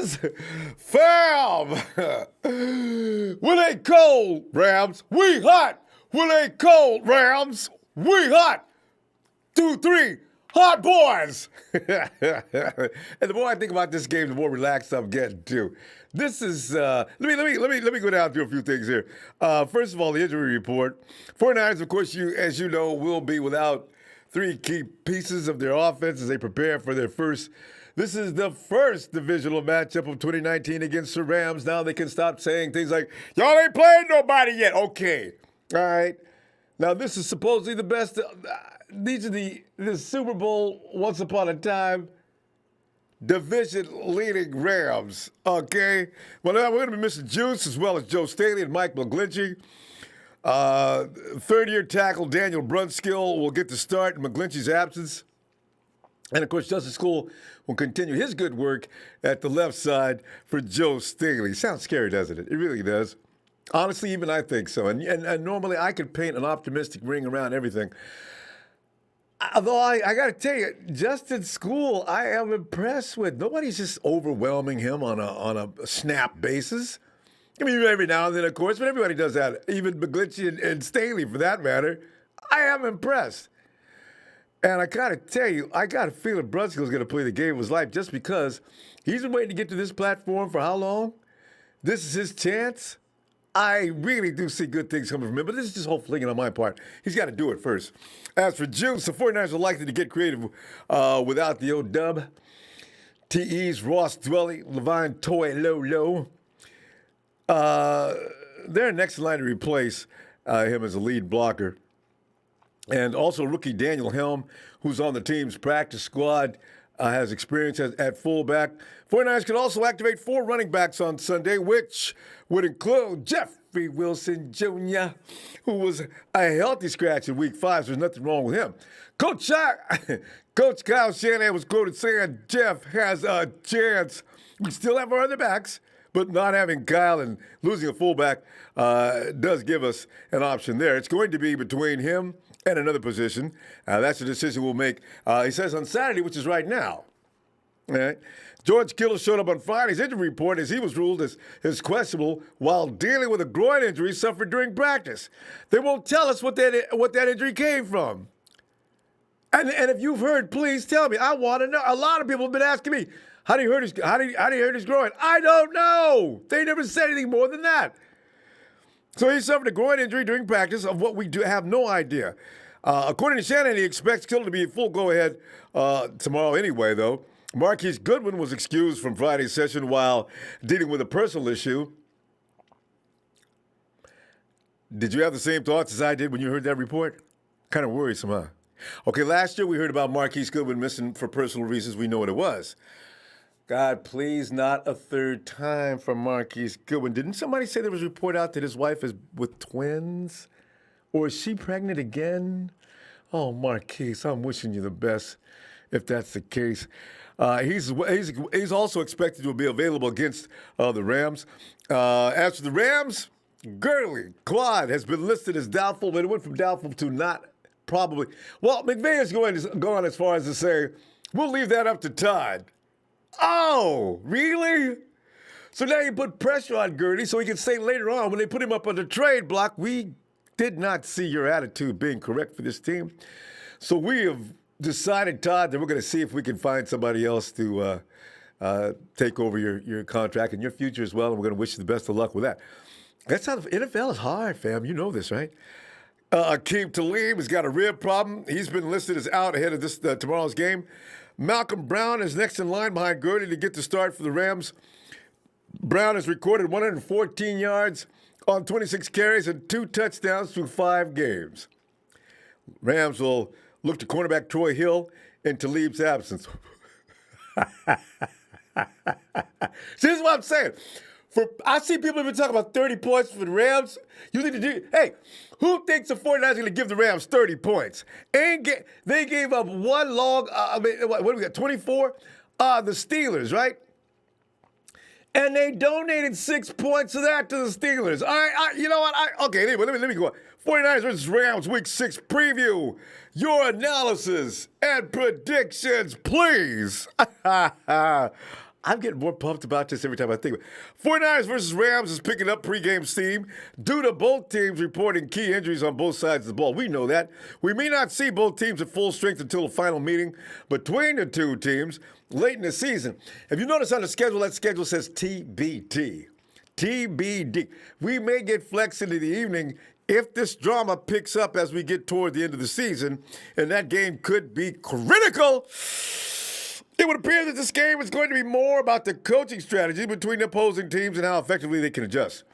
Rams? Fam! When they cold, Rams, we hot. When they cold, Rams, we hot. 2, 3, hot boys. And the more I think about this game, the more relaxed I'm getting too. This is let me go down through a few things here. First of all, the injury report. 49ers, of course, as you know, will be without three key pieces of their offense as they prepare for their first. This is the first divisional matchup of 2019 against the Rams. Now they can stop saying things like, y'all ain't playing nobody yet. Okay. All right. Now, this is supposedly the best. These are the Super Bowl, once upon a time, division-leading Rams. Okay. Well, now we're going to be missing Juice as well as Joe Staley and Mike McGlinchey. Third-year tackle Daniel Brunskill will get the start in McGlinchey's absence. And, of course, Justice School will continue his good work at the left side for Joe Staley. Sounds scary, doesn't it? It really does. Honestly, even I think so. And normally I could paint an optimistic ring around everything. Although I got to tell you, Justin School, I am impressed with. Nobody's just overwhelming him on a snap basis. I mean, every now and then, of course, but everybody does that. Even McGlinchey and Staley, for that matter. I am impressed. And I got to tell you, I got a feeling Brunskill's going to play the game of his life just because he's been waiting to get to this platform for how long? This is his chance. I really do see good things coming from him, but this is just hopeful thinking on my part. He's got to do it first. As for Juice, the 49ers are likely to get creative without the O-Dub. TE's Ross Dwelly, Levine Toy Low. They're next in line to replace him as a lead blocker. And also rookie Daniel Helm, who's on the team's practice squad, has experience at fullback. 49ers could also activate 4 running backs on Sunday, which would include Jeffrey Wilson Jr., who was a healthy scratch in Week 5, so there's nothing wrong with him. Coach Kyle Shanahan was quoted saying Jeff has a chance. We still have our other backs, but not having Kyle and losing a fullback does give us an option there. It's going to be between him and another position. That's a decision we'll make, he says, on Saturday, which is right now. All right. George Kittle showed up on Friday's injury report as he was ruled as questionable while dealing with a groin injury suffered during practice. They won't tell us what that injury came from. And if you've heard, please tell me. I want to know. A lot of people have been asking me, how do you hurt his groin? I don't know. They never said anything more than that. So he suffered a groin injury during practice of what we do have no idea. According to Shanahan, he expects Kittle to be full go-ahead tomorrow anyway, though. Marquise Goodwin was excused from Friday's session while dealing with a personal issue. Did you have the same thoughts as I did when you heard that report? Kind of worrisome, huh? Okay, last year we heard about Marquise Goodwin missing for personal reasons. We know what it was. God, please, not a third time for Marquise Goodwin. Didn't somebody say there was a report out that his wife is with twins? Or is she pregnant again? Oh, Marquise, I'm wishing you the best if that's the case. He's also expected to be available against the Rams. As for the Rams, Gurley, Claude has been listed as doubtful, but it went from doubtful to not probably. Well, McVay is going as far as to say, we'll leave that up to Todd. Oh, really? So now you put pressure on Gurley so he can say later on when they put him up on the trade block, we did not see your attitude being correct for this team. So we have decided, Todd, that we're going to see if we can find somebody else to take over your contract and your future as well, and we're going to wish you the best of luck with that. That's how the NFL is hard, fam. You know this, right? Akeem Talib has got a rib problem. He's been listed as out ahead of this tomorrow's game. Malcolm Brown is next in line behind Gurley to get the start for the Rams. Brown has recorded 114 yards on 26 carries and 2 touchdowns through 5 games. Rams will look to cornerback Troy Hill in Talib's absence. See, this is what I'm saying. I see people have been talking about 30 points for the Rams. You need to do. Hey, who thinks the 49ers are going to give the Rams 30 points? They gave up one long. What do we got? 24. The Steelers, right? And they donated 6 points of that to the Steelers. All right, you know what? Okay, anyway, let me go on. 49ers versus Rams Week 6 preview. Your analysis and predictions, please. I'm getting more pumped about this every time I think of it. 49ers versus Rams is picking up pregame steam due to both teams reporting key injuries on both sides of the ball. We know that. We may not see both teams at full strength until the final meeting between the two teams late in the season. If you notice on the schedule, that schedule says TBT. TBD. We may get flex into the evening if this drama picks up as we get toward the end of the season, and that game could be critical. It would appear that this game is going to be more about the coaching strategy between the opposing teams and how effectively they can adjust.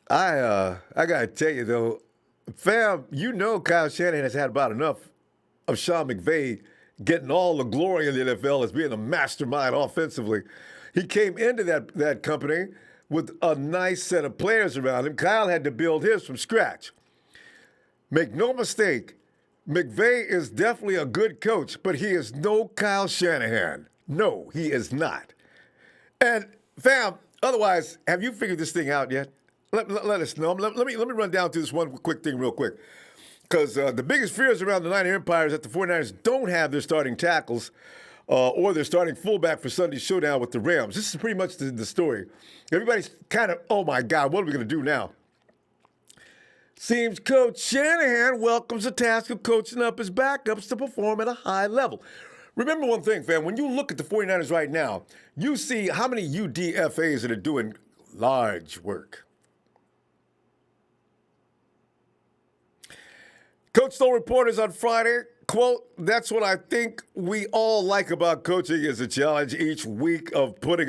I got to tell you, though, fam, you know Kyle Shanahan has had about enough of Sean McVay getting all the glory in the NFL as being a mastermind offensively. He came into that company with a nice set of players around him. Kyle had to build his from scratch. Make no mistake, McVay is definitely a good coach, but he is no Kyle Shanahan. No, he is not. And, fam, otherwise, have you figured this thing out yet? Let us know. Let me run down through this one quick thing real quick. Because the biggest fears around the Niner Empire is that the 49ers don't have their starting tackles or their starting fullback for Sunday's showdown with the Rams. This is pretty much the story. Everybody's kind of, oh, my God, what are we going to do now? Seems Coach Shanahan welcomes the task of coaching up his backups to perform at a high level. Remember one thing, fam. When you look at the 49ers right now, you see how many UDFAs that are doing large work. Coach told reporters on Friday, quote, "That's what I think we all like about coaching is a challenge each week of putting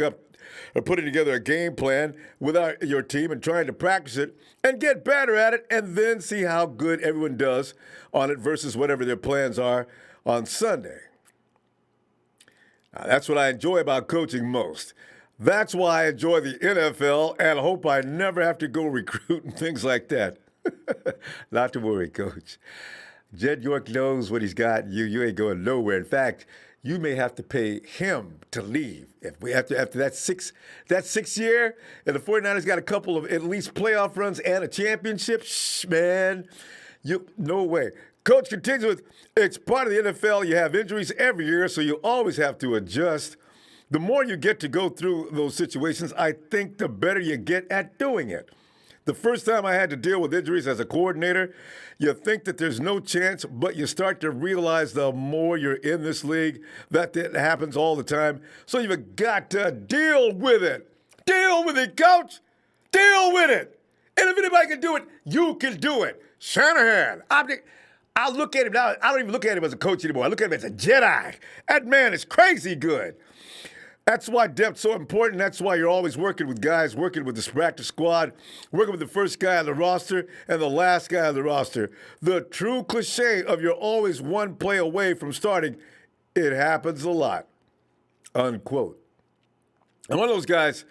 together a game plan with your team and trying to practice it and get better at it and then see how good everyone does on it versus whatever their plans are on Sunday." Now, that's what I enjoy about coaching most. That's why I enjoy the NFL and hope I never have to go recruit and things like that. Not to worry, Coach. Jed York knows what he's got. You ain't going nowhere. In fact, you may have to pay him to leave. If we after that six year, and the 49ers got a couple of at least playoff runs and a championship, man, no way. Coach continues with, "It's part of the NFL. You have injuries every year, so you always have to adjust. The more you get to go through those situations, I think the better you get at doing it. The first time I had to deal with injuries as a coordinator, you think that there's no chance, but you start to realize the more you're in this league, that happens all the time. So you've got to deal with it. Deal with it, Coach. Deal with it. And if anybody can do it, you can do it. Shanahan. I look at him now. I don't even look at him as a coach anymore. I look at him as a Jedi. That man is crazy good. That's why depth's so important. That's why you're always working with guys, working with this practice squad, working with the first guy on the roster and the last guy on the roster. The true cliche of you're always one play away from starting, it happens a lot." Unquote. And one of those guys,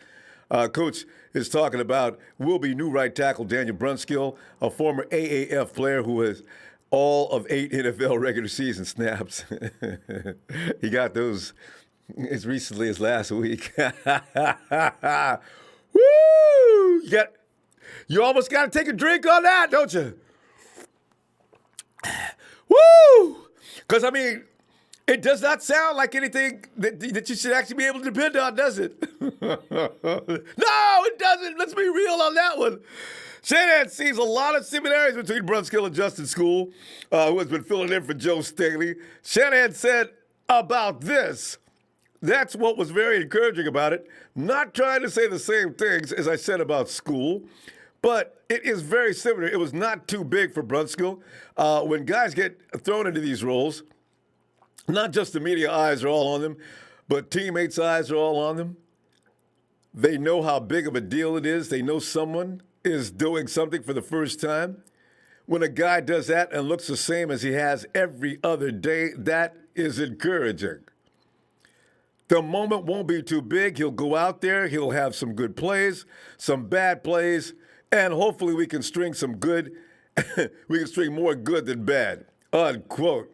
Coach is talking about will be new right tackle Daniel Brunskill, a former AAF player who has all of 8 NFL regular season snaps. He got those as recently as last week. Woo! You almost got to take a drink on that, don't you? Woo! Because, I mean, it does not sound like anything that you should actually be able to depend on, does it? No, it doesn't. Let's be real on that one. Shanahan sees a lot of similarities between Brunskill and Justin School, who has been filling in for Joe Staley. Shanahan said about this, "That's what was very encouraging about it. Not trying to say the same things as I said about School, but it is very similar. It was not too big for Brunskill. When guys get thrown into these roles, not just the media eyes are all on them, but teammates' eyes are all on them. They know how big of a deal it is. They know someone is doing something for the first time. When a guy does that and looks the same as he has every other day, that is encouraging. The moment won't be too big. He'll go out there. He'll have some good plays, some bad plays, and hopefully we can string some good. We can string more good than bad." Unquote.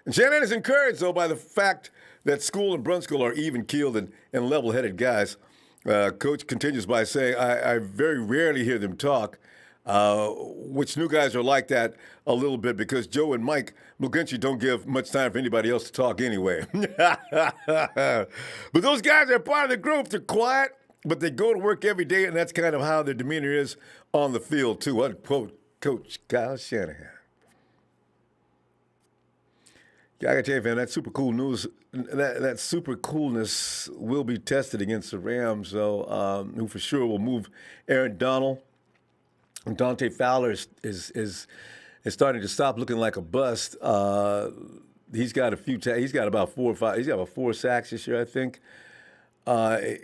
And Shanahan is encouraged, though, by the fact that School and Brunskill are even-keeled and level-headed guys. Coach continues by saying, I very rarely hear them talk. which new guys are like that a little bit because Joe and Mike McGlinchey don't give much time for anybody else to talk anyway. But those guys are part of the group. They're quiet, but they go to work every day, and that's kind of how their demeanor is on the field, too. Unquote, Coach Kyle Shanahan. I gotta tell you, man, that super cool news, that super coolness will be tested against the Rams, though, who for sure will move Aaron Donald. And Dante Fowler is starting to stop looking like a bust. He's got he's got about 4 or 5. He's got about 4 sacks this year, I think. They'll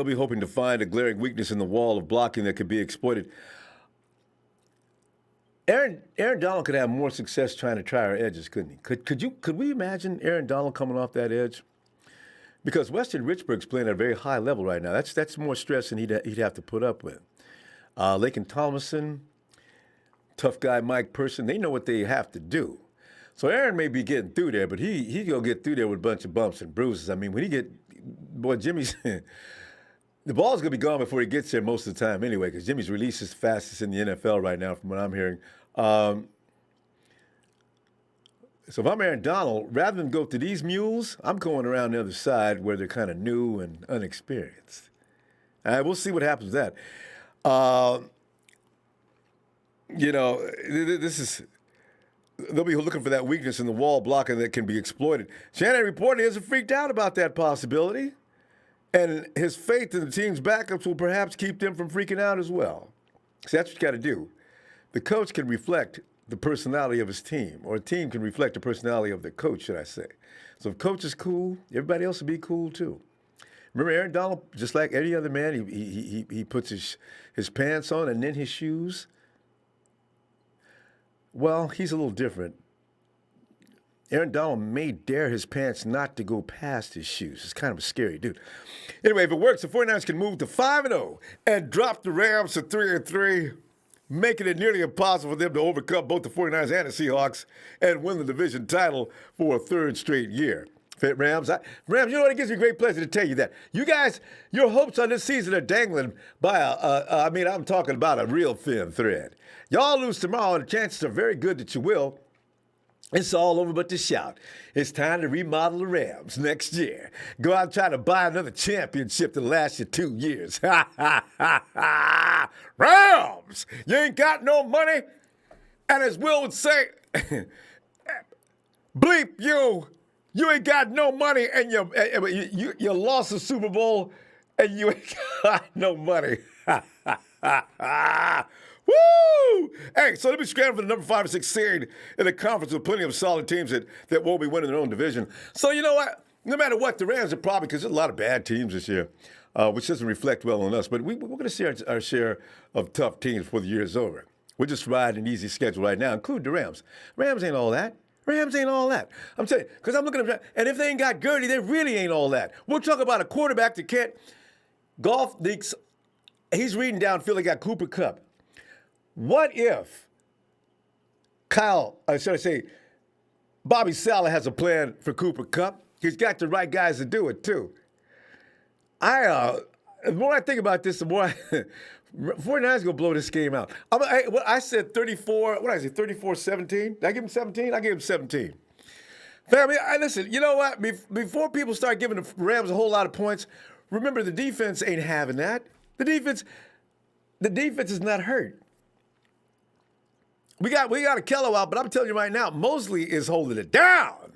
be hoping to find a glaring weakness in the wall of blocking that could be exploited. Aaron Donald could have more success trying to try our edges, couldn't he? Could we imagine Aaron Donald coming off that edge? Because Weston Richburg's playing at a very high level right now. That's more stress than he'd have to put up with. Laken Tomlinson, tough guy Mike Person, they know what they have to do. So Aaron may be getting through there, but he gonna get through there with a bunch of bumps and bruises. I mean, Jimmy's the ball's gonna be gone before he gets there most of the time anyway, because Jimmy's release is the fastest in the NFL right now, from what I'm hearing. So if I'm Aaron Donald, rather than go to these mules, I'm going around the other side where they're kind of new and unexperienced. All right, we'll see what happens with that. They'll be looking for that weakness in the wall blocking that can be exploited. Shanahan reported he hasn't freaked out about that possibility, and his faith in the team's backups will perhaps keep them from freaking out as well. See, that's what you got to do. The coach can reflect the personality of his team, or a team can reflect the personality of the coach, should I say. So if coach is cool, everybody else will be cool too. Remember Aaron Donald, just like any other man, he puts his pants on and then his shoes. Well, he's a little different. Aaron Donald may dare his pants not to go past his shoes. It's kind of a scary dude. Anyway, if it works, the 49ers can move to 5-0 and drop the Rams to 3-3, making it nearly impossible for them to overcome both the 49ers and the Seahawks and win the division title for a 3rd straight year. Rams, you know what? It gives me great pleasure to tell you that. You guys, your hopes on this season are dangling by I'm talking about a real thin thread. Y'all lose tomorrow, and the chances are very good that you will. It's all over but the shout. It's time to remodel the Rams next year. Go out and try to buy another championship that lasts you 2 years. Ha, ha, ha, ha. Rams, you ain't got no money? And as Will would say, bleep you. You ain't got no money, and you lost the Super Bowl, and you ain't got no money. Woo! Hey, so let me scramble for the number 5 or 6 seed in the conference with plenty of solid teams that won't be winning their own division. So you know what? No matter what, the Rams are probably, because there's a lot of bad teams this year, which doesn't reflect well on us. But we're going to see our share of tough teams before the year is over. We're just riding an easy schedule right now, including the Rams. Rams ain't all that. Rams ain't all that. I'm telling you, because I'm looking at them, and if they ain't got Gurley, they really ain't all that. We'll talk about a quarterback that can't golf leaks. He's reading downfield. They got Cooper Kupp. What if Bobby Saleh has a plan for Cooper Kupp? He's got the right guys to do it, too. The more I think about this, the more 49ers going to blow this game out. I said 34, 34-17? Did I give him 17? I gave him 17. Family, listen, you know what? Before people start giving the Rams a whole lot of points, remember the defense ain't having that. The defense is not hurt. We got a Kello out, but I'm telling you right now, Mosley is holding it down.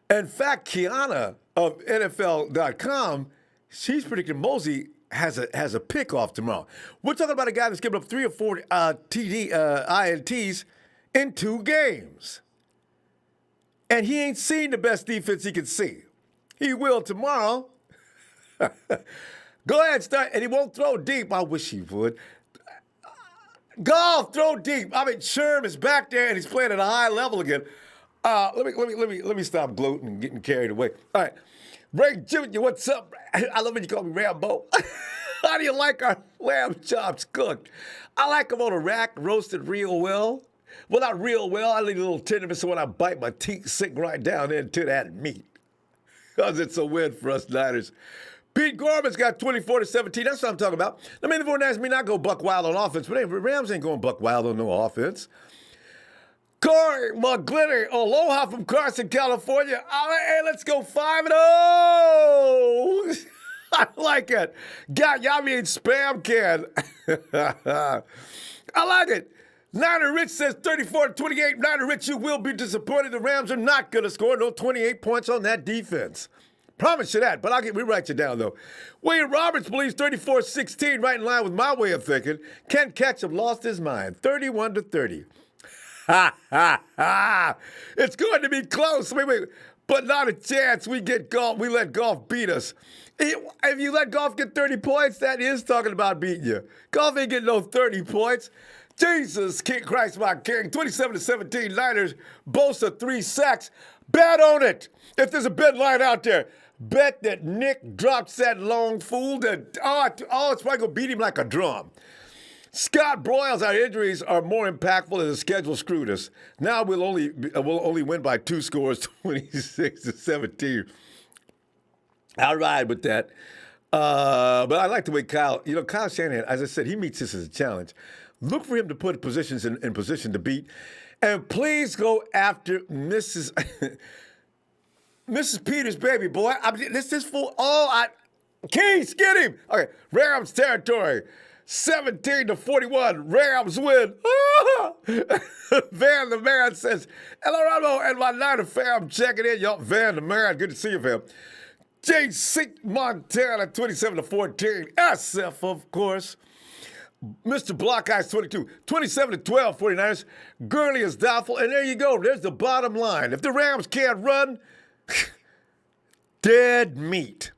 In fact, Kiana of NFL.com, she's predicting Mosley has a pick-off tomorrow. We're talking about a guy that's given up 3 or 4 INTs in 2 games. And he ain't seen the best defense he can see. He will tomorrow. Go ahead, start, and he won't throw deep. I wish he would. Golf, throw deep. I mean, Sherm is back there, and he's playing at a high level again. Let me stop gloating and getting carried away. All right. Ray Jr., what's up? I love when you call me Rambo. How do you like our lamb chops cooked? I like them on a rack, roasted real well. Well, not real well. I leave a little tenderness so when I bite my teeth, sink right down into that meat. Because it's a win for us Niners. Pete Gorman's got 24-17. That's what I'm talking about. I mean, the 49ers may not go buck wild on offense, but hey, Rams ain't going buck wild on no offense. Corey McGlinty, aloha from Carson, California. Hey, let's go 5-0. I like it. God, y'all mean spam can. I like it. Niner Rich says 34-28. Niner Rich, you will be disappointed. The Rams are not going to score no 28 points on that defense. Promise you that, but we write you down, though. William Roberts believes 34-16, right in line with my way of thinking. Ken Ketchum lost his mind, 31-30. Ha, ha, ha. It's going to be close. Wait. But not a chance. We let golf beat us. If you let golf get 30 points, that is talking about beating you. Golf ain't getting no 30 points. Jesus Christ, my king. 27-17, Niners, Bosa 3 sacks. Bet on it. If there's a bet line out there, bet that Nick drops that long fool. It's probably going to beat him like a drum. Scott Broyles, our injuries are more impactful as the schedule screwed us. Now we'll only win by 2 scores, 26-17. I'll ride with that. But I like the way Kyle Shanahan, as I said, he meets this as a challenge. Look for him to put positions in position to beat. And please go after Mrs. Peters' baby boy. This fool. Keys, get him. Okay, Rams territory. 17-41, Rams win. Van the Man says, hello, Ronbo, and my Niner fam checking in. Y'all, Van the Man, good to see you, fam. J.C. Montana, 27-14. SF, of course. Mr. Block Eyes, 22. 27-12, 49ers. Gurley is doubtful, and there you go. There's the bottom line. If the Rams can't run, dead meat.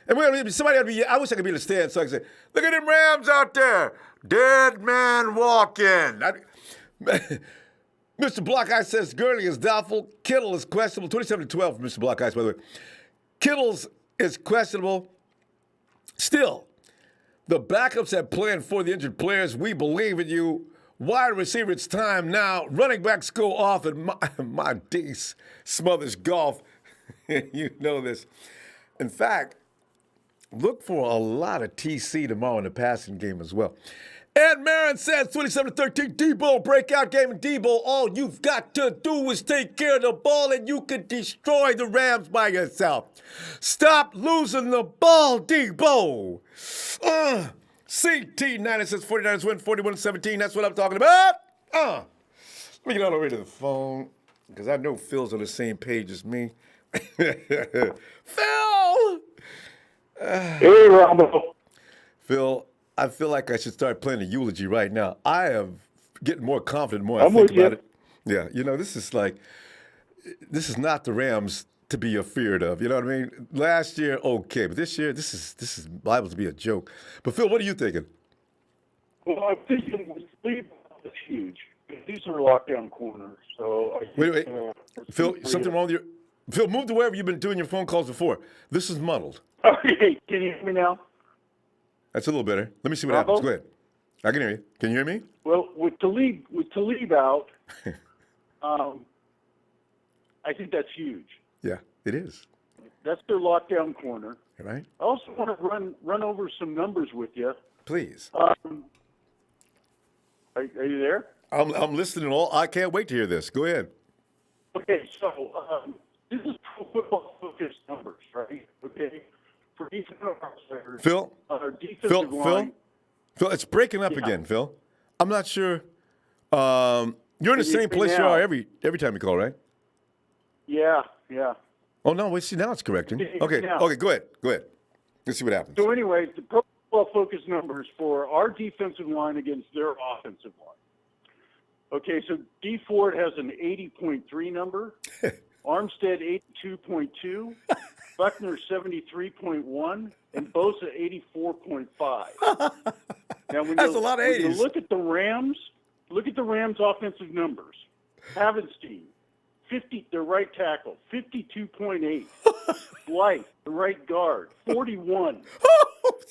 And somebody ought to be, I wish I could be in the stand so I could say, look at them Rams out there. Dead man walking. Mr. Block Eye says Gurley is doubtful. Kittle is questionable. 27-12 for Mr. Block Eyes, by the way. Kittle's is questionable. Still, the backups have planned for the injured players. We believe in you. Wide receiver, it's time now. Running backs go off, and my D smothers golf. You know this. In fact, look for a lot of TC tomorrow in the passing game as well. Ed Marin says 27-13, Debo breakout game. And Debo, all you've got to do is take care of the ball and you can destroy the Rams by yourself. Stop losing the ball, Debo. CT90 says 49ers win 41-17. That's what I'm talking about. Let me get all the way to the phone because I know Phil's on the same page as me. Phil! Hey, Ronbo. Phil, I feel like I should start playing a eulogy right now. I am getting more confident the more I think about it. Yeah, this is not the Rams to be afeared of. You know what I mean? Last year, okay, but this year, this is liable to be a joke. But Phil, what are you thinking? Well, I'm thinking leave is huge. These are lockdown corners, so wait. Phil, something wrong with your? Phil, move to wherever you've been doing your phone calls before. This is muddled. Okay, can you hear me now? That's a little better. Let me see what happens. Go ahead. I can hear you. Can you hear me? Well, with Talib out, I think that's huge. Yeah, it is. That's their lockdown corner. Right. I also want to run over some numbers with you. Please. Are you there? I'm listening. I can't wait to hear this. Go ahead. Okay, so this is Pro Football Focus numbers, right? Okay. For defensive players, Phil, line. Phil, it's breaking up again, Phil. I'm not sure. You're in the same place you are every time you call, right? Yeah. Oh no, wait, see now it's correcting. Okay, go ahead. Let's see what happens. So anyway, the Pro Football Focus numbers for our defensive line against their offensive line. Okay, so D Ford has an 80.3 number, Armstead 82.2. Buckner 73.1 and Bosa 84.5. Now, that's a lot of 80s. When you look at the Rams offensive numbers. Havenstein, their right tackle, 52.8. Blythe, the right guard, 41.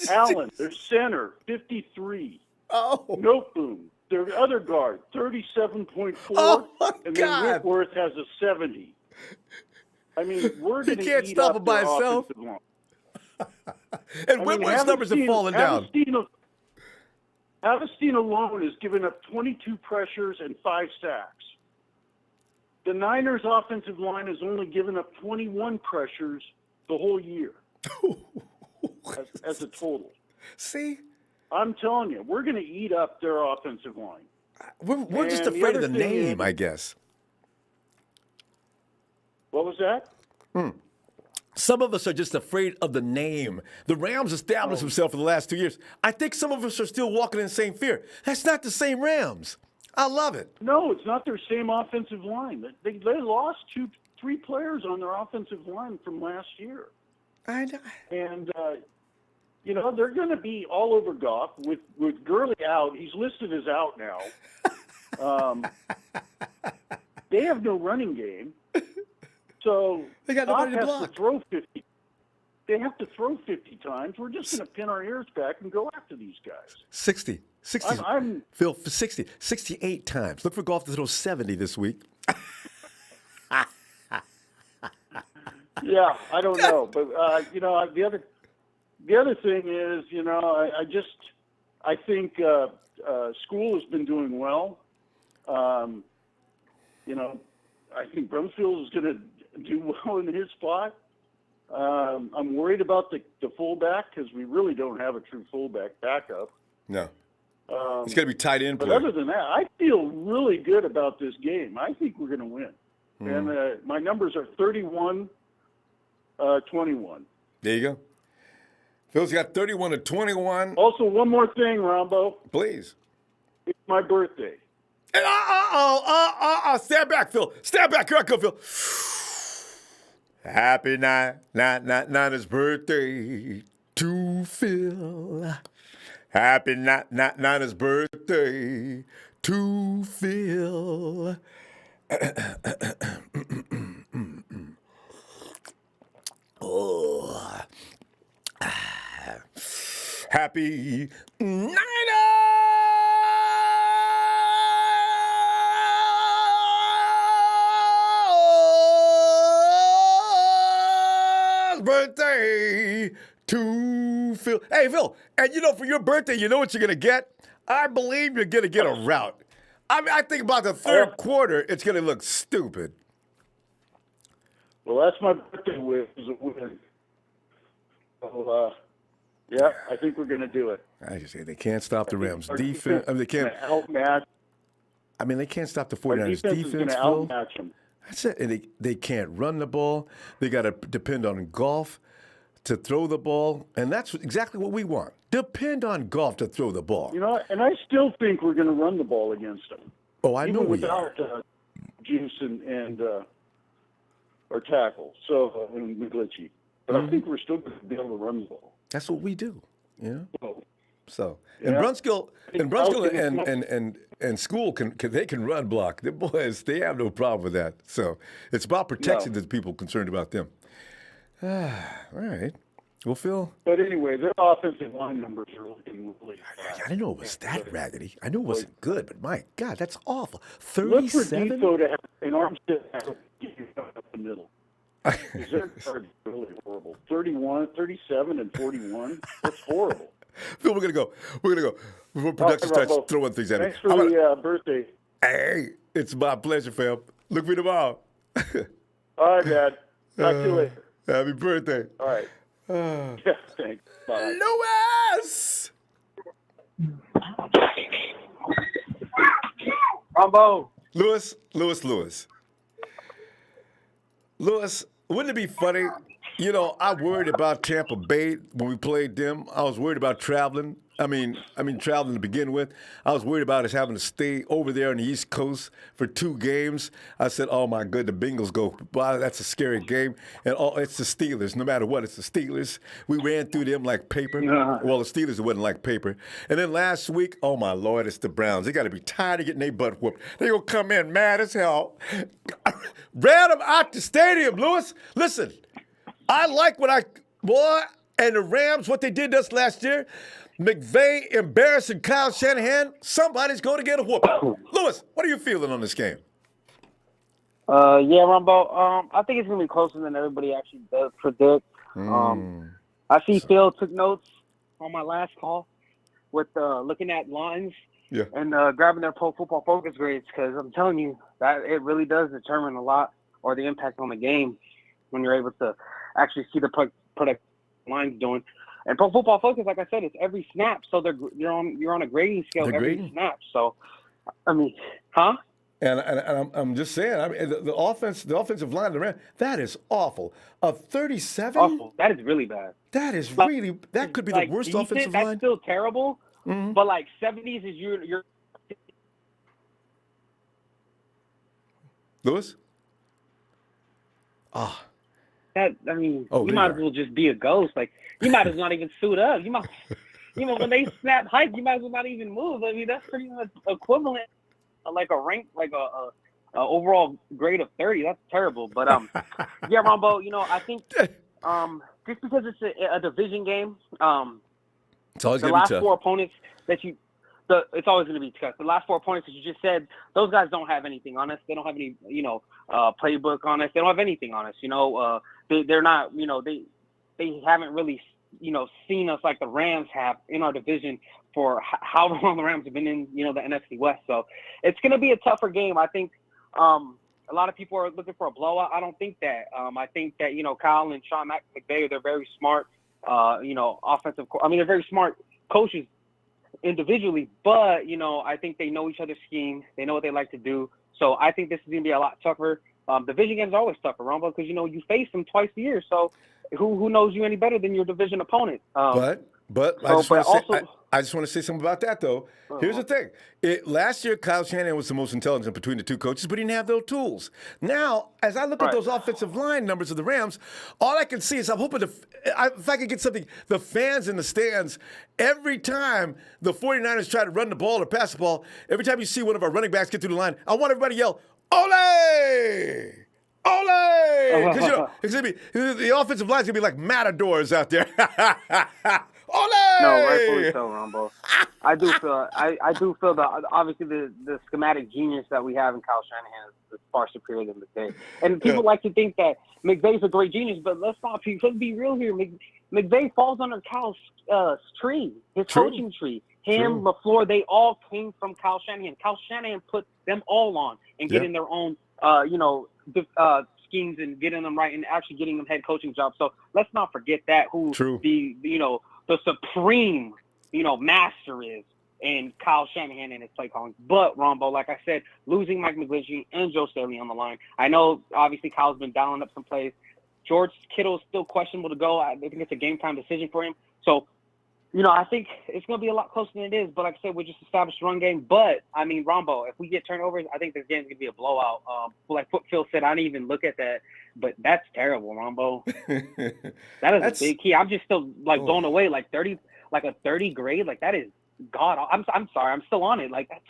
Allen, their center, 53. Noteboom, their other guard, 37.4. And then Whitworth has a 70. I mean, we're going to can't eat stop up him by their himself. offensive line. And Whitworth's numbers have fallen down. Avestine alone has given up 22 pressures and 5 sacks. The Niners' offensive line has only given up 21 pressures the whole year as a total. See? I'm telling you, we're going to eat up their offensive line. We're just afraid of the name, I guess. What was that? Some of us are just afraid of the name. The Rams established themselves for the last 2 years. I think some of us are still walking in the same fear. That's not the same Rams. I love it. No, it's not their same offensive line. They lost 3 players on their offensive line from last year. I know. And, they're going to be all over Goff with Gurley out. He's listed as out now. They have no running game. So they got nobody to has block. to throw 50. They have to throw 50 times. We're just going to pin our ears back and go after these guys. 60. Phil, 60. 68 times. Look for Goff to throw 70 this week. Yeah, I don't know. But, the other thing is, I think school has been doing well. I think Brumfield is going to do well in his spot. I'm worried about the fullback because we really don't have a true fullback backup. No. It's going to be tight end play. play. But other than that, I feel really good about this game. I think we're going to win. And my numbers are 31-21. There you go. Phil's got 31-21. Also, one more thing, Ronbo. Please. It's my birthday. And stand back, Phil. Stand back. Here I go, Phil. Happy Niners birthday to Phil. Happy Niners birthday to Phil. Oh. Happy Niners birthday to Phil. Hey, Phil, and for your birthday, you know what you're going to get? I believe you're going to get a route. I think about the third quarter, it's going to look stupid. Well, that's my birthday wish is a win. So, yeah, I think we're going to do it. I just say they can't stop the Rams' defense. I mean, they can't outmatch. I mean, they can't stop the 49ers' defense. Is going to outmatch them. That's it. And they can't run the ball. They got to depend on Goff to throw the ball, and that's exactly what we want. Depend on Goff to throw the ball. And I still think we're going to run the ball against them. Oh, I know we are. Without Juice and our tackle, and McGlinchey. But I think we're still going to be able to run the ball. That's what we do, So, Yeah. and Brunskill and School they can run block. The boys, they have no problem with that. So it's about protection that people concerned about them. All right. Well, Phil. But anyway, their offensive line numbers are looking really I didn't know it was that raggedy. I knew it wasn't good, but my God, that's awful. Look for 37? Defoe to have an Armstead up the middle. Their cards are really horrible. 31, 37, and 41. That's horrible. Phil, we're gonna go. Before production starts throwing things at me. Thanks for the birthday. Hey, it's my pleasure, fam. Look for me tomorrow. All right, Dad. Talk to you later. Happy birthday. All right. Yeah, thanks. Bye. Louis! Ronbo. Louis, wouldn't it be funny? I worried about Tampa Bay when we played them. I was worried about traveling. I mean, traveling to begin with. I was worried about us having to stay over there on the East Coast for 2 games. I said, oh, my God, the Bengals go, wow, that's a scary game. And it's the Steelers. No matter what, it's the Steelers. We ran through them like paper. Well, the Steelers wasn't like paper. And then last week, oh, my Lord, it's the Browns. They got to be tired of getting their butt whooped. They going to come in mad as hell. Ran them out the stadium, Louis. Listen, I like and the Rams, what they did to us last year. McVay embarrassing Kyle Shanahan. Somebody's going to get a whoop. Louis, what are you feeling on this game? Yeah, Ronbo. I think it's going to be closer than everybody actually does predict. I I see Phil took notes on my last call with looking at lines Yeah. and grabbing their Pro Football Focus grades, because I'm telling you that it really does determine a lot, or the impact on the game, when you're able to actually see the product lines doing. And Pro Football Focus, like I said, it's every snap, so you're on a grading scale The every grading? snap. So, I mean, huh? And I'm just saying, I mean, the offensive line of the Rams, that is awful. Of 37, Awful. That is really bad. that could be the Like worst decent, offensive that's line. still terrible. Mhm. But like 70s is you're Lewis? Ah. that. I mean, Oh, you there you might as are. well just be a ghost. Like you might as well not even suit up. When they snap hike, you might as well not even move. I mean, that's pretty much equivalent, like a rank, like a overall grade of 30. That's terrible. But yeah, Ronbo. I think just because it's a division game, It's always the going to be last tough. four opponents that it's always going to be tough. The last four opponents that you just said, those guys don't have anything on us. They don't have any, playbook on us. They don't have anything on us. They're not, they haven't really, seen us like the Rams have in our division for how long the Rams have been in, the NFC West. So it's going to be a tougher game. I think a lot of people are looking for a blowout. I don't think that. I think that, Kyle and Sean McVay, they're very smart, offensive. They're very smart coaches individually, but I think they know each other's scheme. They know what they like to do. So I think this is going to be a lot tougher. Division games are always tougher, Ronbo, because you face them twice a year. So who knows you any better than your division opponent? But I just want to say I just want to say something about that though. Here's the thing: last year, Kyle Shanahan was the most intelligent between the two coaches, but he didn't have those tools. Now, as I look at those offensive line numbers of the Rams, all I can see is I'm hoping if I could get something, the fans in the stands, every time the 49ers try to run the ball or pass the ball, every time you see one of our running backs get through the line, I want everybody to yell, "Ole! Ole!" Because the offensive line's gonna be like matadors out there. Ole! No, rightfully so, Ronbo. I do feel that obviously the schematic genius that we have in Kyle Shanahan is far superior than McVay. And people like to think that McVay's a great genius, but let's be real here. McVay falls under Kyle's tree, his coaching tree. Him, LaFleur, they all came from Kyle Shanahan. Kyle Shanahan put them all on and getting their own, schemes and getting them right and actually getting them head coaching jobs. So let's not forget that the supreme, master is in Kyle Shanahan and his play calling. But Ronbo, like I said, losing Mike McGlinchey and Joe Staley on the line. I know obviously Kyle's been dialing up some plays. George Kittle is still questionable to go. I think it's a game time decision for him. So, I think it's going to be a lot closer than it is. But like I said, we just established a run game. But, I mean, Ronbo, if we get turnovers, I think this game's going to be a blowout. Like Phil said, I didn't even look at that. But that's terrible, Ronbo. That is a big key. I'm just still, blown away. Like a 30 grade. Like, that is God. I'm sorry. I'm still on it. Like, that's,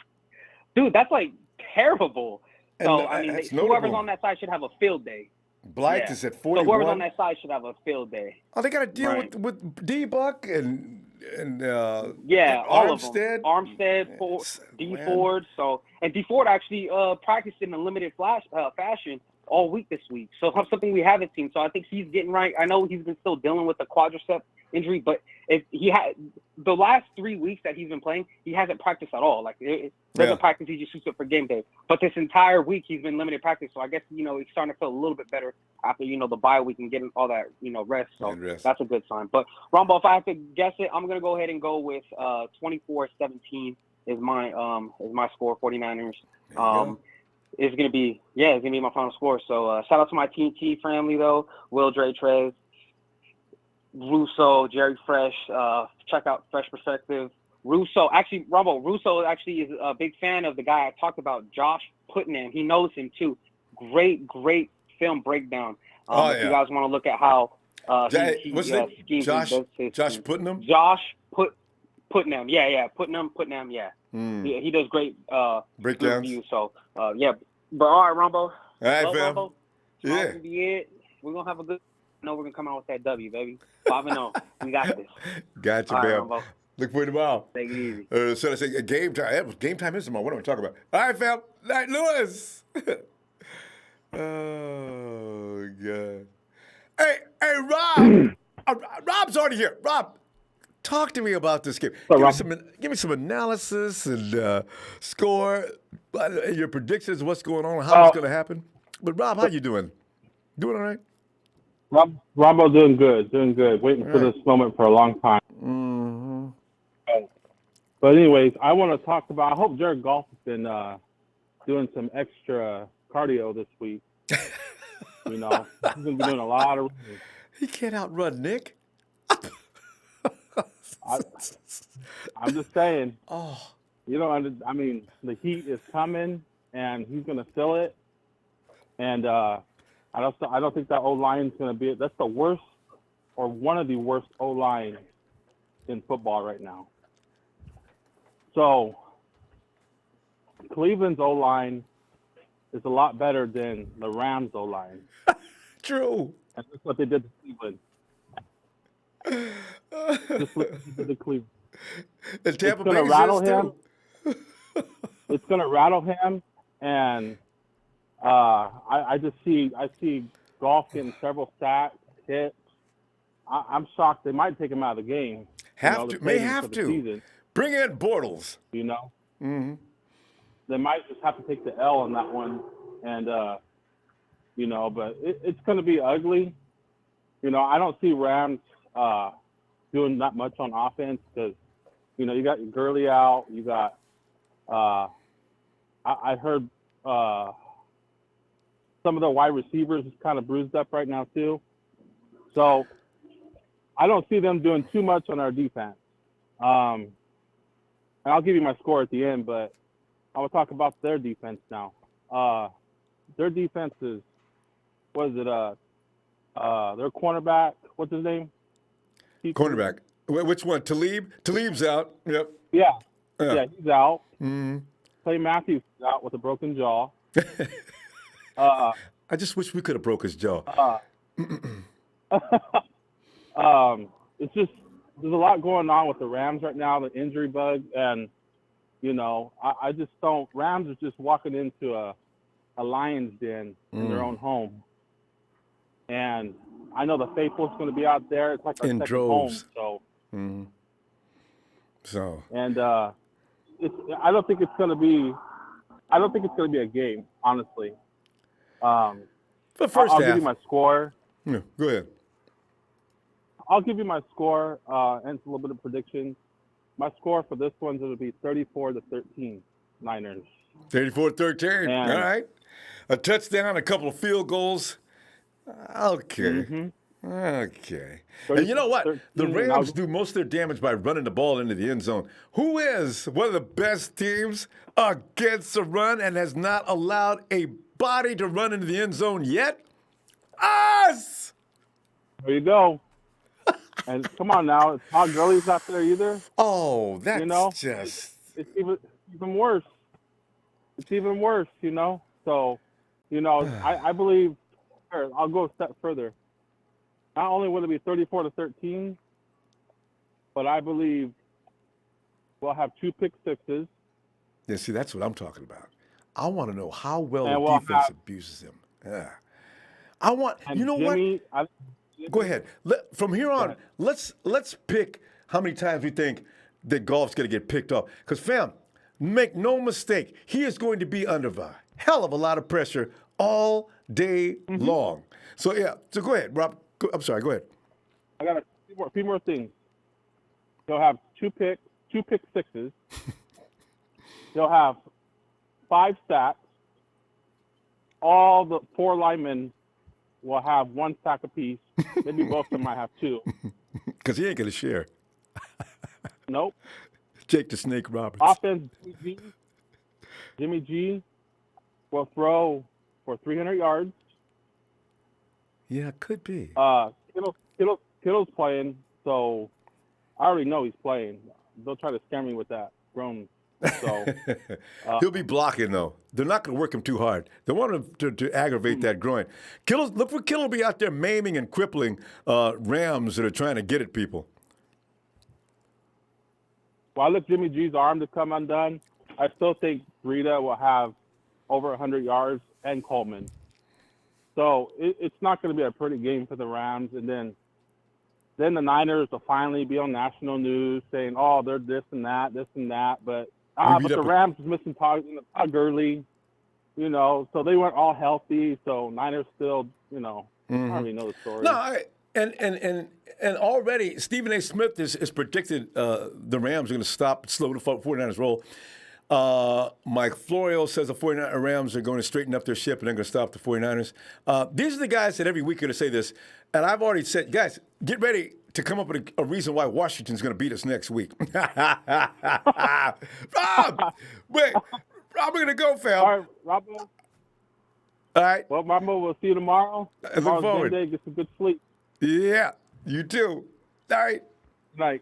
terrible. So, whoever's on that side should have a field day. Blythe is at 41. So whoever's on that side should have a field day. Oh, they got to deal with D-Buck and Armstead. Armstead, D Ford. So and D Ford actually practiced in a limited fashion all week this week. So something we haven't seen. So I think he's getting right. I know he's been still dealing with the quadricep injury, but if he had the last 3 weeks that he's been playing, he hasn't practiced at all. Like it doesn't practice, he just shoots up for game day. But this entire week he's been limited practice. So I guess he's starting to feel a little bit better after the bye week and getting all that rest. So that's a good sign. But Ronbo, if I have to guess it, I'm gonna go ahead and go with 24-17 is my score. 49ers. It's gonna be my final score. So shout out to my TNT family though, Will, Dre, Trez, Russo, Jerry Fresh. Check out Fresh Perspective. Russo actually is a big fan of the guy I talked about, Josh Putnam. He knows him too. Great film breakdown. If you guys want to look at how what's his name? Josh Putnam. Putnam. Yeah. Putnam. Yeah. He does great breakdowns. Reviews. So but all right, Ronbo. All right, fam. Ronbo. That's gonna be it. We're gonna have a good. I know we're gonna come out with that W, baby. 5-0. We got this. Gotcha, man. Right, look for you tomorrow. Take it easy. So I say game time. Game time is tomorrow. What am I talking about? All right, fam. Night, Lewis. Oh God. Hey, Rob. Rob's already here. Rob, talk to me about this game. So, Give me some analysis and score, your predictions, what's going on, how it's going to happen. But Rob, how you doing? Doing all right? Ronbo doing good. Waiting for this moment for a long time. Mm-hmm. But anyways, I want to talk about. I hope Jared Goff has been doing some extra cardio this week. He's going to be doing a lot of. He can't outrun Nick. I'm just saying. Oh. The heat is coming, and he's going to feel it. And I don't think that O-line is going to be. That's the worst, or one of the worst O-line in football right now. So Cleveland's O-line is a lot better than the Rams' O-line. True. And that's what they did to Cleveland. Just what they did to Cleveland. And Tampa It's going to rattle him. Too. It's going to rattle him, and I see Goff getting several sacks, hits. I'm shocked they might take him out of the game. May have to. Season. Bring in Bortles. Mm-hmm. They might just have to take the L on that one, and but it's going to be ugly. I don't see Rams doing that much on offense because you got your Gurley out, you got I heard some of the wide receivers is kind of bruised up right now too, so I don't see them doing too much on our defense. And I'll give you my score at the end, but I will talk about their defense now. Their defense is, what is it? Their cornerback, what's his name? Cornerback. Which one? Talib? Talib's out. Yep. Yeah, he's out. Mm-hmm. Clay Matthews is out with a broken jaw. I just wish we could have broke his jaw. It's just there's a lot going on with the Rams right now, the injury bug, and I just don't. Rams are just walking into a lion's den in their own home, and I know the faithful's going to be out there. It's like our second droves. Home, so. Mm-hmm. So. And I don't think it's going to be. I don't think it's going to be a game, honestly. For the first I'll half. give you my score. Yeah, go ahead. I'll give you my score and a little bit of predictions. My score for this one's going to be 34-13, Niners. 34-13. All right. A touchdown, a couple of field goals. Okay. Mm-hmm. Okay. And you know what? The Rams do most of their damage by running the ball into the end zone. Who is one of the best teams against the run and has not allowed a body to run into the end zone yet? Us! There you go. And come on now, Todd Gurley's not there either. Oh, that's just... It's even worse. It's even worse, So, I believe... I'll go a step further. Not only will it be 34-13, but I believe we'll have 2 pick sixes. Yeah, see, that's what I'm talking about. I want to know how well And the defense abuses him. Yeah. I want... You know Jimmy, what? Go ahead. From here on, let's pick how many times we think that Goff's going to get picked off. Because, fam, make no mistake, he is going to be under a hell of a lot of pressure all day long. So, yeah. So, go ahead, Rob. I'm sorry. Go ahead. I got a few more things. He'll have 2 pick sixes. He'll have 5 sacks. All the 4 linemen will have 1 sack apiece. Maybe both of them might have 2. Because he ain't going to share. Nope. Jake the Snake Roberts. Offense, Jimmy G will throw for 300 yards. Yeah, it could be. Kittle's playing, so I already know he's playing. They'll try to scare me with that. Grown. So he'll be blocking though. They're not going to work him too hard. They want him to aggravate that groin. Look for Kittle to be out there maiming and crippling Rams that are trying to get at people. Well, I look Jimmy G's arm to come undone. I still think Breida will have over 100 yards and Coleman. So it's not going to be a pretty game for the Rams. And then then the Niners will finally be on national news saying, "Oh, they're this and that." But the Rams is missing Todd Gurley, so they weren't all healthy. So Niners still, I already know the story. No, and already Stephen A. Smith is predicted the Rams are going to slow the 49ers roll. Mike Florio says the 49 Rams are going to straighten up their ship and they're going to stop the 49ers. These are the guys that every week are going to say this. And I've already said, guys, get ready to come up with a reason why Washington's going to beat us next week. Rob, wait, Rob, we're going to go, fam. All right, Robbo. All right. Well, Robbo, we'll see you tomorrow. I look forward. Day, get some good sleep. Yeah, you too. All right. Night.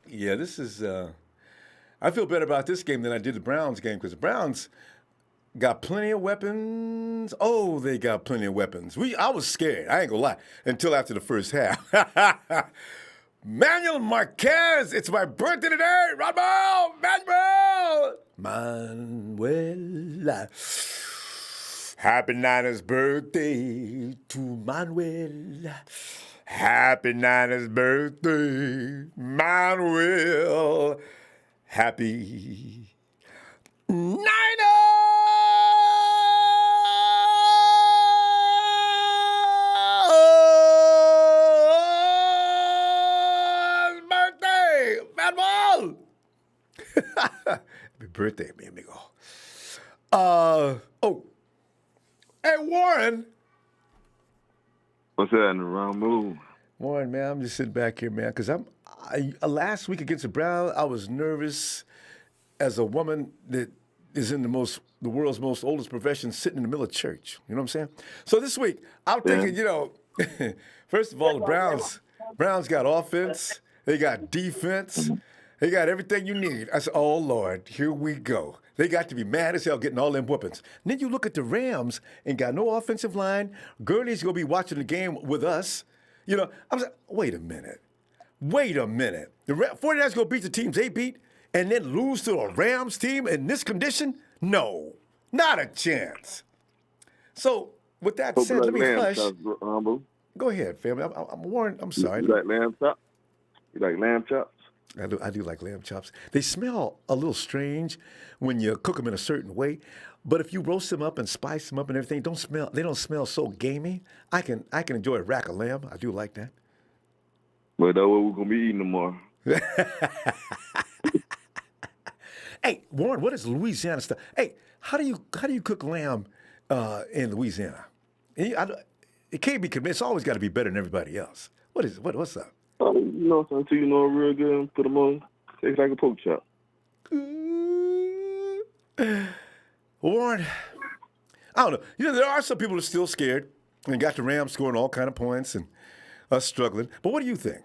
Yeah, this is... I feel better about this game than I did the Browns game because the Browns got plenty of weapons. Oh, they got plenty of weapons. I was scared. I ain't gonna lie until after the first half. Manuel Marquez, it's my birthday today. Manuel. Happy Niners birthday to Manuel. Happy Niners birthday, Manuel. Happy Niners birthday, Manuel. Happy birthday, mi amigo. Hey, Warren. What's that in the wrong move? Warren, man, I'm just sitting back here, man, because last week against the Browns, I was nervous as a woman that is in the world's most oldest profession, sitting in the middle of church. You know what I'm saying? So this week, I'm thinking, first of all, the Browns got offense, they got defense, they got everything you need. I said, oh, Lord, here we go. They got to be mad as hell getting all them whoopings. And then you look at the Rams and got no offensive line. Gurley's going to be watching the game with us. I was like, wait a minute. The 49ers going to beat the teams they beat and then lose to a Rams team in this condition? No, not a chance. So with that said, let me hush. Go ahead, family. I'm Warren. I'm sorry. You like lamb chops? You like lamb chops? I do like lamb chops. They smell a little strange when you cook them in a certain way, but if you roast them up and spice them up and everything, they don't smell so gamey. I can enjoy a rack of lamb. I do like that. But that's what we're gonna be eating tomorrow. Hey, Warren, what is Louisiana stuff? Hey, how do you cook lamb in Louisiana? It can't be convinced. It's always got to be better than everybody else. What's up? Until you know real good and put them on, tastes like a pork chop. Warren, I don't know. There are some people that are still scared and got the Rams scoring all kind of points and us struggling. But what do you think?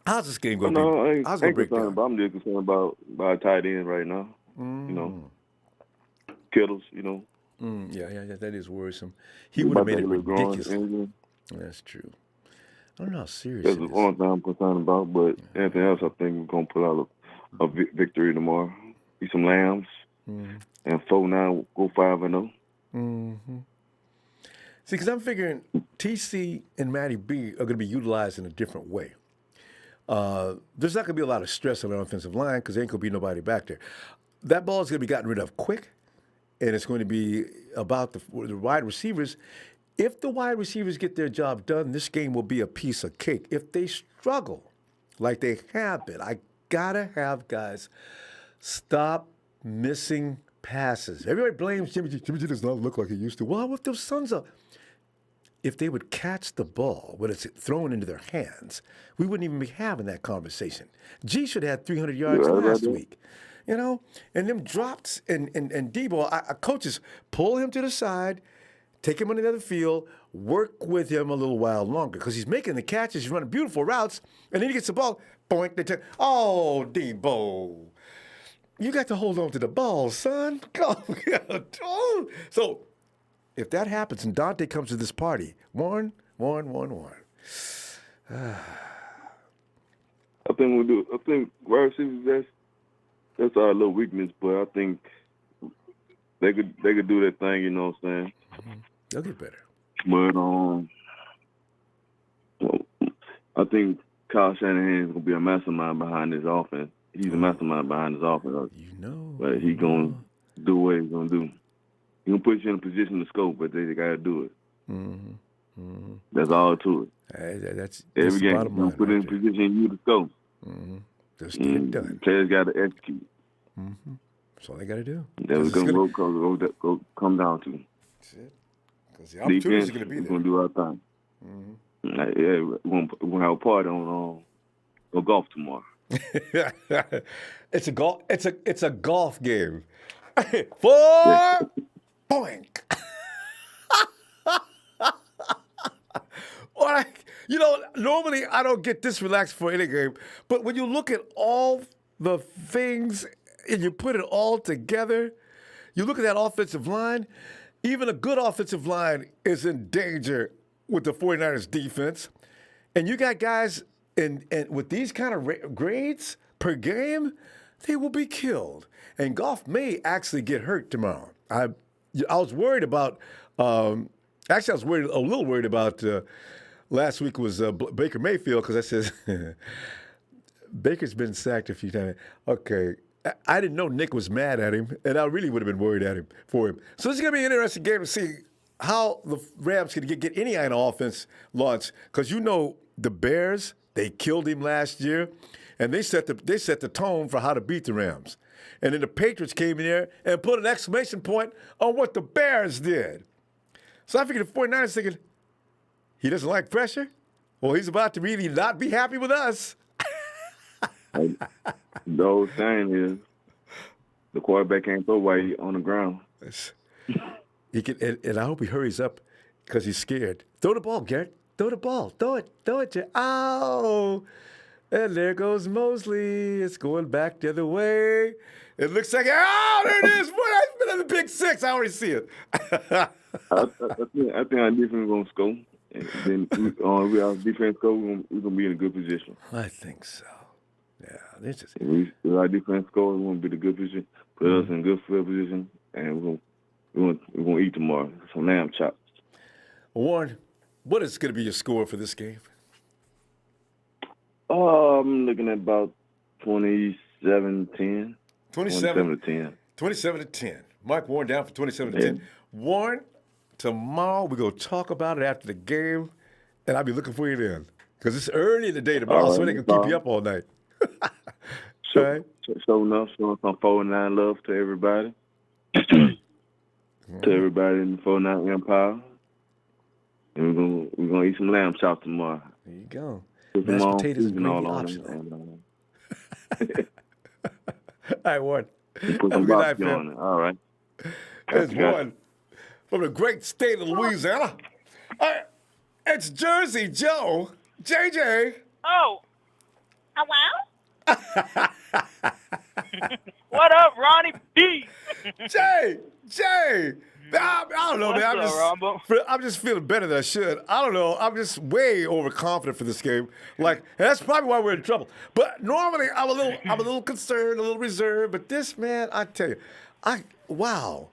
How's this game going to be? How's it going to break down? I'm just concerned about a tight end right now. Kittles, Yeah, that is worrisome. He would have made it ridiculous. That's true. I don't know how serious it is. That's one thing I'm concerned about, but anything else, I think we're going to pull out a victory tomorrow. Eat some lambs, and 4-9, go 5-0. Mm-hmm. See, because I'm figuring TC and Matty B are going to be utilized in a different way. There's not going to be a lot of stress on the offensive line because there ain't going to be nobody back there. That ball is going to be gotten rid of quick, and it's going to be about the wide receivers. If the wide receivers get their job done, this game will be a piece of cake. If they struggle like they have been, I got to have guys stop missing passes. Everybody blames Jimmy G. Jimmy G does not look like he used to. Well, with those sons of... If they would catch the ball when it's thrown into their hands, we wouldn't even be having that conversation. G should have had 300 yards last week. And them drops and Debo, coaches pull him to the side, take him on the other field, work with him a little while longer because he's making the catches, he's running beautiful routes, and then he gets the ball, boink, they take, oh, Debo. You got to hold on to the ball, son. Go. So if that happens and Dante comes to this party, Warren. I think wide receivers, that's our little weakness, but I think they could do that thing, you know what I'm saying? They'll get better. But I think Kyle Shanahan is gonna be a mastermind behind this offense. He's a mastermind behind this offense. But he's gonna do what he's gonna do. He's gonna put you in a position to score, but they gotta do it. Mm-hmm. Mm-hmm. That's all to it. That's every game. bottom He's line. Put in position you to score. Mm-hmm. Just get it done. Players gotta execute. Mm-hmm. That's all they gotta do. That's what it's gonna come down to. That's it. Because the opportunities are gonna be there. We're gonna do our thing. Mm-hmm. We're gonna have a party on golf tomorrow. It's a golf game. Boink. Normally I don't get this relaxed for any game, but when you look at all the things and you put it all together, you look at that offensive line, even a good offensive line is in danger with the 49ers defense. And you got guys and with these kind of grades per game, they will be killed. And Goff may actually get hurt tomorrow. I was worried about a little worried about last week was Baker Mayfield, because I said Baker's been sacked a few times. Okay, I didn't know Nick was mad at him, and I really would have been worried for him. So this is going to be an interesting game to see how the Rams can get any kind of offense launched, because the Bears, they killed him last year, and they set the tone for how to beat the Rams. And then the Patriots came in there and put an exclamation point on what the Bears did. So I figured the 49ers thinking, he doesn't like pressure? Well, he's about to really not be happy with us. The old saying is, the quarterback can't throw while he's on the ground. He can, and I hope he hurries up because he's scared. Throw the ball, Garrett. Throw the ball. Throw it. Ow! And there goes Mosley. It's going back the other way. It looks like, there it is. Boy, that's been a big six. I already see it. I think our defense is going to score. And then our defense score, we're going to be in a good position. I think so. Yeah. If our defense score, we're going to be in a good position, put us in a good field position, and we're going to eat tomorrow. Some lamb chops. Warren, what is going to be your score for this game? I'm looking at about 27-10. 27-10. 27-10. Mark Warren down for 27-10. Yeah. Warren, tomorrow we're going to talk about it after the game, and I'll be looking for you then. Because it's early in the day tomorrow, so they can keep you up all night. Show enough, showing some 49 love to everybody. To everybody in the 49 Empire. And we're gonna eat some lamb chops tomorrow. There you go. Mashed potatoes and gravy optional. All right, Warren. Put some barbecue on it. All right. There's Warren from the great state of Louisiana. It's Jersey Joe. JJ. Oh. Hello? What up, Ronnie B? Jay. I don't know, man. I'm just feeling better than I should. I don't know. I'm just way overconfident for this game. And that's probably why we're in trouble. But normally I'm a little concerned, a little reserved. But this, man, I tell you, wow.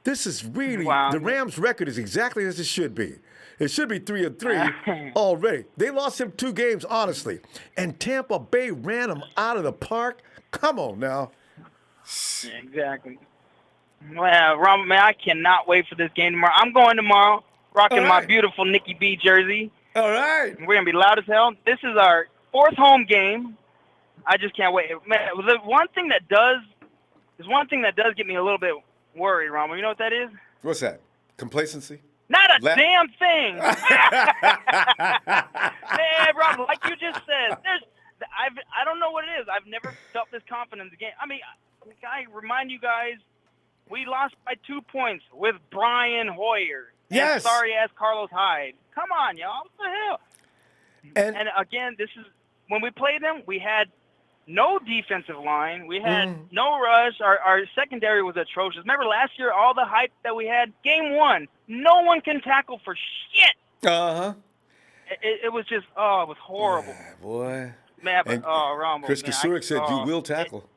This is really the Rams' record is exactly as it should be. It should be 3-3 already. They lost him 2 games, honestly. And Tampa Bay ran him out of the park. Come on now. Exactly. Well, Ronbo, man, I cannot wait for this game tomorrow. I'm going tomorrow, rocking my beautiful Nikki B jersey. All right. We're going to be loud as hell. This is our 4th home game. I just can't wait. Man, there's one thing that does get me a little bit worried, Ronbo. You know what that is? What's that? Complacency? Not a damn thing. Man, Ronbo, like you just said, I don't know what it is. I've never felt this confidence again. I mean, I remind you guys, we lost by 2 points with Brian Hoyer. Yes. And sorry-ass Carlos Hyde. Come on, y'all. What the hell? And again, this is when we played them, we had no defensive line. We had no rush. Our secondary was atrocious. Remember last year, all the hype that we had? Game 1, no one can tackle for shit. Uh-huh. It was just, it was horrible. Yeah, boy. Man, but, Ronbo. Chris Kasurik said you will tackle.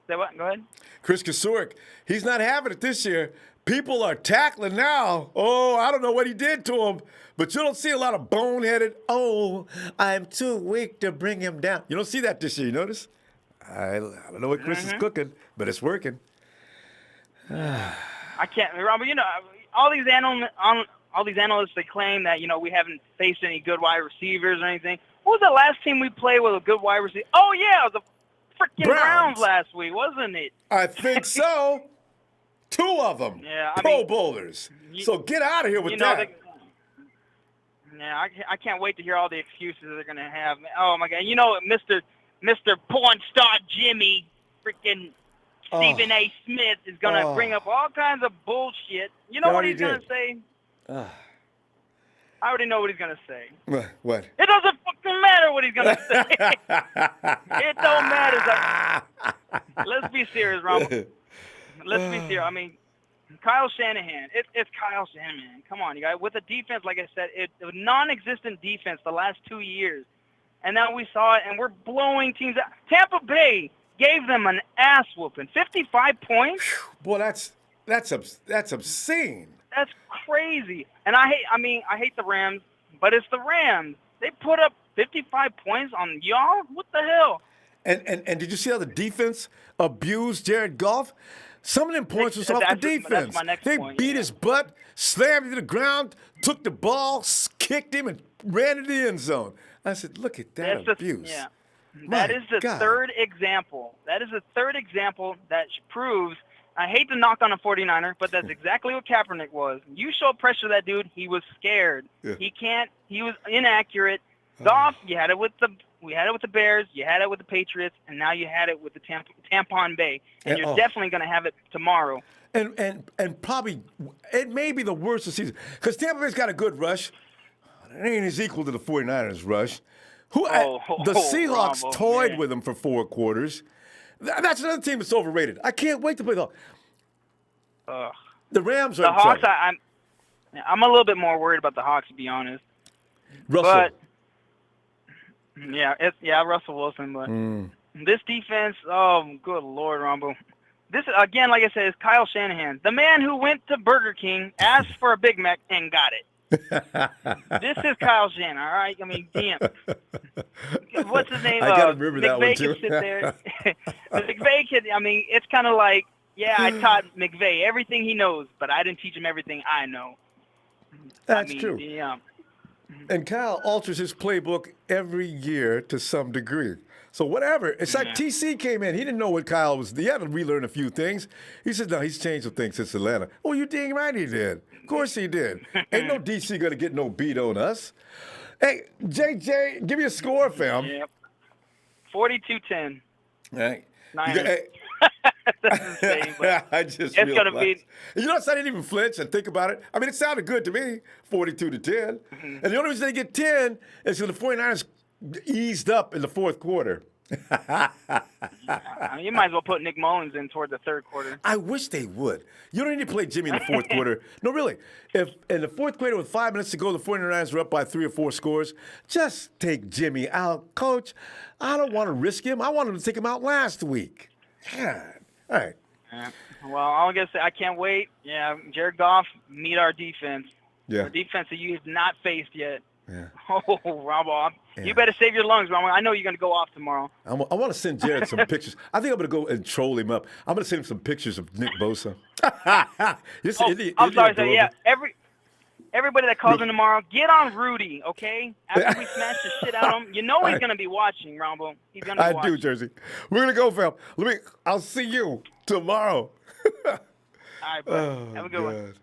Say what? Go ahead. Chris Kasurik, he's not having it this year, People are tackling now. Oh, I don't know what he did to him, but you don't see a lot of boneheaded, oh, I'm too weak to bring him down. You don't see that this year, you notice? I don't know what Chris is cooking, but it's working. I can't remember. All these analysts, they claim that we haven't faced any good wide receivers or anything. What was the last team we played with a good wide receiver? Oh yeah, it was the freaking Browns last week, wasn't it? I think so. 2 of them. Yeah, Pro Bowlers. So get out of here with that. I can't wait to hear all the excuses they're gonna have. Oh my God, Mr. Porn Star Jimmy, freaking Stephen A. Smith is gonna bring up all kinds of bullshit. You know what he's gonna say? I already know what he's gonna say. What? It doesn't fucking matter what he's gonna say. It don't matter. Let's be serious, Ronbo. Let's be serious. I mean, Kyle Shanahan. It's Kyle Shanahan. Come on, you guys. With a defense, like I said, a non-existent defense the last 2 years, and now we saw it, and we're blowing teams out. Tampa Bay gave them an ass whooping, 55 points. Boy, that's obscene. That's crazy. And I hate the Rams, but it's the Rams. They put up 55 points on y'all. What the hell? And did you see how the defense abused Jared Goff? Some of them points was off the defense. That's my next they point, beat his butt, slammed him to the ground, took the ball, kicked him, and ran into the end zone. I said, look at that abuse. That is the third example. That is the third example that proves, I hate to knock on a 49er, but that's exactly what Kaepernick was. You showed pressure to that dude, he was scared. Yeah. He was inaccurate. Goff, you had it with the Bears, you had it with the Patriots, and now you had it with the Tampon Bay. And you're definitely going to have it tomorrow. And probably, it may be the worst of the season. Because Tampa Bay's got a good rush. It ain't as equal to the 49ers rush. The Seahawks toyed with them for 4 quarters. That's another team that's overrated. I can't wait to play the Rams are the Hawks. I'm a little bit more worried about the Hawks, to be honest. Russell. But Russell Wilson. But this defense, oh good Lord, Ronbo. This again, like I said, is Kyle Shanahan, the man who went to Burger King, asked for a Big Mac, and got it. This is Kyle Shanahan, all right? I mean, damn. What's his name? I gotta remember that one too. McVay can sit there. McVay can. I mean, it's kind of like, I taught McVay everything he knows, but I didn't teach him everything I know. That's true. Yeah. And Kyle alters his playbook every year to some degree. So whatever. It's like TC came in. He didn't know what Kyle was. He had to relearn a few things. He said, no, he's changed some things since Atlanta. Oh, you dang right he did. Of course he did. Ain't no DC going to get no beat on us. Hey, JJ, give me a score, fam. Yep. 42-10. Right. That's insane, but I just it's going to be. You notice I didn't even flinch and think about it. I mean, it sounded good to me, 42-10. Mm-hmm. And the only reason they get 10 is because the 49ers eased up in the fourth quarter. You might as well put Nick Mullins in toward the third quarter. I wish they would. You don't need to play Jimmy in the fourth quarter. No, really. If in the fourth quarter with 5 minutes to go, the 49ers are up by 3 or 4 scores, just take Jimmy out. Coach, I don't want to risk him. I wanted to take him out last week. God. All right. Well, all I'm going to say, I can't wait. Yeah, Jared Goff, meet our defense. Yeah. Our defense that you have not faced yet. Yeah. Oh, Ronbo, you better save your lungs, Ronbo. I know you're going to go off tomorrow. I want to send Jared some pictures. I think I'm going to go and troll him up. I'm going to send him some pictures of Nick Bosa. I'm sorry, sir. Yeah, everybody that calls in tomorrow, get on Rudy, okay? After we smash the shit out of him, you know he's going to be watching, Ronbo. He's going to be watching. I do, Jersey. We're going to go, fam. I'll see you tomorrow. All right, bro. Have a good one.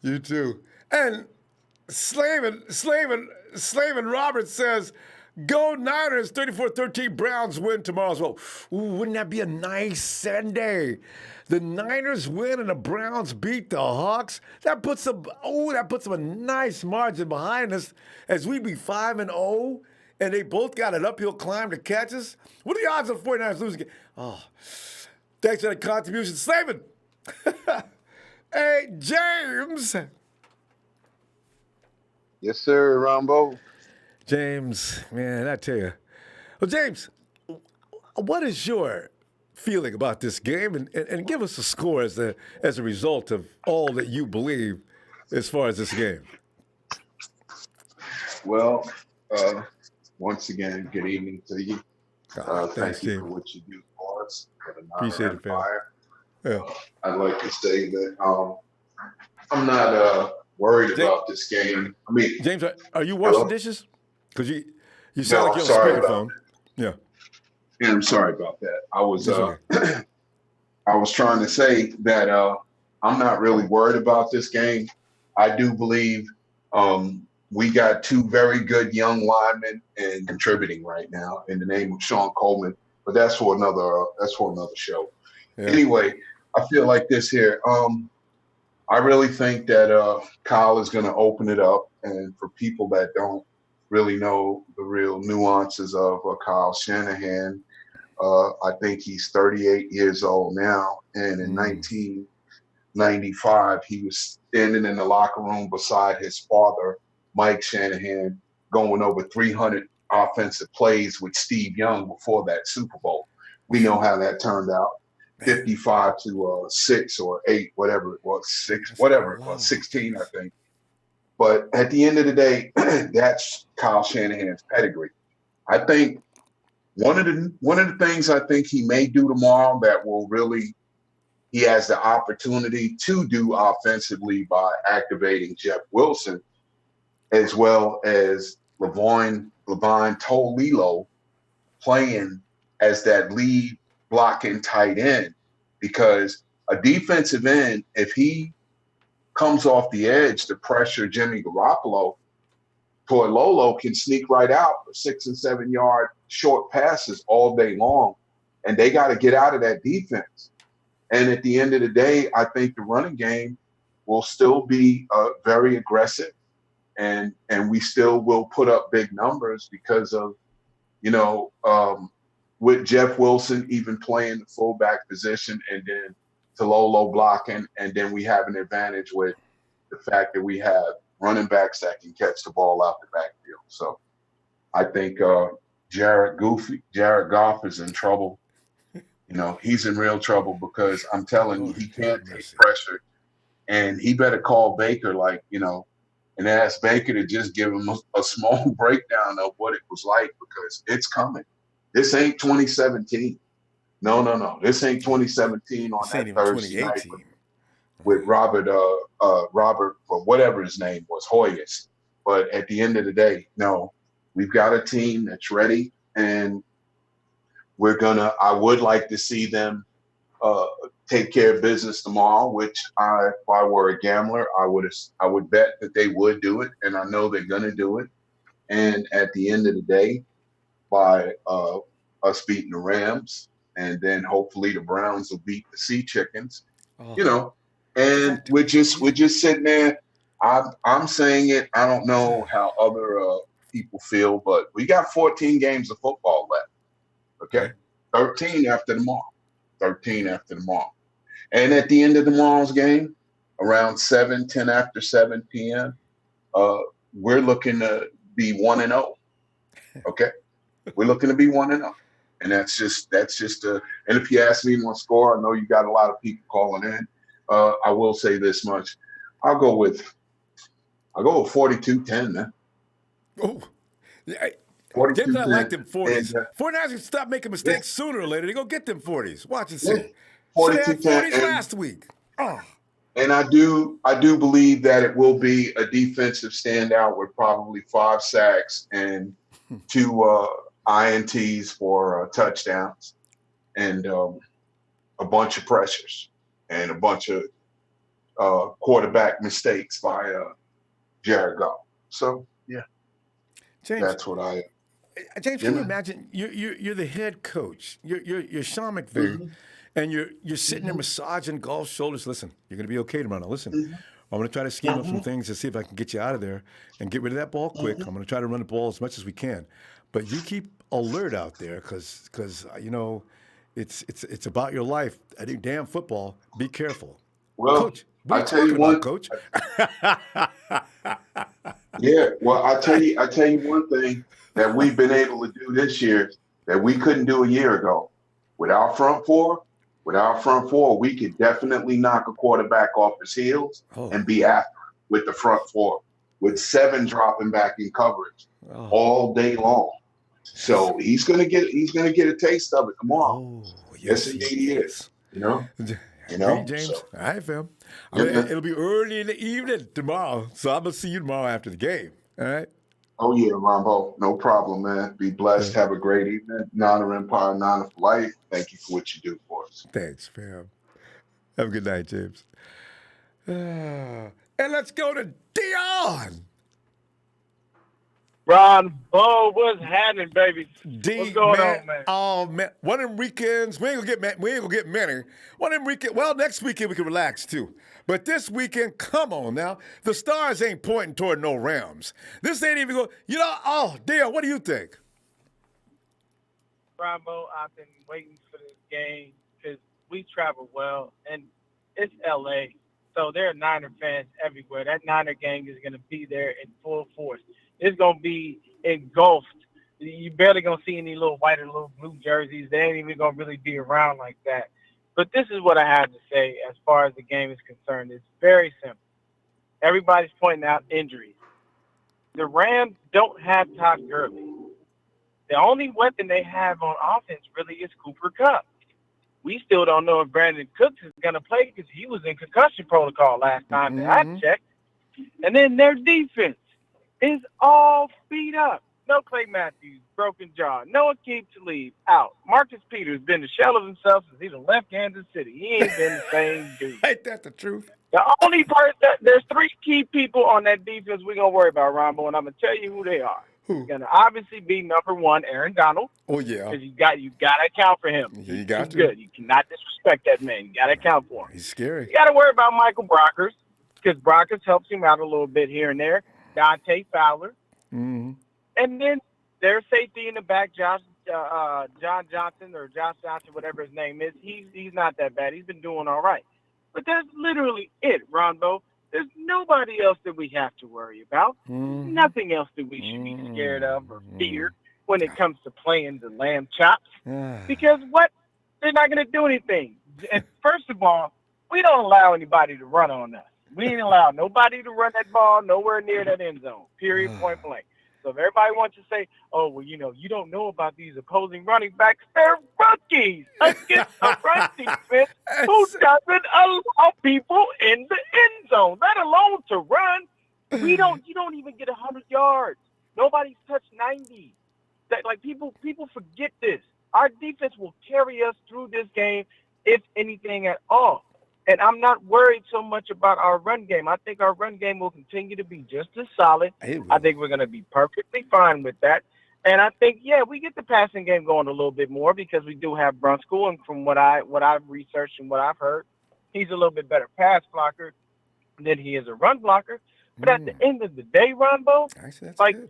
You too. And Slavin Roberts says, go Niners, 34-13, Browns win tomorrow as well. Ooh, wouldn't that be a nice Sunday? The Niners win and the Browns beat the Hawks. That puts them a nice margin behind us as we be 5-0, and they both got an uphill climb to catch us. What are the odds of the 49ers losing? Oh, thanks for the contribution, Slavin. Hey, James. Yes, sir, Ronbo. James, man, I tell you. Well, James, what is your feeling about this game, and give us a score as a result of all that you believe as far as this game. Well, once again, good evening to you. Thanks, Thank you Steve. for what you do for us for the Appreciate it, fam. Empire. Yeah. I'd like to say that I'm not worried about this game. I mean, James, are you washing dishes? Because you sound like you're on sorry speakerphone. about Yeah. Yeah, I'm sorry about that. I was okay. I was trying to say that I'm not really worried about this game. I do believe we got two very good young linemen and contributing right now in the name of Sean Coleman, but that's for another show. Yeah. Anyway, I feel like this here. I really think that Kyle is going to open it up, and for people that don't really know the real nuances of Kyle Shanahan, I think he's 38 years old now, and in 1995, he was standing in the locker room beside his father, Mike Shanahan, going over 300 offensive plays with Steve Young before that Super Bowl. We know how that turned out. 55 to 6 or 8, whatever it was, 16, I think. But at the end of the day, that's Kyle Shanahan's pedigree. I think one of the things I think he may do tomorrow that will really, he has the opportunity to do offensively by activating Jeff Wilson, as well as Levine Toledo playing as that lead blocking tight end, because a defensive end, if he comes off the edge to pressure Jimmy Garoppolo, Lolo can sneak right out for 6 and 7 yard short passes all day long, and they got to get out of that defense. And at the end of the day, I think the running game will still be very aggressive, and we still will put up big numbers because of, with Jeff Wilson even playing the fullback position and then Tololo blocking, and then we have an advantage with the fact that we have running backs that can catch the ball out the backfield. So I think Jared Goff is in trouble. He's in real trouble because I'm telling you, he can't take pressure, and he better call Baker, and ask Baker to just give him a small breakdown of what it was like, because it's coming. This ain't 2017. No. This ain't 2017 on that Thursday night with Robert, or whatever his name was, Hoyas. But at the end of the day, no, we've got a team that's ready, and I would like to see them take care of business tomorrow, which if I were a gambler, I would bet that they would do it, and I know they're going to do it. And at the end of the day, by us beating the Rams, and then hopefully the Browns will beat the Sea Chickens, and we're just sitting there. I'm saying it. I don't know how other people feel, but we got 14 games of football left. Okay, 13 after tomorrow. And at the end of tomorrow's game, around 10 after 7 p.m., we're looking to be 1-0. Okay, we're looking to be 1-0, and that's just and if you ask me my score, I know you got a lot of people calling in. I will say this much: I'll go with 42-10, man. Oh, James, I like them 40s. 49ers can stop making mistakes sooner or later. They go get them 40s. Watch and see. 42-10 last week. And I do believe that it will be a defensive standout with probably 5 sacks and 2 INTs for touchdowns, and a bunch of pressures and a bunch of quarterback mistakes by Jared Goff. So yeah, James, that's what I. James, can you imagine? You're the head coach. You're Sean McVay, and you're sitting there massaging Goff's shoulders. Listen, you're going to be okay tomorrow. Now, listen, I'm going to try to scheme up some things to see if I can get you out of there and get rid of that ball quick. I'm going to try to run the ball as much as we can, but you keep alert out there because it's about your life. I think damn football. Be careful, Coach. What are you talking about, Coach? Yeah, well, I tell you one thing that we've been able to do this year that we couldn't do a year ago. with our front four, we could definitely knock a quarterback off his heels and be after him with the front four, with 7 dropping back in coverage all day long. So he's gonna get a taste of it tomorrow. Yes, indeed he is. Agree, James. So. All right, fam. I mean, it'll be early in the evening tomorrow, so I'm gonna see you tomorrow after the game. All right. Oh yeah, Ronbo, no problem, man. Be blessed. Have a great evening. Nana Empire, Nana for life. Thank you for what you do for us. Thanks, fam. Have a good night, James. And let's go to Dion. Ronbo, what's happening, baby? What's going on, man? Oh man, one of them weekends we ain't gonna get many. One of them weekend. Well, next weekend we can relax too. But this weekend, come on now, the stars ain't pointing toward no Rams. This ain't even going. Dion, what do you think? Ronbo, I've been waiting for this game because we travel well, and it's LA, so there are Niner fans everywhere. That Niner gang is gonna be there in full force. It's going to be engulfed. You barely going to see any little white or little blue jerseys. They ain't even going to really be around like that. But this is what I have to say as far as the game is concerned. It's very simple. Everybody's pointing out injuries. The Rams don't have Todd Gurley. The only weapon they have on offense really is Cooper Kupp. We still don't know if Brandon Cooks is going to play because he was in concussion protocol last time that I checked. And then their defense is all beat up. No Clay Matthews, broken jaw. No Aqib Talib, out. Marcus Peters been the shell of himself since he left Kansas City. He ain't been the same dude. Ain't that the truth? The only person, there's 3 key people on that defense we're going to worry about, Ronbo, and I'm going to tell you who they are. Who? It's going to obviously be number 1, Aaron Donald. Oh, yeah. Because you got to account for him. Yeah, you got He's to. good. You cannot disrespect that man. You got to account for him. He's scary. You got to worry about Michael Brockers because Brockers helps him out a little bit here and there. Dante Fowler. Mm-hmm. And then their safety in the back, John Johnson, whatever his name is. He's not that bad. He's been doing all right. But that's literally it, Ronbo. There's nobody else that we have to worry about. Mm-hmm. Nothing else that we should be scared of or fear when it comes to playing the lamb chops. Because what? They're not going to do anything. And first of all, we don't allow anybody to run on us. We ain't allow nobody to run that ball nowhere near that end zone, period, point blank. So if everybody wants to say, oh, well, you don't know about these opposing running backs, they're rookies against a run defense who doesn't allow people in the end zone, let alone to run. You don't even get 100 yards. Nobody's touched 90. People forget this. Our defense will carry us through this game, if anything at all. And I'm not worried so much about our run game. I think our run game will continue to be just as solid. I think we're going to be perfectly fine with that. And I think, we get the passing game going a little bit more because we do have Brunskill. And from what I've researched and what I've heard, he's a little bit better pass blocker than he is a run blocker. But at the end of the day, Ronbo,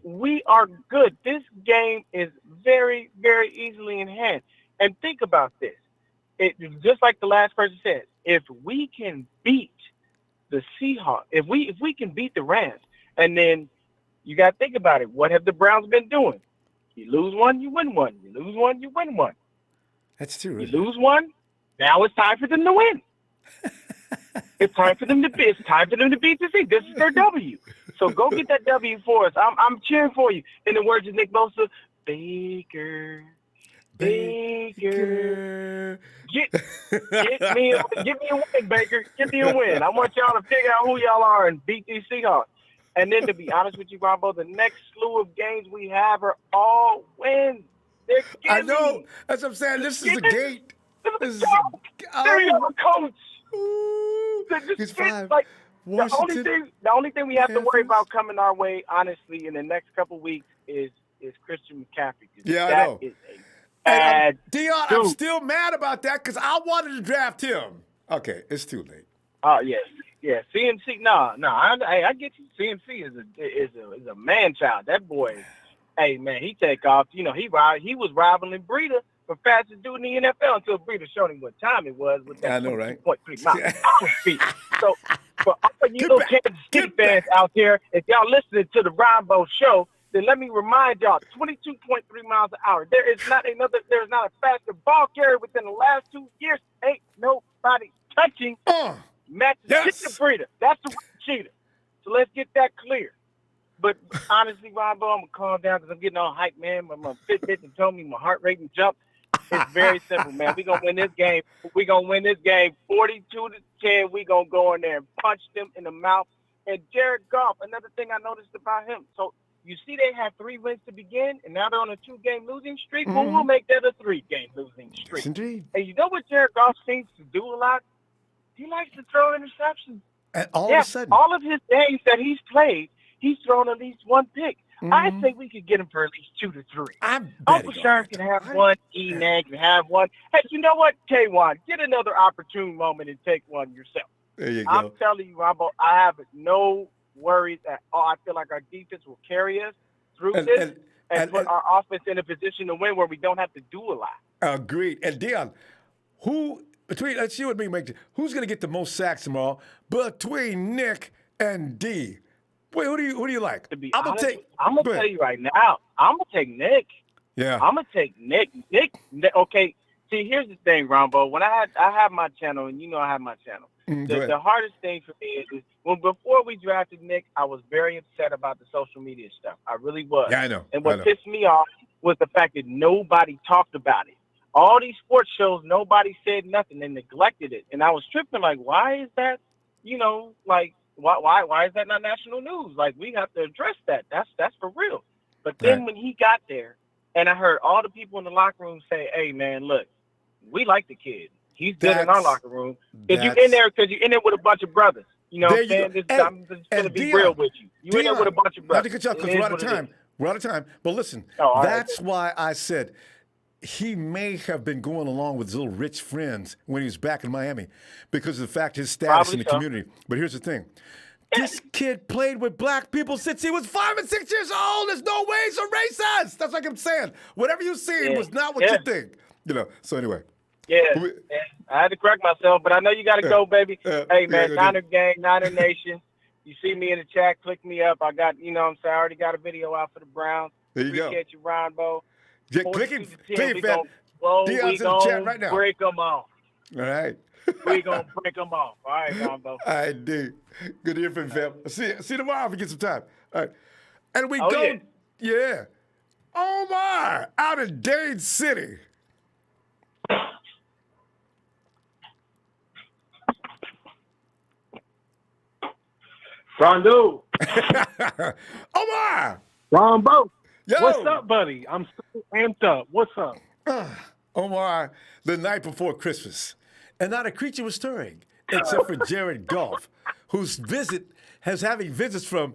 we are good. This game is very, very easily in hand. And think about this. Just like the last person said, if we can beat the Seahawks, if we can beat the Rams, and then you got to think about it. What have the Browns been doing? You lose one, you win one. You lose one, you win one. That's true. You lose one, now it's time for them to win. It's time for them to beat the Seahawks. This is their W. So go get that W for us. I'm cheering for you. In the words of Nick Bosa, Baker. Get me a win, Baker. Give me a win. I want y'all to figure out who y'all are and beat these Seahawks. And then to be honest with you, Ronbo, the next slew of games we have are all wins. They're I know. That's what I'm saying. This is the gate. This is a coach. He's 5. The only thing we have to worry about coming our way, honestly, in the next couple weeks is Christian McCaffrey. Yeah, I know. Is a Dion, I'm still mad about that because I wanted to draft him. Okay, it's too late. Oh yeah. CMC, no. I get you. CMC is a man child. That boy, hey man, he take off. He was rivaling Breida for fastest dude in the NFL until Breida showed him what time it was with that 2.3 miles speed. So for all you little Kansas City fans out there, if y'all listening to the Ronbo show, then let me remind y'all, 22.3 miles an hour. There's not a faster ball carrier within the last 2 years. Ain't nobody touching Matthew Breeder. That's the cheater. So let's get that clear. But honestly, Ronbo, I'm going to calm down because I'm getting all hyped, man. My Fitbit and told me my heart rate and jump. It's very simple, man. We're going to win this game. We're going to win this game 42-10. We're going to go in there and punch them in the mouth. And Jared Goff, another thing I noticed about him. So you see they had 3 wins to begin, and now they're on a 2-game losing streak. Well, we'll make that a 3-game losing streak. Yes, indeed. And you know what Jared Goff seems to do a lot? He likes to throw interceptions. And all of a sudden. All of his games that he's played, he's thrown at least 1 pick. I think we could get him for at least 2 to 3. Uncle Sean can have one. E-Man can have one. Hey, you know what, K1? Get another opportune moment and take one yourself. There you go. I'm telling you, Ronbo, I have no worries at all. I feel like our defense will carry us through this and put our offense in a position to win where we don't have to do a lot. Agreed. And Dion, let's see what we make. Who's going to get the most sacks tomorrow between Nick and D? Wait, who do you like? To be honest, I'm gonna tell you right now. I'm gonna take Nick. Yeah. I'm gonna take Nick. Nick. Okay. See, here's the thing, Ronbo. When I have my channel, and you know I have my channel. The hardest thing for me is before we drafted Nick, I was very upset about the social media stuff. I really was. Yeah, I know. And what pissed me off was the fact that nobody talked about it. All these sports shows, nobody said nothing. They neglected it, and I was tripping. Like, why is that? Why is that not national news? Like, we have to address that. That's for real. But then when he got there, and I heard all the people in the locker room say, "Hey, man, look, we like the kid. He's good in our locker room because you're in there with a bunch of brothers. You know what I'm saying? I'm just going to be real with you. You're in there with a bunch of brothers. Not to cut you off because we're out of time. We're out of time. But listen, that's why I said he may have been going along with his little rich friends when he was back in Miami because of the fact his status in the community. But here's the thing. This kid played with black people since he was 5 and 6 years old. There's no way he's a racist. That's like I'm saying. Whatever you seen was not what you think. So anyway. Yeah, I had to correct myself, but I know you got to go, baby. Hey, man, Niner Gang, Niner Nation. You see me in the chat, click me up. I got, I already got a video out for the Browns. There you Appreciate you, Ronbo. Click it, fam. Dion's in the chat right now. Break them off. All right. We're going to break them off. All right, Ronbo. I do. Good to hear from you, fam. See you tomorrow if we get some time. All right. And we go. Yeah. Omar out in Dade City. Rondo. Omar. Ronbo. Yo. What's up, buddy? I'm so amped up. What's up? Omar, the night before Christmas. And not a creature was stirring, except for Jared Goff, whose visit has having visits from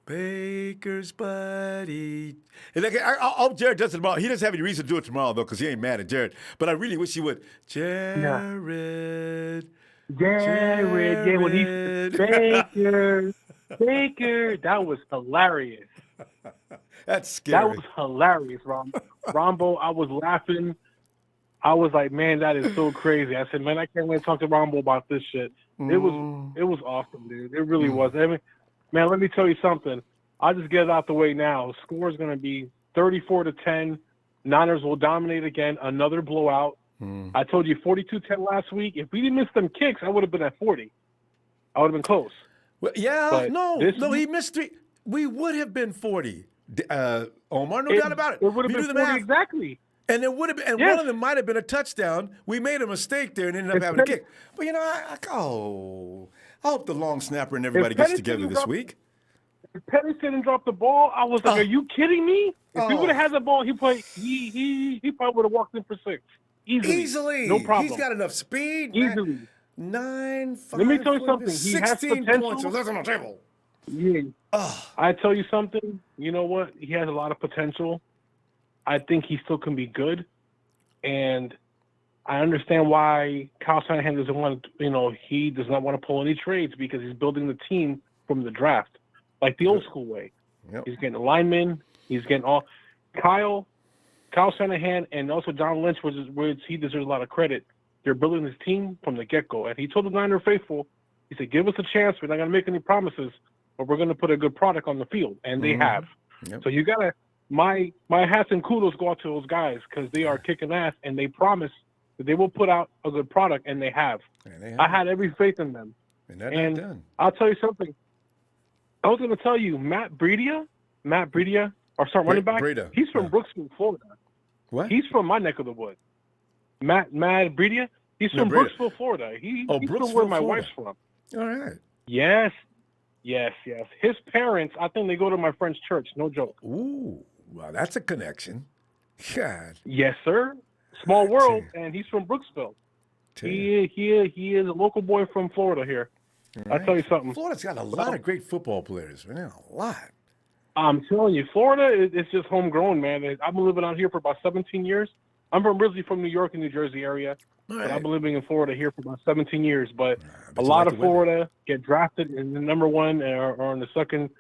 Baker's buddy. And I hope Jared does it tomorrow. He doesn't have any reason to do it tomorrow, though, because he ain't mad at Jared. But I really wish he would. Jared. Yeah, when he Baker, that was hilarious. That's scary. That was hilarious, Rombo. I was laughing. I was like, man, that is so crazy. I said, man, I can't wait to talk to Rombo about this shit. It was awesome, dude. It really was. I mean, man, let me tell you something. I'll just get it out the way now. The score is going to be 34-10. Niners will dominate again. Another blowout. I told you 42-10 last week. If we didn't miss them kicks, I would have been at 40. I would have been close. Well, he missed 3. We would have been 40. Omar, no doubt about it. It would have been 40 exactly. And it would have been, and one of them might have been a touchdown. We made a mistake there and ended up having a kick. But I hope the long snapper and everybody gets together this week. If Pettis didn't drop the ball, I was like, "Are you kidding me?" If he would have had the ball, he probably would have walked in for 6. Easily. No problem. He's got enough speed. Easily. 9, 5, Let me tell you 4, something. He has 16 potential. points. So that's on the table. Yeah. I tell you something. You know what? He has a lot of potential. I think he still can be good. And I understand why Kyle Shanahan doesn't want to, he does not want to pull any trades because he's building the team from the draft, like the old school way. Yep. He's getting linemen. He's getting all Kyle Shanahan and also John Lynch, which he deserves a lot of credit. They're building this team from the get-go. And he told the Niner faithful, he said, give us a chance. We're not going to make any promises, but we're going to put a good product on the field. And they have. Yep. So you gotta my hats and kudos go out to those guys because they are kicking ass and they promise that they will put out a good product, and they have. I had every faith in them. And I'll tell you something. I was going to tell you, Matt Breida, our start running back, he's from Brooksville, Florida. What? He's from my neck of the woods. Matt Breida, he's from Brooksville, Florida. He's from where my wife's from. All right. Yes. His parents, I think they go to my friend's church. No joke. Ooh, well, that's a connection. God. Yes, sir. Small world, and he's from Brooksville. He is a local boy from Florida here. Right. I'll tell you something. Florida's got a lot of great football players, man. A lot. I'm telling you, Florida is just homegrown, man. I've been living out here for about 17 years. I'm originally from New York and New Jersey area, but I've been living in Florida here for about 17 years. But a lot of Florida get drafted in the number one or in the second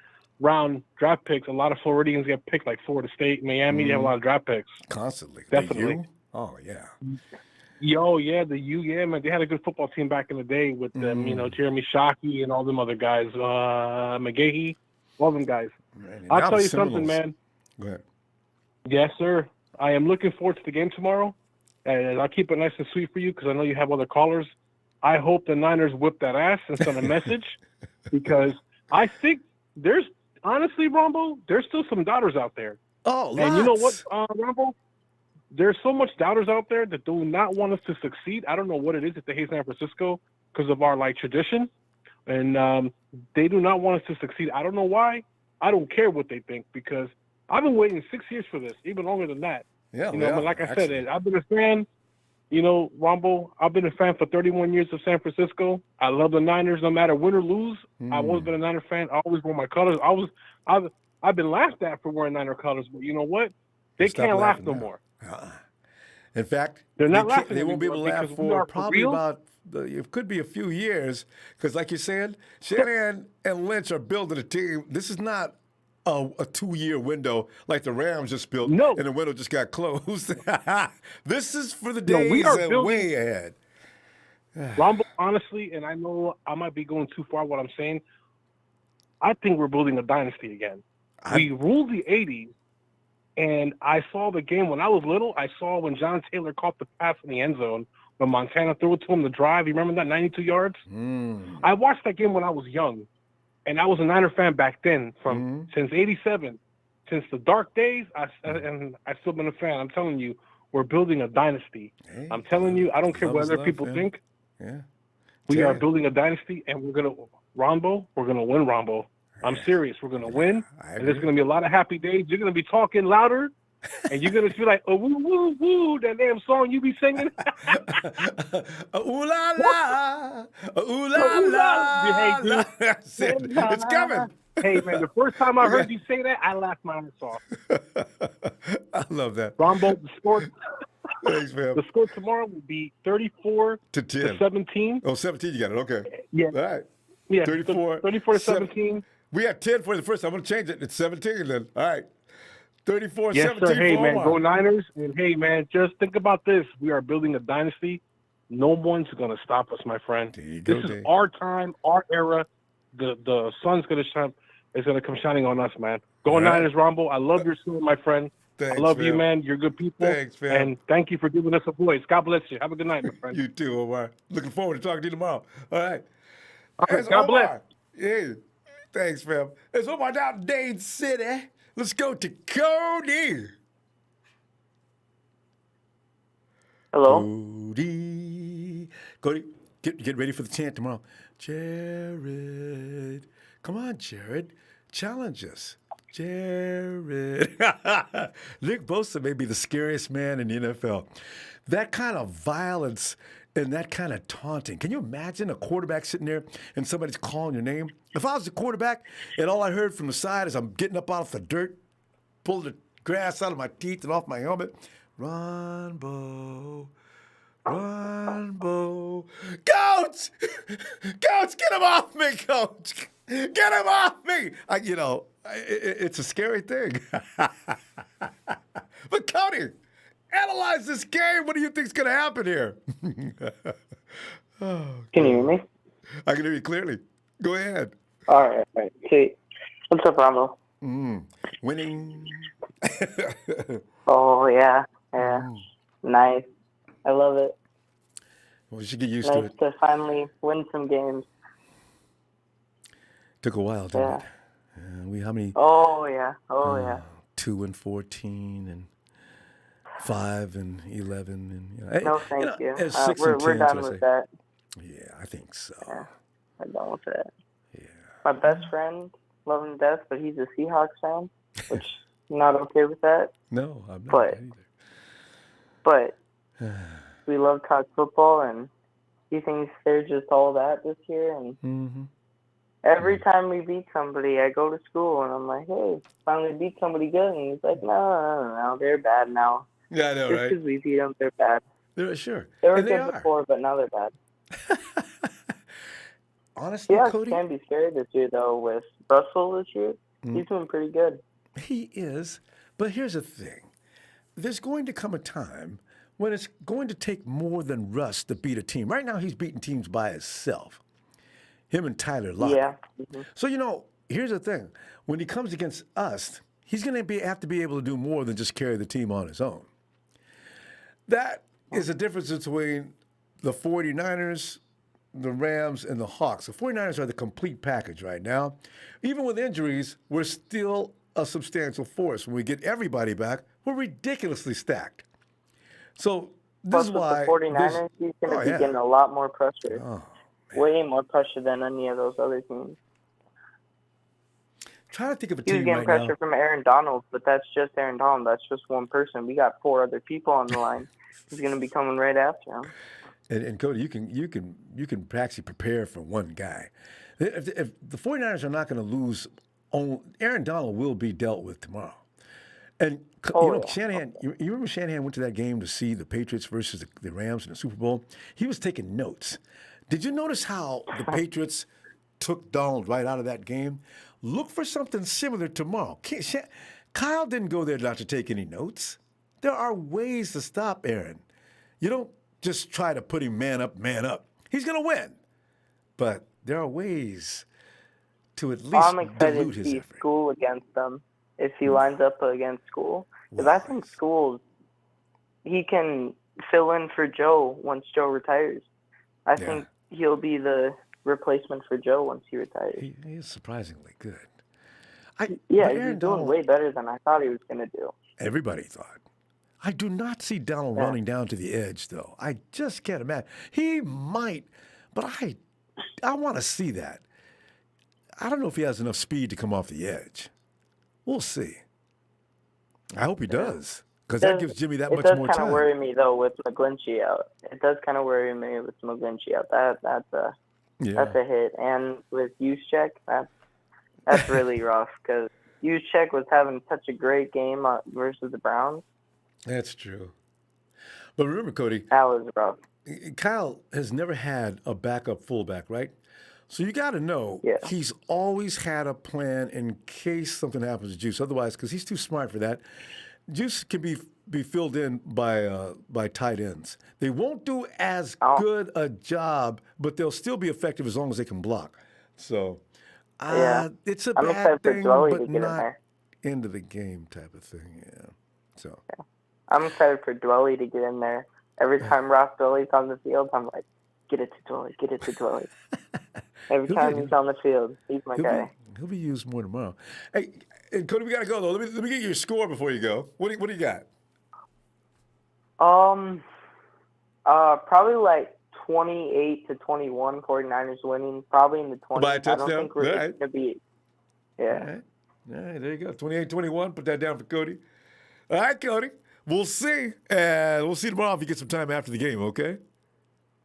round draft picks. A lot of Floridians get picked, like Florida State, Miami. They have a lot of draft picks. Constantly. Definitely. Oh, yeah. The U, man. They had a good football team back in the day with them, Jeremy Shockey and all them other guys, McGahee, all them guys. Man, I'll tell you something, man. Go ahead. Yes, sir. I am looking forward to the game tomorrow, and I'll keep it nice and sweet for you because I know you have other callers. I hope the Niners whip that ass and send a message because I think there's, honestly, Ronbo, there's still some doubters out there. Oh, lots. And you know what, Ronbo? There's so much doubters out there that do not want us to succeed. I don't know what it is that they hate San Francisco because of our tradition, and they do not want us to succeed. I don't know why. I don't care what they think because I've been waiting 6 years for this, even longer than that. Yeah, but like I said, I've been a fan. Ronbo, I've been a fan for 31 years of San Francisco. I love the Niners, no matter win or lose. I've always been a Niner fan. I always wore my colors. I've been laughed at for wearing Niner colors, but you know what? They can't laugh no more. In fact, they're not laughing. They won't be able to laugh for probably about it could be a few years because, like you said, Shanahan and Lynch are building a team. This is not a 2-year window like the Rams just built, and the window just got closed. This is for the days and way ahead. Ronbo, honestly, and I know I might be going too far what I'm saying, I think we're building a dynasty again. We ruled the 80s. And I saw the game when I was little. I saw when John Taylor caught the pass in the end zone when Montana threw it to him to drive. You remember that 92 yards? I watched that game when I was young, and I was a Niner fan back then. Since '87, since the dark days, and I've still been a fan. I'm telling you, we're building a dynasty. I'm telling you, I don't care what other people think. Yeah, we are building a dynasty, and we're gonna win, Ronbo. I'm serious. We're going to win, and there's going to be a lot of happy days. You're going to be talking louder, and you're going to feel like, oh, woo, woo, woo, that damn song you be singing. Ooh, la, la. Ooh, la, la. Hey, it's coming. Hey, man, the first time I heard you say that, I laughed my ass off. I love that. Ronbo, the score. Thanks, man. The score tomorrow will be 34 to 17. Oh, 17, you got it. Okay. Yeah. All right. Yeah, 34 to 17. We had 10 for the first time. I'm going to change it. It's 17 then. All right. 34-17 yes, sir. Hey, for man, Omar. go Niners. And, hey, man, just think about this. We are building a dynasty. No one's going to stop us, my friend. This is our time, our era. The sun's going to shine. It's going to come shining on us, man. Go Niners, Ronbo. I love your story, my friend. Thanks, I love man. you, man. You're good people. Thanks, man. And thank you for giving us a voice. God bless you. Have a good night, my friend. You too, Omar. Looking forward to talking to you tomorrow. All right. God bless. Yeah. Thanks, fam. It's Omar down in Dade City. Let's go to Cody. Hello. Cody, get ready for the chant tomorrow. Jared. Come on, Jared. Challenge us. Jared. Nick Bosa may be the scariest man in the NFL. That kind of violence and that kind of taunting. Can you imagine a quarterback sitting there and somebody's calling your name? If I was the quarterback and all I heard from the side is I'm getting up out of the dirt, pulling the grass out of my teeth and off my helmet, Ronbo, Ronbo. Coach! Coach, get him off me, Coach! Get him off me! It's a scary thing. But Cody, analyze this game. What do you think's going to happen here? Can you hear me? I can hear you clearly. Go ahead. All right. See, what's up, Ronbo? Winning. Oh yeah, yeah, nice. I love it. Well, you should get used to Nice it. to finally win some games. Took a while, didn't Yeah. it? How many? Oh yeah. Oh yeah. 2-14 and 5-11 and No, thank you. 6-10. We're Should I done with say? that. Yeah, I think so. Yeah, we're done with that. Yeah. My best friend, love him to death, but he's a Seahawks fan, which I'm not okay with that. No, I'm not either. But we love talk football, and he thinks they're just all that this year. And every time we beat somebody, I go to school and I'm like, "Hey, finally beat somebody good," and he's like, "No, they're bad now." Yeah, I know, Just right? because we beat them, they're bad. They're sure. They were And good before, but now they're bad. Honestly, Seahawks Cody, can be scary this year, though. With Russell this year, he's doing pretty good. He is, but here's the thing: there's going to come a time when it's going to take more than Russ to beat a team. Right now, he's beating teams by himself. Him and Tyler Lockett. Yeah. So here's the thing: when he comes against us, he's going to have to be able to do more than just carry the team on his own. That is the difference between the 49ers, the Rams, and the Hawks. The 49ers are the complete package right now. Even with injuries, we're still a substantial force. When we get everybody back, we're ridiculously stacked. So this is why the 49ers, he's going to be getting a lot more pressure. Way more pressure than any of those other teams. Try to think of a team right now. He's getting pressure from Aaron Donald, but that's just Aaron Donald. That's just one person. We got 4 other people on the line. He's going to be coming right after him. And Cody, you can actually prepare for one guy. If the 49ers are not going to lose, Aaron Donald will be dealt with tomorrow. And Shanahan, you remember Shanahan went to that game to see the Patriots versus the Rams in the Super Bowl? He was taking notes. Did you notice how the Patriots took Donald right out of that game? Look for something similar tomorrow. Kyle didn't go there not to take any notes. There are ways to stop Aaron. You don't just try to put him man up, man up. He's going to win. But there are ways to at least dilute his effort. I'm excited to see School against them if he lines up against School. Because I think School, he can fill in for Joe once Joe retires. I think he'll be the replacement for Joe once he retires. He is surprisingly good. He's doing way better than I thought he was going to do. Everybody thought. I do not see Donald running down to the edge, though. I just can't imagine. He might, but I want to see that. I don't know if he has enough speed to come off the edge. We'll see. I hope he does, because that gives Jimmy that much more time. It does kind of worry me, though, with McGlinchey out. It does kind of worry me with McGlinchey out. That's a hit. And with Juszczyk, that's really rough, because Juszczyk was having such a great game versus the Browns. That's true. But remember, Cody, that was rough. Kyle has never had a backup fullback, right? So you got to know he's always had a plan in case something happens to Juice. Otherwise, because he's too smart for that, Juice can be filled in by tight ends. They won't do as good a job, but they'll still be effective as long as they can block. So it's a bad thing, but not end of the game type of thing. Yeah. So. Yeah. I'm excited for Dwelly to get in there. Every time Ross Dwelly's on the field, I'm like, get it to Dwelly. Every time he's on the field, he's my guy. He'll be used more tomorrow. Hey, Cody, we got to go, though. Let me get your score before you go. What do you got? Probably like 28-21, 49ers winning. Probably in the 20s. By a touchdown? I don't think it's going to be. Yeah. All right, there you go. 28-21. Put that down for Cody. All right, Cody. We'll see. And we'll see tomorrow if you get some time after the game, okay?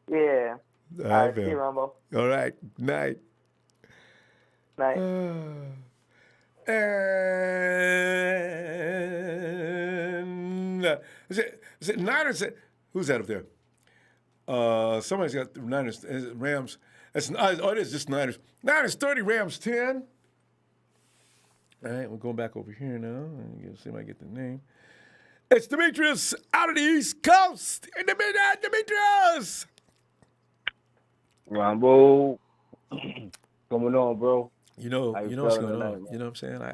Yeah. All right, see you, Ronbo. All right. Night. Night. And is it Niners? Who's that up there? Somebody's got the Niners. Rams. It is just Niners. Niners 30, Rams 10. All right, we're going back over here now. See if I get the name. It's Demetrius out of the East Coast. Demetrius. Ronbo. What's going on, bro? You know what's going on. You know what I'm saying? I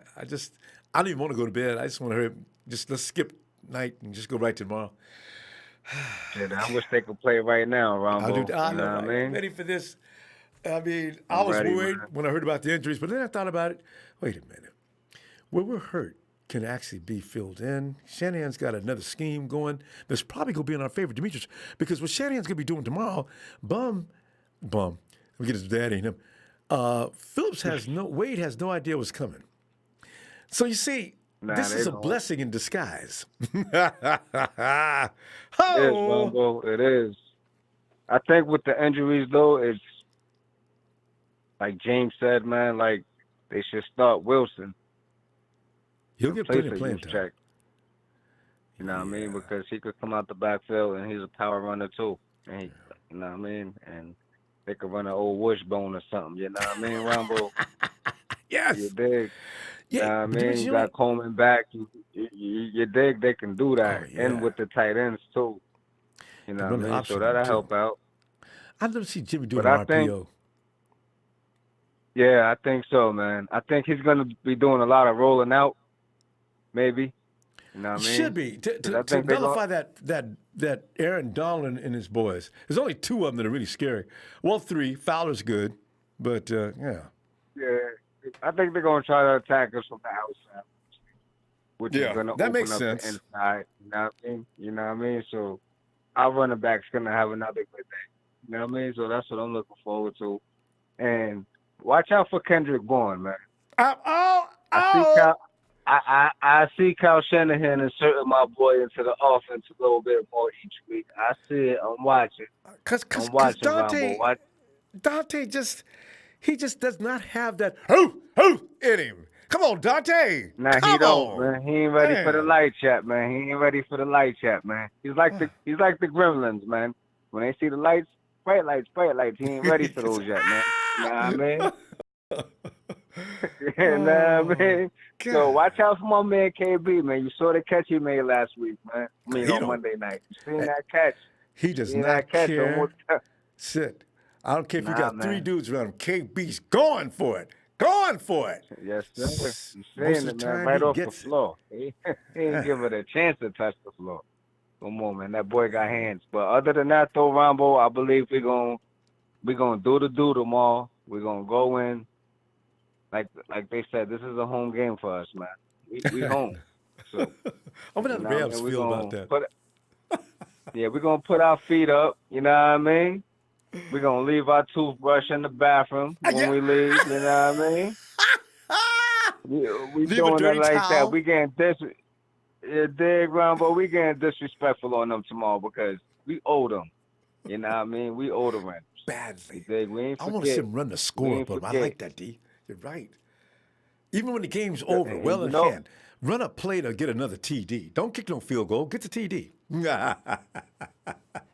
don't even want to go to bed. I just want to hurry. Just let's skip night and just go right to tomorrow. Shit, I wish they could play right now, Ronbo. I You know, know what I right? mean? I'm ready for this. I mean, I I'm was ready, worried man. when I heard about the injuries, but then I thought about it. Wait a minute. Where we're hurt can actually be filled in. Shanahan's got another scheme going that's probably going to be in our favor, Demetrius, because what Shanahan's going to be doing tomorrow, Bum, let me get his daddy and him. Wade has no idea what's coming. So you see, this is a blessing in disguise. It is, Ronbo. It is. I think with the injuries, though, it's like James said, man, like they should start Wilson. He'll get plenty of playing time. Check. You know what I mean? Because he could come out the backfield and he's a power runner too. And he, you know what I mean? And they could run an old wishbone or something. You know what I mean, Ronbo? Yes. You dig? Yeah. You know what I mean? You got Coleman back. You dig? They can do that. And with the tight ends too. You know what I mean? So that'll help out. I'd love to see Jimmy do an RPO. Yeah, I think so, man. I think he's going to be doing a lot of rolling out, maybe. You know what I mean? Should be to nullify that Aaron Donald and his boys. There's only two of them that are really scary. Well, three. Fowler's good, but yeah. Yeah, I think they're going to try to attack us from the outside, which is going to open up the inside. You know what I mean? You know what I mean? So our running back's going to have another good day. You know what I mean? So that's what I'm looking forward to. And watch out for Kendrick Bourne, man. I see Kyle Shanahan inserting my boy into the offense a little bit more each week. I see it. I'm watching. Because Dante just does not have that in him. Come on, Dante. Nah, he don't, man. He ain't ready for the light chat, man. He ain't ready for the light chat, man. He's like the Gremlins, man. When they see the lights, bright lights. He ain't ready for those yet, man. You know what I mean? You know what I mean? God. So watch out for my man KB, man. You saw the catch he made last week, man. I mean, on Monday night. You seen that catch? He does not care. Sit. I don't care if you got three dudes around him. KB's going for it. Yes, sir. You seen it, man. Right off the floor. He ain't give it a chance to touch the floor. Come on, man. That boy got hands. But other than that, though, Ronbo, I believe we're gonna do the do tomorrow. We're gonna go in. Like they said, this is a home game for us, man. We home. So I'm gonna have the Rams feel about that. We're gonna put our feet up. You know what I mean? We're gonna leave our toothbrush in the bathroom when we leave. You know what I mean? We doing it like towel. That. We getting dig, Ronbo. We getting disrespectful on them tomorrow because we owe them. You know what I mean? We owe the Rams badly. We ain't I want to see him run the score, but I like that, D. You're right. Even when the game's over, well in hand, run a play to get another TD. Don't kick no field goal. Get the TD.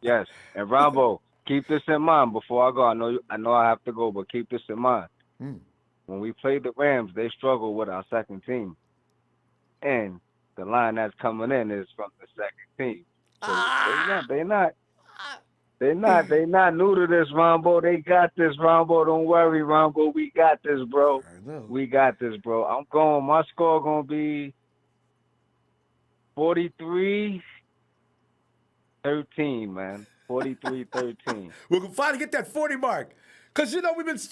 Yes, and Ronbo, keep this in mind before I go. I know I have to go, but keep this in mind. When we played the Rams, they struggled with our second team, and the line that's coming in is from the second team. So they're not new to this, Ronbo. They got this, Ronbo. Don't worry, Ronbo. We got this, bro. We got this, bro. My score going to be 43-13, man. 43-13. We're going to finally get that 40 mark. Because,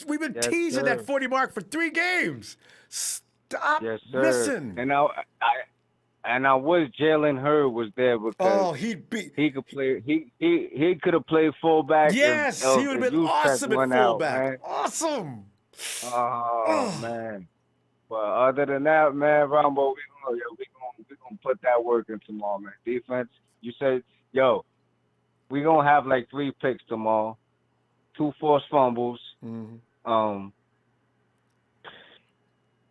we've been teasing that 40 mark for 3 games. Stop missing. And I wish Jalen Hurd was there because he could play. He could have played fullback. Yes, he would have been awesome at fullback. Awesome. Oh man. But other than that, man, Ronbo, we gonna put that work in tomorrow, man. Defense. You said, we gonna have like 3 picks tomorrow, 2 forced fumbles. Mm-hmm.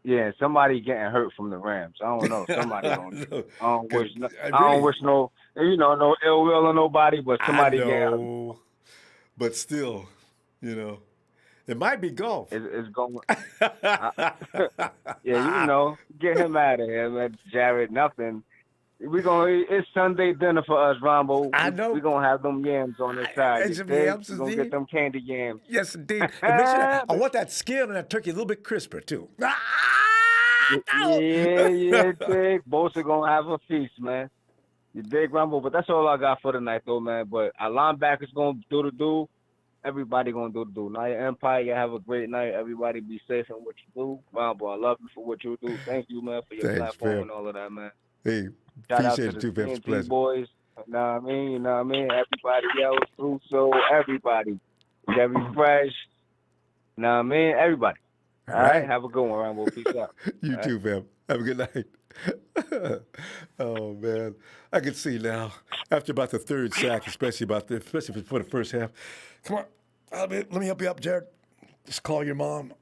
Yeah, somebody getting hurt from the Rams. I don't know. Somebody gonna. I don't wish no ill will on nobody, but somebody getting hurt. But still, it might be golf. It's going. Get him out of here, man. Jared. Nothing. It's Sunday dinner for us, Ronbo. I know. We're going to have them yams on the side. Some We're yams, going to get them candy yams. Yes, indeed. And make sure that, I want that skin on that turkey a little bit crisper, too. Yeah, Dig. Both are going to have a feast, man. You dig, Ronbo? But that's all I got for tonight, though, man. But our linebackers going to do the do. Everybody going to do the do. Now, your Empire, you have a great night. Everybody be safe in what you do. Ronbo, I love you for what you do. Thank you, man, for your platform and all of that, man. Hey, Shout out to appreciate it, too, the pleasure. boys. You know what I mean? Everybody else, Russo, everybody. Jerry Fresh. You know what I mean? Everybody. All right. Have a good one, Ronbo. Peace out. You too, fam. Have a good night. Oh, man. I can see now, after about the third sack, especially for the first half. Come on. Let me help you up, Jared. Just call your mom.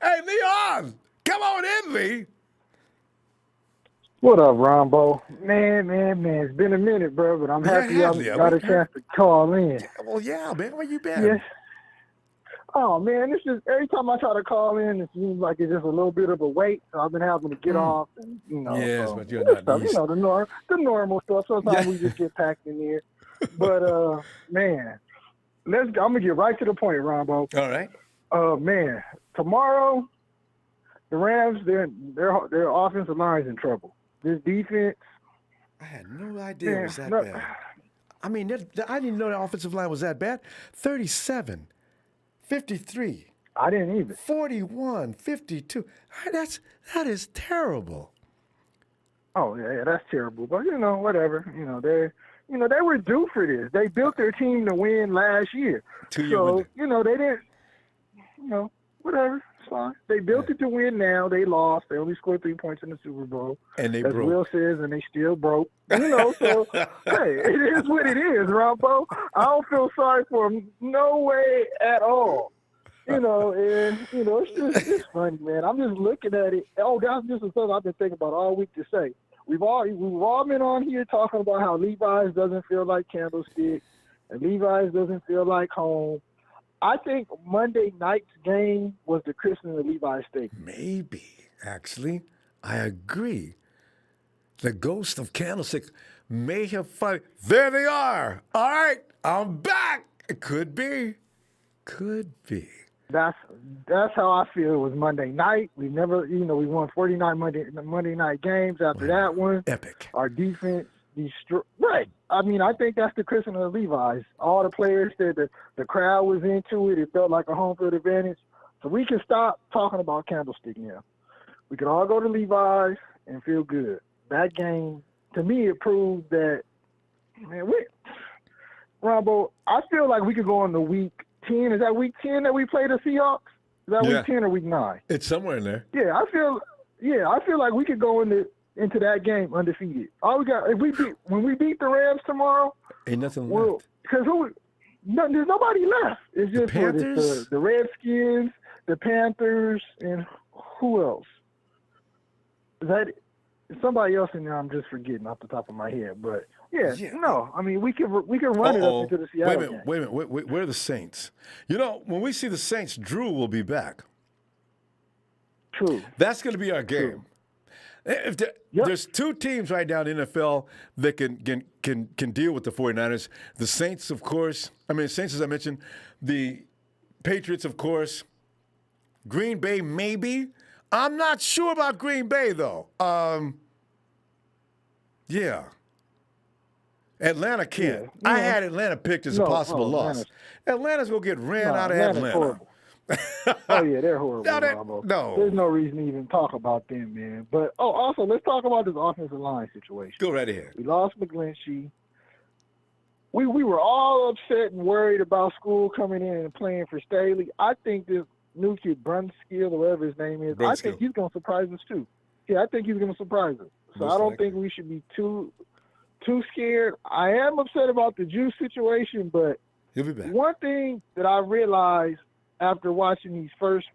Hey, Leon! Come on in, Lee. What up, Ronbo? Man. It's been a minute, bro, but I'm happy I got a chance to call in. Well, yeah, man. Where you been? Yes. Oh, man, it's just every time I try to call in, it seems like it's just a little bit of a wait. So I've been having to get off, and, Yes, so, but you're not stuff, the normal stuff. Sometimes we just get packed in here. But, man, I'm going to get right to the point, Ronbo. All right. Man, tomorrow, the Rams, their offensive line's in trouble. This defense. I had no idea it was that bad. I mean, I didn't know the offensive line was that bad. 37, 53. I didn't either. 41, 52. That is terrible. Oh yeah, that's terrible. But whatever. They were due for this. They built their team to win last year. 2 year window. They didn't. Whatever. It's fine. They built it to win. Now they lost. They only scored 3 points in the Super Bowl. And they as broke. Will says, and they still broke. So hey, it is what it is, Ronbo. I don't feel sorry for them. No way at all. It's funny, man. I'm just looking at it. Oh, that's just something I've been thinking about all week to say. We've all been on here talking about how Levi's doesn't feel like Candlestick, and Levi's doesn't feel like home. I think Monday night's game was the christening of Levi's Stadium. Maybe, actually. I agree. The ghost of Candlestick may have finally... There they are. All right, I'm back. It could be. That's how I feel. It was Monday night. We never, we won 49 Monday night games after that one. Epic. Our defense right. I mean, I think that's the christening of Levi's. All the players said that the crowd was into it. It felt like a home field advantage. So we can stop talking about Candlestick now. We can all go to Levi's and feel good. That game, to me, it proved that, man, Ronbo, I feel like we could go into week 10. Is that week 10 that we play the Seahawks? Is that week 10 or week 9? It's somewhere in there. Yeah, I feel like we could go into that game undefeated. All we got, when we beat the Rams tomorrow, ain't nothing left. Because there's nobody left. It's just the Redskins, the Panthers, and who else? Is that somebody else in there? I'm just forgetting off the top of my head. But no, I mean we can run it up into the Seattle game. Wait a minute. Where are the Saints? when we see the Saints, Drew will be back. True. That's going to be our game. If there's two teams right now in the NFL that can deal with the 49ers. The Saints, of course. Saints, as I mentioned. The Patriots, of course. Green Bay, maybe. I'm not sure about Green Bay, though. Atlanta can't. Yeah. I had Atlanta picked as a possible loss. Atlanta's going to get ran out of Atlanta. Horrible. Oh, yeah, they're horrible. No. There's no reason to even talk about them, man. But, also, let's talk about this offensive line situation. Go right ahead. We lost McGlinchey. We were all upset and worried about School coming in and playing for Staley. I think this new kid, Brunskill, or whatever his name is, I think he's going to surprise us, too. Yeah, I think he's going to surprise us. So I don't think we should be too scared. I am upset about the Juice situation, but he'll be back. One thing that I realized after watching these first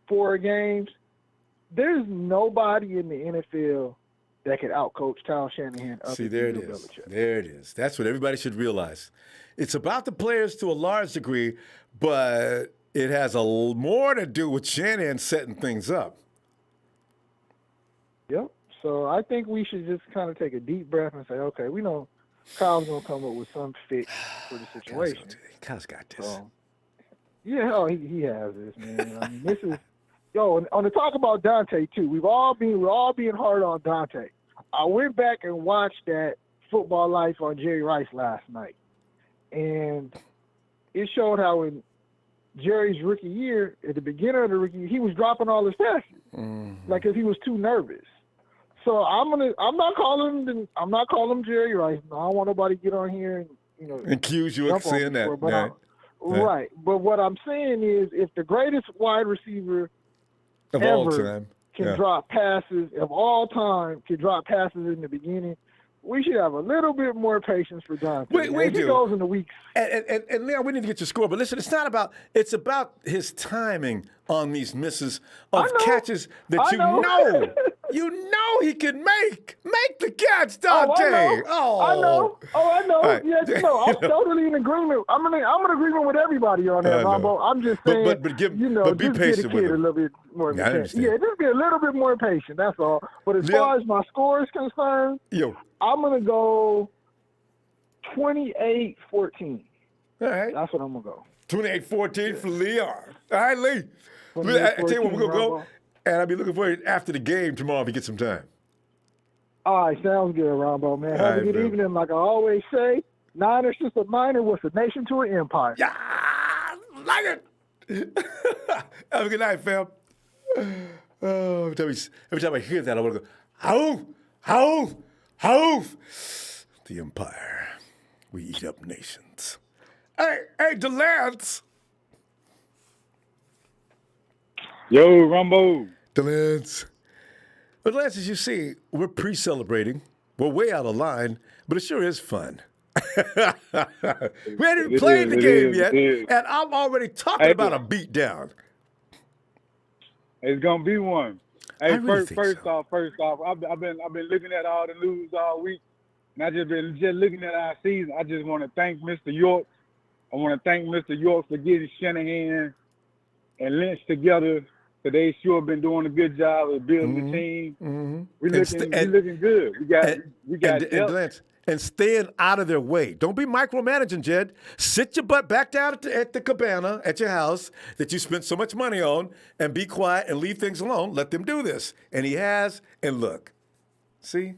4 games, there's nobody in the NFL that could outcoach Kyle Shanahan. See, there it is. There it is. That's what everybody should realize. It's about the players to a large degree, but it has more to do with Shanahan setting things up. Yep. So I think we should just kind of take a deep breath and say, okay, we know Kyle's gonna come up with some fix for the situation. Kyle's got this. So, yeah, he has this, man. I mean, this is on the talk about Dante too. We're all being hard on Dante. I went back and watched that Football Life on Jerry Rice last night, and it showed how in Jerry's rookie year, at the beginning of the rookie year, he was dropping all his passes, like because he was too nervous. So I'm not calling him Jerry Rice. I don't want nobody to get on here and accuse you of saying that. Right. But what I'm saying is, if the greatest wide receiver of ever all time can drop passes of all time, can drop passes in the beginning, we should have a little bit more patience for Dante. We do. He goes in the weeks. And Leon, we need to get your score. But listen, it's about his timing on these misses of catches that you know he can make. Make the catch, Dante. I know. Right. Yes, I'm totally in agreement. I'm in agreement with everybody on that, Ronbo. I'm just saying, but be just patient get a kid with him. a little bit more I understand. Yeah, just be a little bit more patient. That's all. But as far as my score is concerned, I'm going to go 28-14. All right. That's what I'm going to go. 28-14 for Leon. All right, Lee. I tell you what, we're going to go, and I'll be looking for it after the game tomorrow if you get some time. All right, sounds good, Ronbo, man. Have a good evening. Like I always say, Niners just a minor was a nation to an empire. Yeah, like it. Have a good night, fam. Oh, every time I hear that, I want to go, how? The empire. We eat up nations. Hey, DeLance. Yo, Ronbo. DeLance. But Lance, as you see, we're pre-celebrating. We're way out of line, but it sure is fun. We ain't even played the game yet, and I'm already talking about a beatdown. It's gonna be one. Hey, first off, I've been looking at all the news all week, and I just been looking at our season. I just want to thank Mr. York. I want to thank Mr. York for getting Shanahan and Lynch together. So they sure been doing a good job of building the team. We looking good. We got depth. And staying out of their way. Don't be micromanaging, Jed. Sit your butt back down at the cabana at your house that you spent so much money on and be quiet and leave things alone. Let them do this. And he has, and look. See?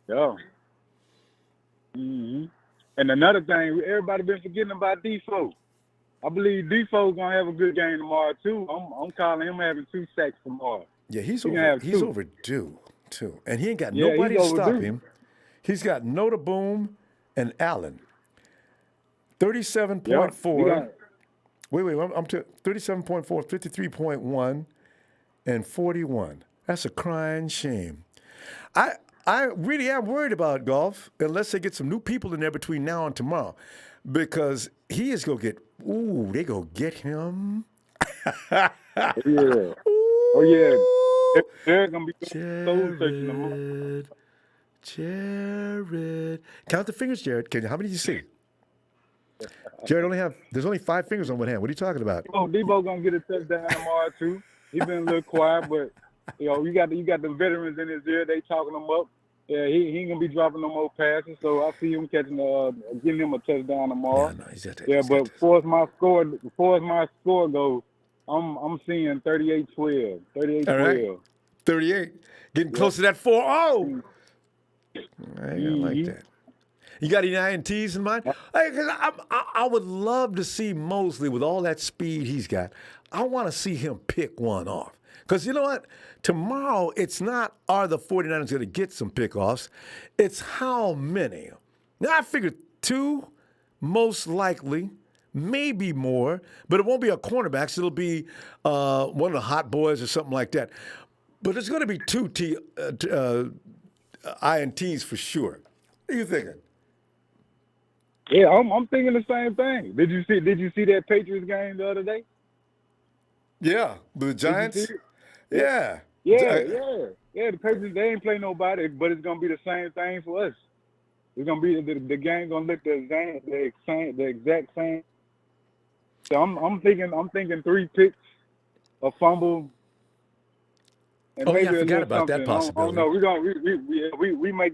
Yeah. And another thing, everybody been forgetting about Defoe. I believe Defoe's going to have a good game tomorrow, too. I'm calling him having 2 sacks tomorrow. Yeah, he's overdue, too. And he ain't got nobody to stop him. He's got Nota Boom and Allen. 37.4. Wait, I'm to 37.4, 53.1, and 41. That's a crying shame. I really am worried about Golf unless they get some new people in there between now and tomorrow, because he is going to get, they going to get him. Yeah. Oh, yeah. They're going to be soul searching tomorrow. Jared. Count the fingers, Jared. How many do you see? Jared there's only 5 fingers on one hand. What are you talking about? Oh, Debo going to get a touchdown tomorrow, too. He's been a little quiet, but, you got the veterans in his ear. They talking him up. Yeah, he ain't going to be dropping no more passes, so I see him getting him a touchdown tomorrow. But as far as my score goes, I'm seeing 38-12. 38-12. All right. 38. Getting close to that 4-0. I like that. You got any INTs in mind? I would love to see Mosley with all that speed he's got. I want to see him pick one off. Because you know what? Tomorrow, it's not are the 49ers going to get some pickoffs. It's how many. Now, I figured 2, most likely, maybe more, but it won't be a cornerback. So it'll be one of the hot boys or something like that. But there's going to be 2 INTs for sure. What are you thinking? Yeah, I'm thinking the same thing. Did you see that Patriots game the other day? Yeah, the Giants. Yeah. The Patriots, they ain't play nobody, but it's gonna be the same thing for us. It's gonna be the game gonna look the exact same. So I'm thinking 3 picks, a fumble, And I maybe a forgot little about that something. I possibility. don't know. We might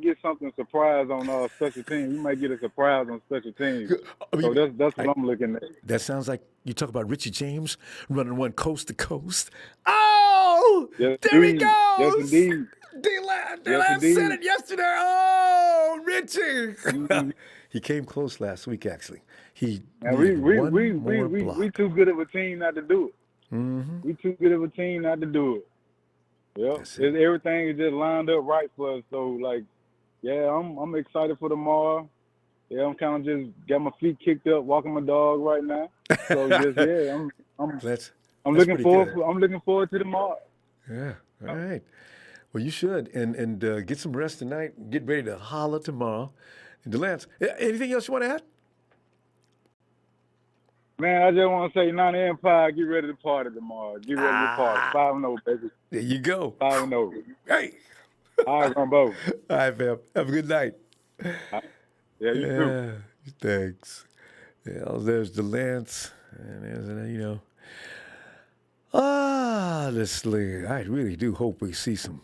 get something surprise on special teams. We might get a surprise on special teams. So that's what I'm looking at. That sounds like you talk about Richie James running one coast to coast. Oh, yes, there he indeed. goes. Yes, indeed. D-Lan said it yesterday. Oh, Richie. Mm-hmm. He came close last week, actually. He And needed one more block. we too good of a team not to do it. Mm-hmm. We too good of a team not to do it. Yep. Everything is just lined up right for us. So like, yeah, I'm excited for tomorrow. Yeah, I'm kind of just got my feet kicked up, walking my dog right now. So just I'm looking forward to tomorrow. Yeah. All right. Well, you should and get some rest tonight. Get ready to holler tomorrow. And DeLance, anything else you want to add? Man, I just want to say, Nine Empire, get ready to party tomorrow. Get ready to party. 5-0, baby. There you go. 5-0. Hey. All right, Ronbo. All right, fam. Have a good night. Yeah, you too. Thanks. Yeah, there's DeLance. And there's, honestly, I really do hope we see some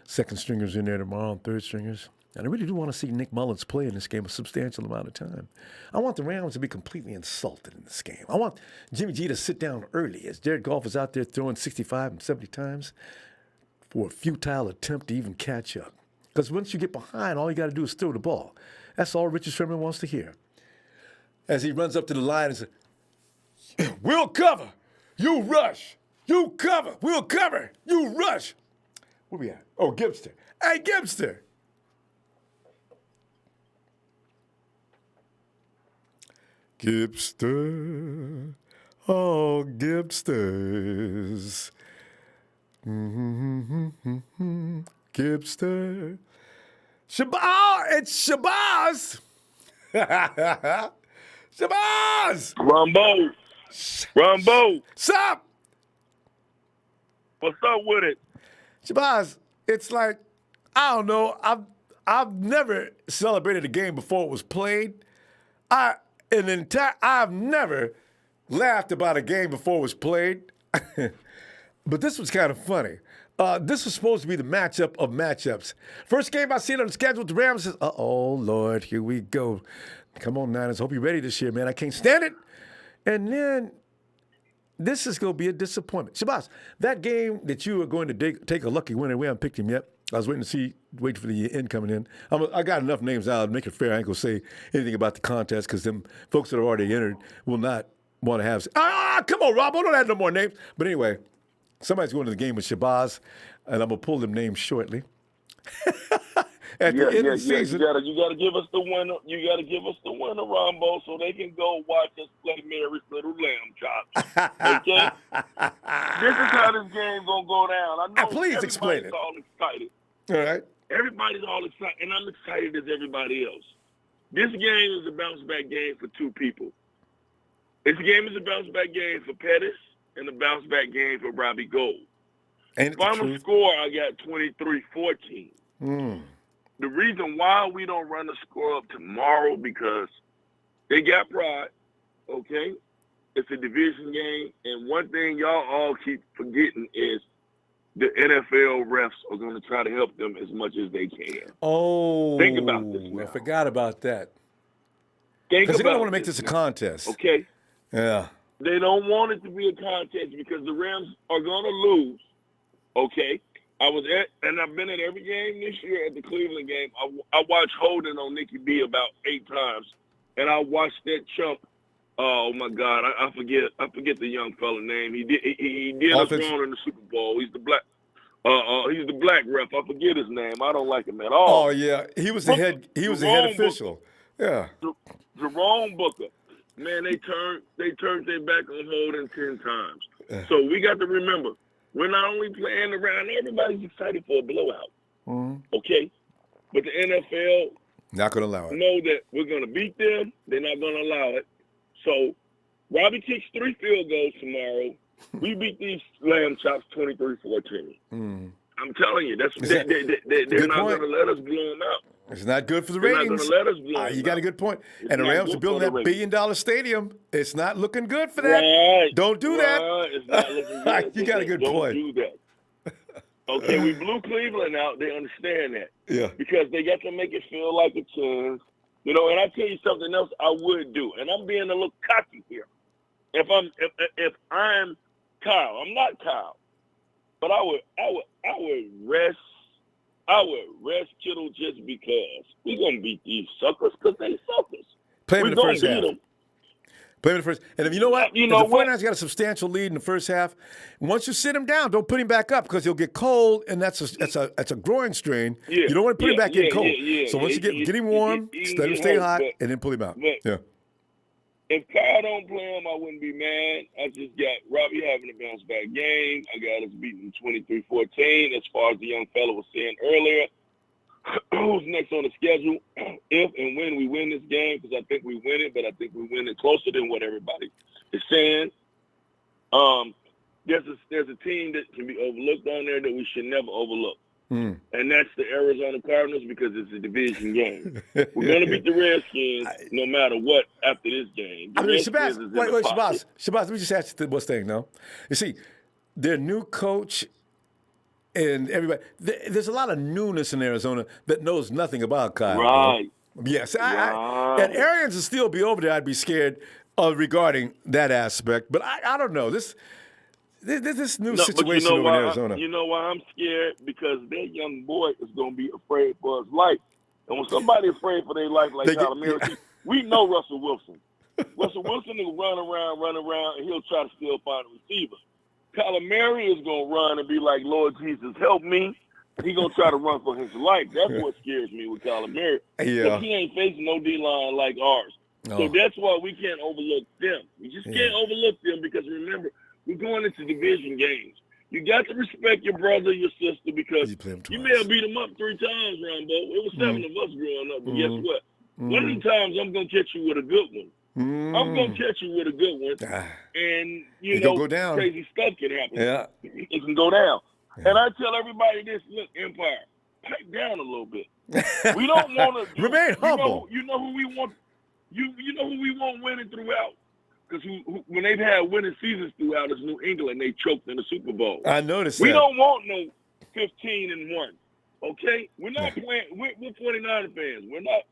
second stringers in there tomorrow and third stringers. And I really do want to see Nick Mullins play in this game a substantial amount of time. I want the Rams to be completely insulted in this game. I want Jimmy G to sit down early as Jared Goff is out there throwing 65 and 70 times for a futile attempt to even catch up. Because once you get behind, all you got to do is throw the ball. That's all Richard Sherman wants to hear. As he runs up to the line and says, "We'll cover. You rush. You cover. We'll cover. You rush." Where we at? Oh, Gibster. Hey, Gibster. Gibster. Oh, Gibsters. Gibster. It's Shabazz. Shabazz. Ronbo. Sup? What's up with it? Shabazz, it's like, I don't know. I've never celebrated a game before it was played. I've never laughed about a game before it was played. But this was kind of funny. This was supposed to be the matchup of matchups. First game I seen on the schedule, the Rams says, "Oh, Lord, here we go. Come on, Niners. Hope you're ready this year, man. I can't stand it." And then this is going to be a disappointment. Shabazz, that game that you were going to take a lucky winner, we haven't picked him yet. I was waiting for the end coming in. I got enough names out to make it fair. I ain't going to say anything about the contest because them folks that are already entered will not want to have. Come on, Rob. I don't have no more names. But anyway, somebody's going to the game with Shabazz, and I'm going to pull them names shortly. At the end of the season. You gotta give us the winner. You gotta give us the winner, Ronbo, so they can go watch us play Mary's Little Lamb Chops. Okay? This is how this game gonna go down. I know please explain it. All excited. All right. Everybody's all excited, and I'm excited as everybody else. This game is a bounce back game for two people. This game is a bounce back game for Pettis and a bounce back game for Robbie Gould. Final score, I got 23-14. The reason why we don't run the score up tomorrow because they got pride, okay? It's a division game, and one thing y'all all keep forgetting is the NFL refs are going to try to help them as much as they can. Oh, think about this now. I forgot about that. Because they don't want to make this a contest. Okay. Yeah. They don't want it to be a contest because the Rams are going to lose, okay? I've been at every game this year at the Cleveland game. I watched Holden on Nikki B about 8 times, and I watched that chump. Oh my God, I forget the young fella name. He did us wrong in the Super Bowl. He's the black. He's the black ref. I forget his name. I don't like him at all. Oh yeah, he was the head. He was the head official. Yeah. Jerome Booker. Man, they turned their back on Holden 10 times. So we got to remember. We're not only playing around, everybody's excited for a blowout. Okay? But the NFL not going to allow it. Know that we're going to beat them. They're not going to allow it. So Robbie kicks 3 field goals tomorrow. We beat these lamb chops 23-14. I'm telling you, they're not going to let us blow them out. It's not good for the They're ratings. Not going to let us blow them You got out. a good point. It's and the Rams are building that $1 billion stadium. It's not looking good for that. Right. Don't do that. It's not looking good. You got a good point. Don't do that. and we blew Cleveland out, they understand that. Yeah. Because they got to make it feel like a chance. You know, and I tell you something else I would do, and I'm being a little cocky here. If I'm Kyle, I'm not Kyle, but I would rest Kittle just because we're gonna beat these suckers because they suckers. Play him in the first half. Play him in the first. And if you know what? If the 49ers got a substantial lead in the first half, once you sit him down, don't put him back up because he'll get cold, and that's a groin strain. Yeah, you don't want to put him back in cold. Yeah, so once you get him warm, let him stay hot, and then pull him out. Yeah. If Kyle don't play him, I wouldn't be mad. I just got Robbie having a bounce back game. I got us beating 23-14. As far as the young fella was saying earlier, who's next on the schedule? If and when we win this game, because I think we win it, but I think we win it closer than what everybody is saying. There's a team that can be overlooked on there that we should never overlook. And that's the Arizona Cardinals because it's a division game. We're going to beat the Redskins no matter what after this game. Shabazz, let me just ask you one thing, no? You see, their new coach and everybody, there's a lot of newness in Arizona that knows nothing about Kyle. Right. Yes. And Arians will still be over there, I'd be scared regarding that aspect. But I don't know. This new situation over in Arizona. You know why I'm scared? Because that young boy is going to be afraid for his life. And when somebody's afraid for their life like Calamari, we know Russell Wilson. Russell Wilson will run around, and he'll try to still find a receiver. Calamari is going to run and be like, Lord Jesus, help me. He's going to try to run for his life. That's what scares me with Calamari. Because he ain't facing no D-line like ours. No. So that's why we can't overlook them. We just can't overlook them because, remember, we're going into division games. You got to respect your brother, your sister, because you may have beat them up 3 times, Ronbo. It was 7 of us growing up, but guess what? One of these times I'm going to catch you with a good one. I'm going to catch you with a good one. And, you know, go down. Crazy stuff can happen. Yeah. It can go down. Yeah. And I tell everybody this, look, Empire, pipe down a little bit. We don't want to remain humble. You know who we want. You know who we want winning throughout. Because when they've had winning seasons throughout, it's New England. They choked in the Super Bowl. I noticed we that. Don't want no 15-1. Okay, we're not playing. We're 49er fans. We're not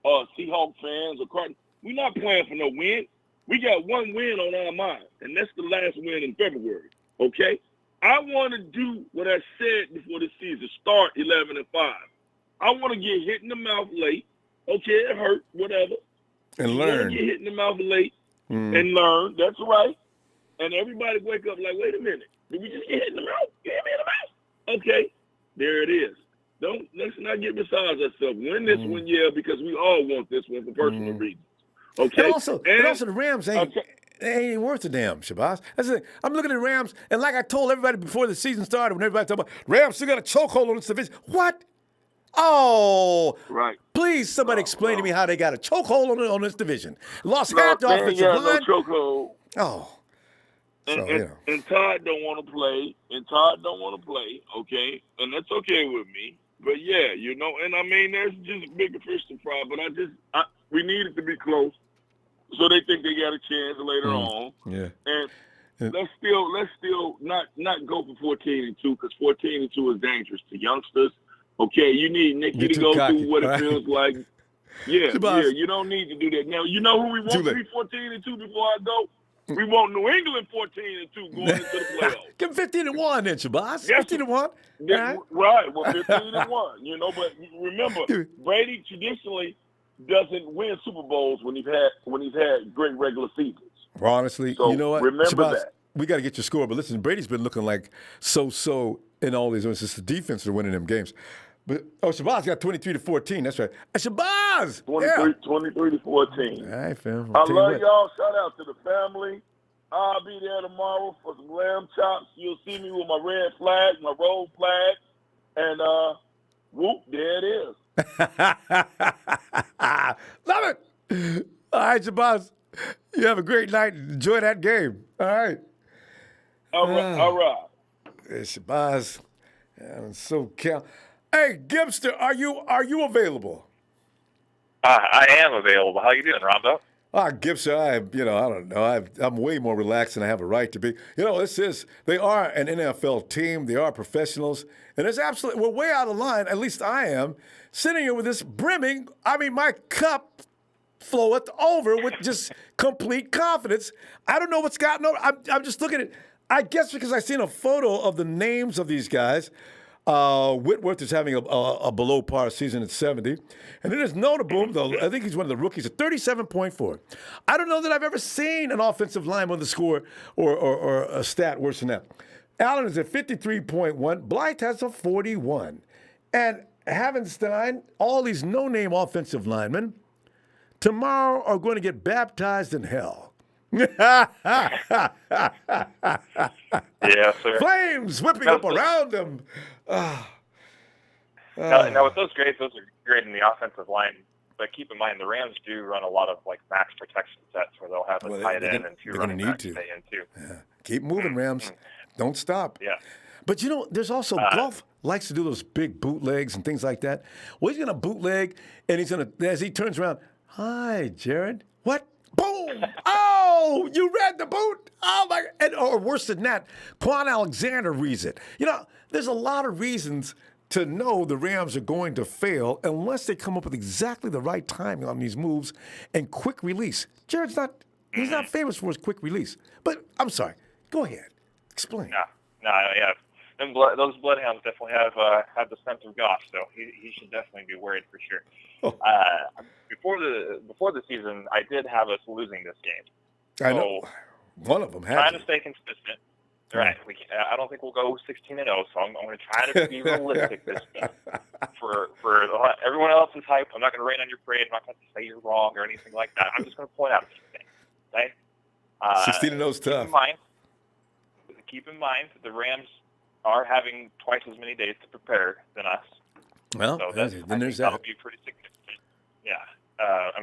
Seahawk fans or Cardinals. We're not playing for no win. We got one win on our mind, and that's the last win in February. Okay, I want to do what I said before the season. Start 11-5. I want to get hit in the mouth late. Okay, it hurt. Whatever. And learn. Get hit in the mouth late. And learn. That's right. And everybody wake up like, wait a minute. Did we just get hit in the mouth? Get hit in the mouth. Okay. There it is. Let's not get beside ourselves. Win this one, because we all want this one for personal reasons. Okay. And also the Rams ain't worth a damn, Shabazz. That's the thing. I'm looking at the Rams, and like I told everybody before the season started, when everybody talking about Rams still got a chokehold on this division. What? Oh, right. Please, somebody explain to me how they got a chokehold on this division. Lost half the offensive line. No chokehold. Oh. And Todd don't want to play. Okay? And that's okay with me. But, yeah, you know, and I mean, there's just bigger fish to fry. But we need it to be close so they think they got a chance later on. Yeah. And let's still not go for 14-2 because 14-2 is dangerous to youngsters. Okay, you need Nicky to go through what it feels like. Yeah, you don't need to do that. Now, you know who we want to be 14-2 before I go? We want New England 14-2 going into the playoffs. Give them 15-1 then, Shabazz. 15-1. Right, well, 15-1. You know, but remember, Brady traditionally doesn't win Super Bowls when he's had great regular seasons. Honestly, so you know what? Remember Shabazz, that. We got to get your score, but listen, Brady's been looking like so in all these ones. It's the defense that are winning them games. But Shabazz got 23-14. That's right. Shabazz! 23-14. All right, fam. I love y'all. Shout out to the family. I'll be there tomorrow for some lamb chops. You'll see me with my red flag, my road flag, and whoop, there it is. Love it. All right, Shabazz. You have a great night. Enjoy that game. All right. All right. Hey, Shabazz. I'm so cal. Hey, Gibster, are you available? I am available. How you doing, Ronbo? Gibson, I don't know. I'm way more relaxed than I have a right to be. They are an NFL team. They are professionals. And we're way out of line, at least I am, sitting here with this brimming, my cup floweth over with just complete confidence. I don't know what's gotten over. I'm just looking at, I guess because I've seen a photo of the names of these guys. Whitworth is having a below par season at 70. And then there's Noteboom, though. I think he's one of the rookies at 37.4. I don't know that I've ever seen an offensive lineman with a score or a stat worse than that. Allen is at 53.1. Blythe has a 41. And Havenstein, all these no-name offensive linemen, tomorrow are going to get baptized in hell. Yeah, sir. Flames whipping up around them. Now, with those are great in the offensive line, but keep in mind the Rams do run a lot of max protection sets where they'll have a tight end and two running backs stay in too. Yeah. Keep moving, Rams. Don't stop. Yeah. But there's also Goff likes to do those big bootlegs and things like that. Well, he's going to bootleg, and as he turns around, hi, Jared. What? Boom! Oh, you read the boot? Oh, my God. Or worse than that, Quan Alexander reads it. There's a lot of reasons to know the Rams are going to fail unless they come up with exactly the right timing on these moves and quick release. Jared's he's not famous for his quick release. But I'm sorry. Go ahead. Explain. No, yeah. Those Bloodhounds definitely have the scent of Goff, so he should definitely be worried for sure. Oh. Before the season, I did have us losing this game. I know. One of them had trying to stay consistent. Right. I don't think we'll go 16-0, so I'm going to try to be realistic this week. For everyone else's hype, I'm not going to rain on your parade. I'm not going to say you're wrong or anything like that. I'm just going to point out these things. Okay? 16-0 is tough. Keep in mind that the Rams are having twice as many days to prepare than us. Well, so then there's that. That'll be pretty significant. Yeah.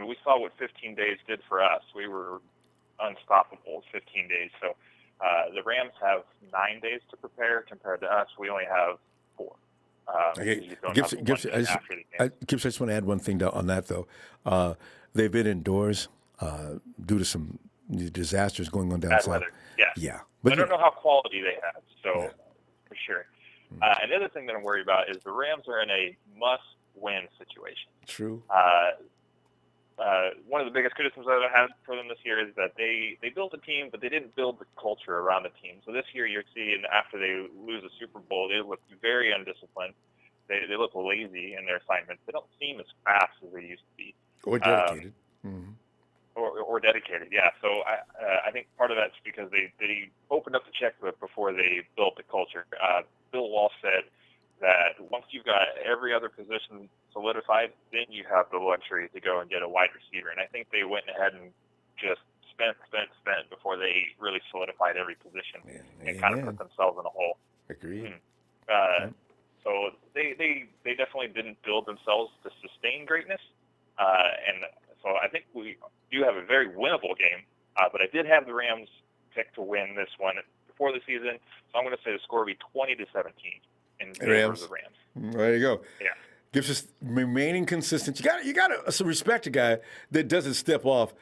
We saw what 15 days did for us. We were unstoppable 15 days. So the Rams have 9 days to prepare compared to us. We only have 4. Gibson, I just want to add one thing on that, though. They've been indoors due to some disasters going on down bad south. Weather. Yeah. But I don't know how quality they have, so for sure. And the other thing that I'm worried about is the Rams are in a must-win situation. True. One of the biggest criticisms that I had for them this year is that they built a team, but they didn't build the culture around the team. So this year you're seeing after they lose a Super Bowl, they look very undisciplined. They look lazy in their assignments. They don't seem as fast as they used to be. Or dedicated. Or dedicated, yeah. So I think part of that's because they opened up the checkbook before they built the culture. Bill Walsh said that once you've got every other position solidified, then you have the luxury to go and get a wide receiver. And I think they went ahead and just spent before they really solidified every position and kind of put themselves in a hole. Agreed. So they definitely didn't build themselves to sustain greatness. And so I think we do have a very winnable game. But I did have the Rams pick to win this one before the season. So I'm going to say the score will be 20-17 in favor of the Rams. There you go. Yeah. Gives us remaining consistent. You got to respect a guy that doesn't step off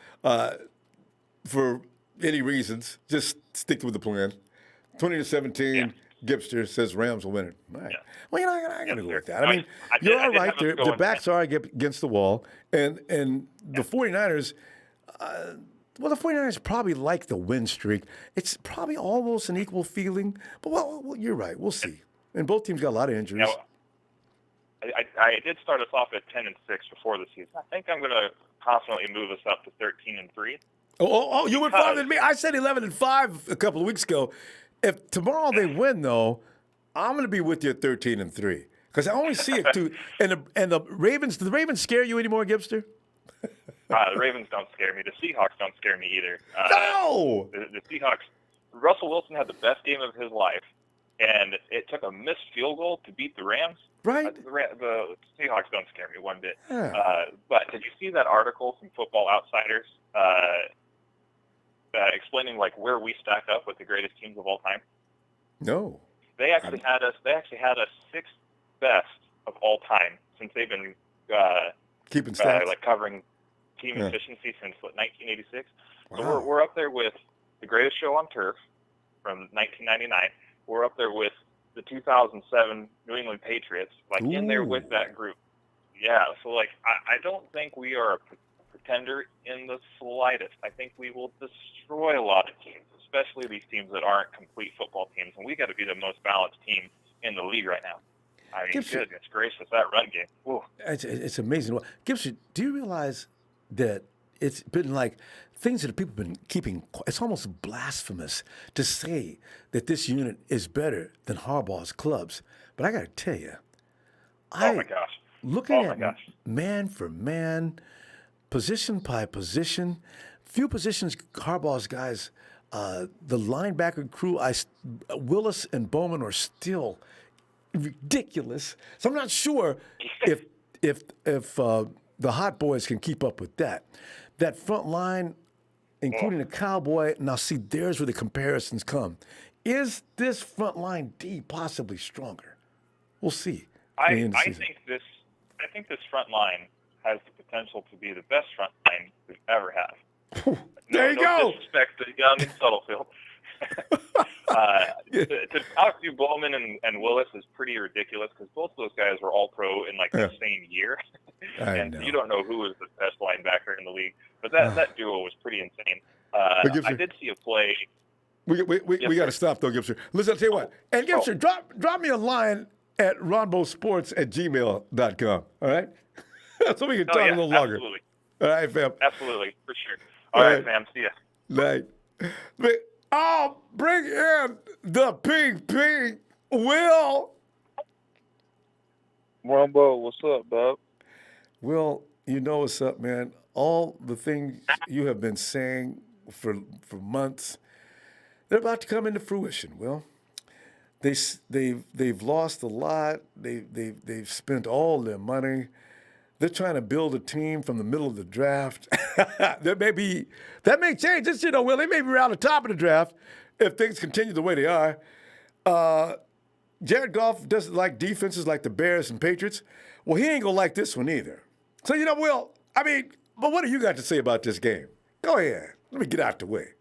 for any reasons. Just stick with the plan. 20-17. Yeah. Gipster says Rams will win it. All right. Yeah. Well, I got to go with that. I mean, you're all right. Their backs are against the wall, and the 49ers. The 49ers probably like the win streak. It's probably almost an equal feeling. But well, you're right. We'll see. And both teams got a lot of injuries. I did start us off at 10-6 before the season. I think I'm going to confidently move us up to 13-3. Oh! You went farther than me. I said 11-5 a couple of weeks ago. If tomorrow they win, though, I'm going to be with you at 13-3 because I only see it too. And the Ravens. Do the Ravens scare you anymore, Gibster? The Ravens don't scare me. The Seahawks don't scare me either. No. The Seahawks. Russell Wilson had the best game of his life, and it took a missed field goal to beat the Rams. Right. The Seahawks don't scare me one bit. Yeah. But did you see that article from Football Outsiders explaining where we stack up with the greatest teams of all time? No. They actually had us 6th best of all time since they've been keeping stats. Covering team Yeah. efficiency since 1986. Wow. So we're up there with the Greatest Show on Turf from 1999. We're up there with the 2007 New England Patriots, like in there with that group. Yeah, so like I don't think we are a pretender in the slightest. I think we will destroy a lot of teams, especially these teams that aren't complete football teams, and we got to be the most balanced team in the league right now. I mean, goodness gracious, that run game. Ooh. It's amazing. Gibson, do you realize that it's been like things that people have been keeping? It's almost blasphemous to say that this unit is better than Harbaugh's clubs. But I got to tell you, oh my gosh, looking at man for man, position by position, few positions Harbaugh's guys, the linebacker crew, Willis and Bowman are still ridiculous. So I'm not sure if the Hot Boys can keep up with that. That front line, including the Cowboy, now see, there's where the comparisons come. Is this front line D possibly stronger? We'll see. I think this front line has the potential to be the best front line we've ever had. There you go. No disrespect to Young and Stuttlefield. To outdo Bowman and Willis is pretty ridiculous because both of those guys were all pro in like the same year. And you don't know who was the best linebacker in the league. But that duo was pretty insane. I did see a play. We got to stop though, Gibson. Listen, I'll tell you what. And Gibson, drop me a line at ronbosports@gmail.com. All right? So we can talk a little longer. Absolutely. All right, fam. Absolutely, for sure. All right, fam. See ya. Night. Bring in the ping, Will. Ronbo, what's up, dog? Will, you know what's up, man. All the things you have been saying for months, they're about to come into fruition, Will. They've lost a lot. They've spent all their money. They're trying to build a team from the middle of the draft. that may change. Just, Will, they may be around the top of the draft if things continue the way they are. Jared Goff doesn't like defenses like the Bears and Patriots. Well, he ain't going to like this one either. So, Will, but what do you got to say about this game? Go ahead. Let me get out the way.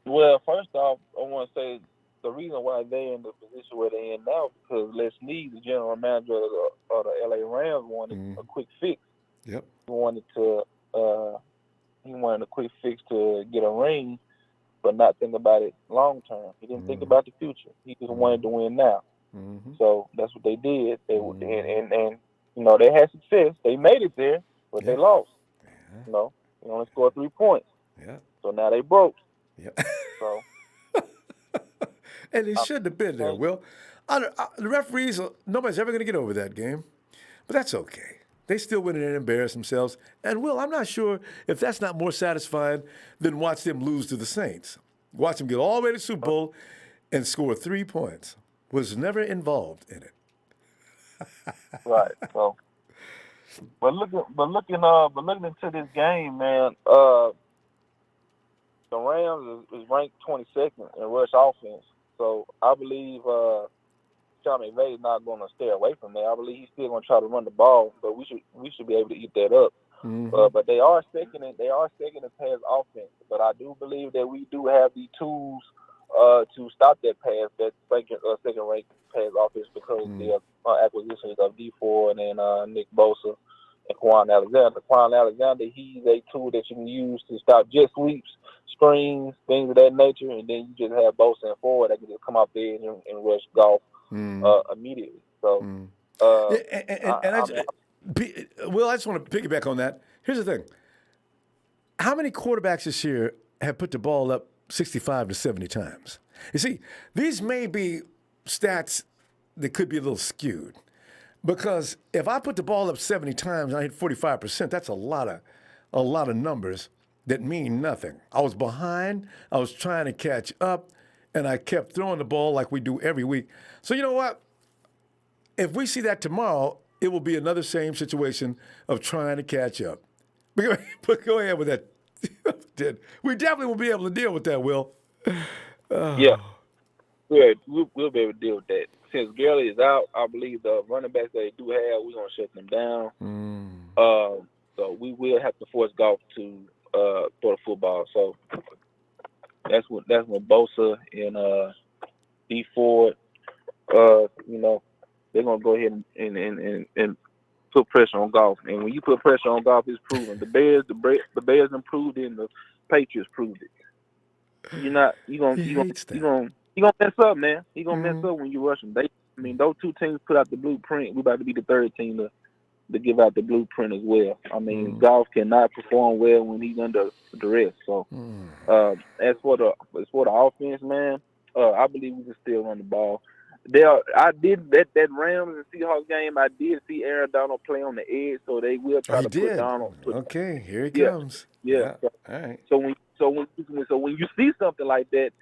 Well, first off, I want to say the reason why they're in the position where they're in now because Les Snead, the general manager of the LA Rams, wanted a quick fix. Yep. He wanted a quick fix to get a ring, but not think about it long term. He didn't think about the future. He just wanted to win now. So that's what they did. They and they had success. They made it there, but they lost. They only scored 3 points. Yeah. So now they broke. Yeah. So. And they shouldn't have been there, Will. The referees, nobody's ever going to get over that game. But that's okay. They still went in and embarrassed themselves. And, Will, I'm not sure if that's not more satisfying than watch them lose to the Saints. Watch them get all the way to the Super Bowl and score 3 points. Was never involved in it. Right. So, but looking into this game, man, the Rams is ranked 22nd in rush offense. So I believe Sean McVay is not going to stay away from that. I believe he's still going to try to run the ball, but we should be able to eat that up. But they are second in pass offense. But I do believe that we do have the tools to stop that pass, that second ranked pass offense because of the acquisitions of D4 and then Nick Bosa and Quan Alexander. Quan Alexander, he's a tool that you can use to stop jet sweeps, screens, things of that nature, and then you just have Bosa and Ford that can just come off the edge and rush Goff immediately. So, Will, I just want to piggyback on that. Here's the thing. How many quarterbacks this year have put the ball up 65 to 70 times? You see, these may be stats that could be a little skewed. Because if I put the ball up 70 times and I hit 45%, that's a lot of numbers that mean nothing. I was behind, I was trying to catch up, and I kept throwing the ball like we do every week. So you know what? If we see that tomorrow, it will be another same situation of trying to catch up. But go ahead with that. We definitely will be able to deal with that, Will. Yeah. We'll be able to deal with that. Since Gurley is out, I believe the running backs that they do have, we're going to shut them down. So we will have to force Goff to throw the football. So that's what Bosa and D Ford, they're gonna go ahead and put pressure on Goff. And when you put pressure on Goff, it's proven. The Bears improved and the Patriots proved it. You gonna mess up, man. He gonna mess up when you rush him. Those two teams put out the blueprint. We're about to be the third team to give out the blueprint as well. Goff cannot perform well when he's under duress. So as for the offense, man, I believe we can still run the ball. I did that Rams and Seahawks game. I did see Aaron Donald play on the edge, so they will try to put Donald. Okay, here he comes. Yeah. All right. So when you see something like that,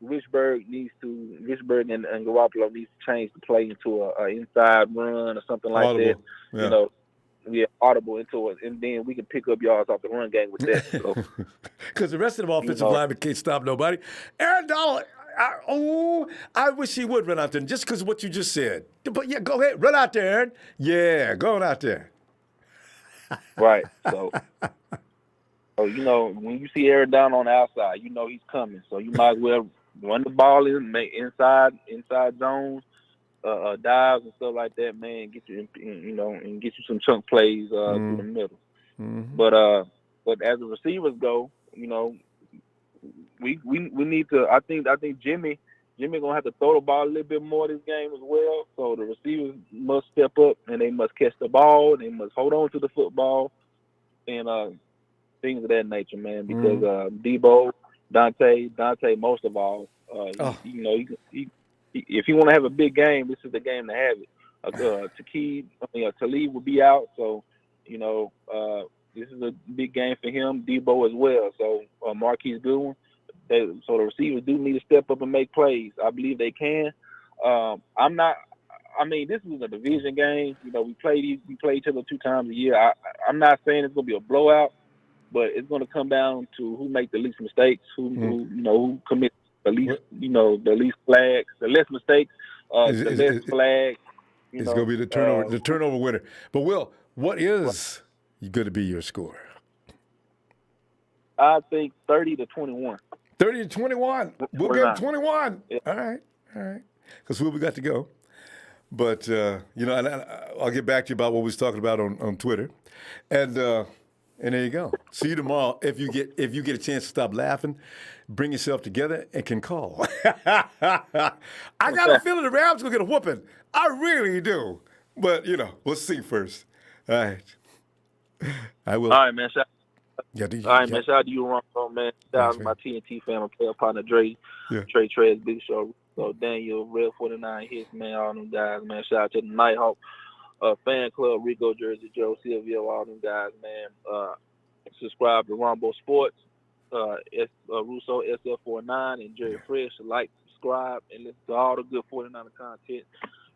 Richburg and Garoppolo needs to change the play into a inside run or something like audible. that. Yeah. Audible into it, and then we can pick up yards off the run game with that. Because the rest of the offensive linemen can't stop nobody. Aaron Donald, I wish he would run out there just because of what you just said. But yeah, go ahead, run out there, Aaron. Yeah, going out there. Right. So when you see Aaron Donald on the outside, he's coming. So you might as well run the ball inside zones, dives and stuff like that, man. Get you, and get you some chunk plays through the middle. Mm-hmm. But as the receivers go, we need to. I think Jimmy gonna have to throw the ball a little bit more this game as well. So the receivers must step up and they must catch the ball. They must hold on to the football and things of that nature, man. Because Debo, Dante, most of all, if you want to have a big game, this is the game to have it. Talib will be out, so this is a big game for him. Debo as well. So Marquise Goodwin. So the receivers do need to step up and make plays. I believe they can. This was a division game. We play each other 2 times a year. I'm not saying it's gonna be a blowout, but it's gonna come down to who make the least mistakes, who commits the least, the least flags, the less mistakes, the less flags. It's gonna be the turnover winner. But Will, what is going to be your score? I think 30-21. 30-21. We'll get 21. Yeah. All right. Because we got to go. But I'll get back to you about what we was talking about on Twitter, and there you go. See you tomorrow. If you get a chance to stop laughing, bring yourself together and can call. I got a feeling the Rams gonna get a whooping. I really do. But we'll see first. All right. I will. All right, man. Shout out to you, Ronbo, man. Shout out to my TNT family, player partner Dre, Trey Trez, Big Show, Daniel, Red 49 Hits, man, all them guys, man. Shout out to the Nighthawk fan club, Rico, Jersey, Joe, Silvio, all them guys, man. Subscribe to Ronbo Sports, Russo, SF49, and Jerry Fresh. Like, subscribe, and listen to all the good 49er content.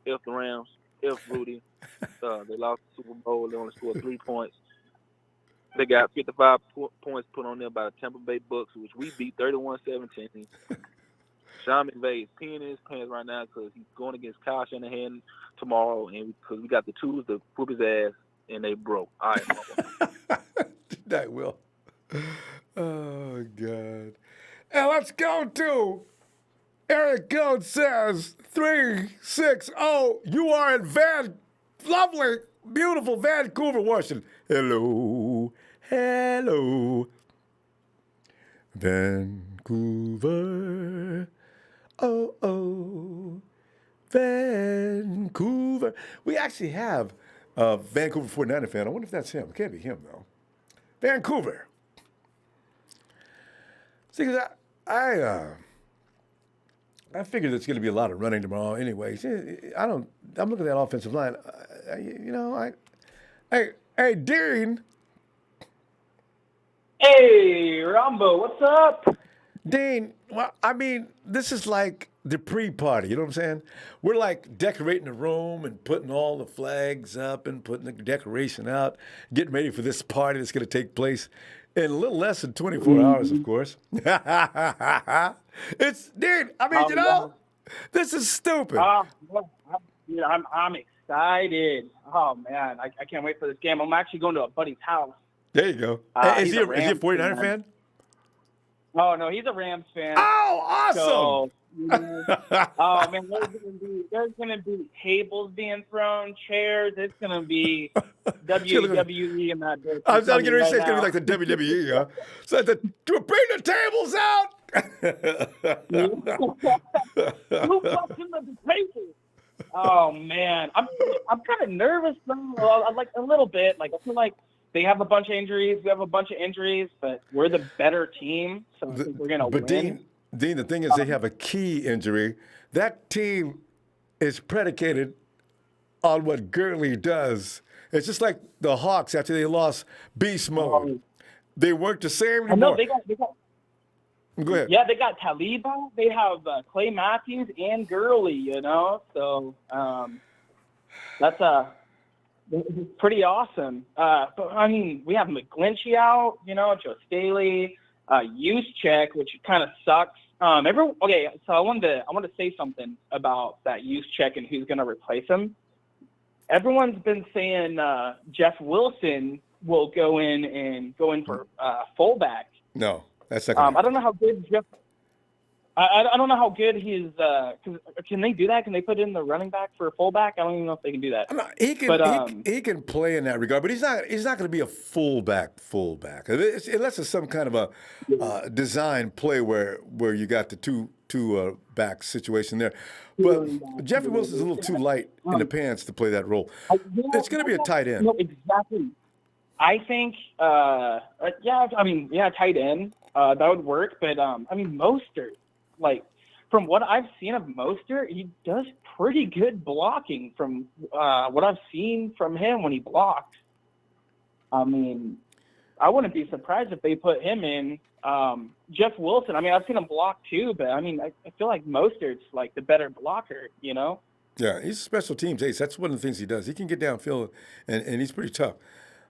F the Rams, F Rudy. They lost the Super Bowl. They only scored 3 points. They got 55 points put on them by the Tampa Bay Bucks, which we beat 31-17. Sean McVay is peeing in his pants right now because he's going against Kyle Shanahan tomorrow, and because we got the tools to whoop his ass, and they broke. All right, that will. Oh, God. And let's go to Eric Gold says 360. You are in lovely, beautiful Vancouver, Washington. Hello. Vancouver. Oh, Vancouver. We actually have a Vancouver 49er fan. I wonder if that's him. It can't be him, though. Vancouver. See, because I figured there's going to be a lot of running tomorrow anyway. I'm looking at that offensive line. Hey, Dean. Hey, Ronbo, what's up? Dean, well, this is like the pre-party, you know what I'm saying? We're like decorating the room and putting all the flags up and putting the decoration out, getting ready for this party that's going to take place in a little less than 24 hours, of course. It's, Dean, this is stupid. I'm excited. Oh, man. I can't wait for this game. I'm actually going to a buddy's house. There you go. Is he a 49er fan? Oh, no, he's a Rams fan. Oh, awesome. So, oh, man, there's gonna be tables being thrown, chairs. It's going to be WWE in that day. I was going to say it's going to be like the WWE, huh? So bring the tables out. Who's watching the tables? Oh, man. I'm kind of nervous, though. Like, a little bit. Like, I feel like they have a bunch of injuries. We have a bunch of injuries, but we're the better team, so I think we're going to win. But, Dean, the thing is they have a key injury. That team is predicated on what Gurley does. It's just like the Hawks after they lost beast mode. They weren't the same anymore. I know, they got Go ahead. Yeah, they got Taliba. They have Clay Matthews and Gurley, you know. So that's pretty awesome. But, I mean, we have McGlinchey out, you know, Joe Staley, Juszczyk, which kind of sucks. Okay, so I wanted to say something about that Juszczyk and who's going to replace him. Everyone's been saying Jeff Wilson will go in for fullback. No, that's not. I don't know how good Jeff. I don't know how good he's. Can they do that? Can they put in the running back for a fullback? I don't even know if they can do that. He can play in that regard, but he's not going to be a fullback. Unless it's some kind of a design play where you got the two back situation there. But Jeffrey Wilson's a little too light in the pants to play that role. It's going to be a tight end. No, exactly. I think, tight end, that would work. But, Mostert, like, from what I've seen of Mostert, he does pretty good blocking from what I've seen from him when he blocks. I mean, I wouldn't be surprised if they put him in. Jeff Wilson, I mean, I've seen him block too, but, I mean, I feel like Mostert's, like, the better blocker, you know? Yeah, he's a special teams ace. That's one of the things he does. He can get downfield, and he's pretty tough.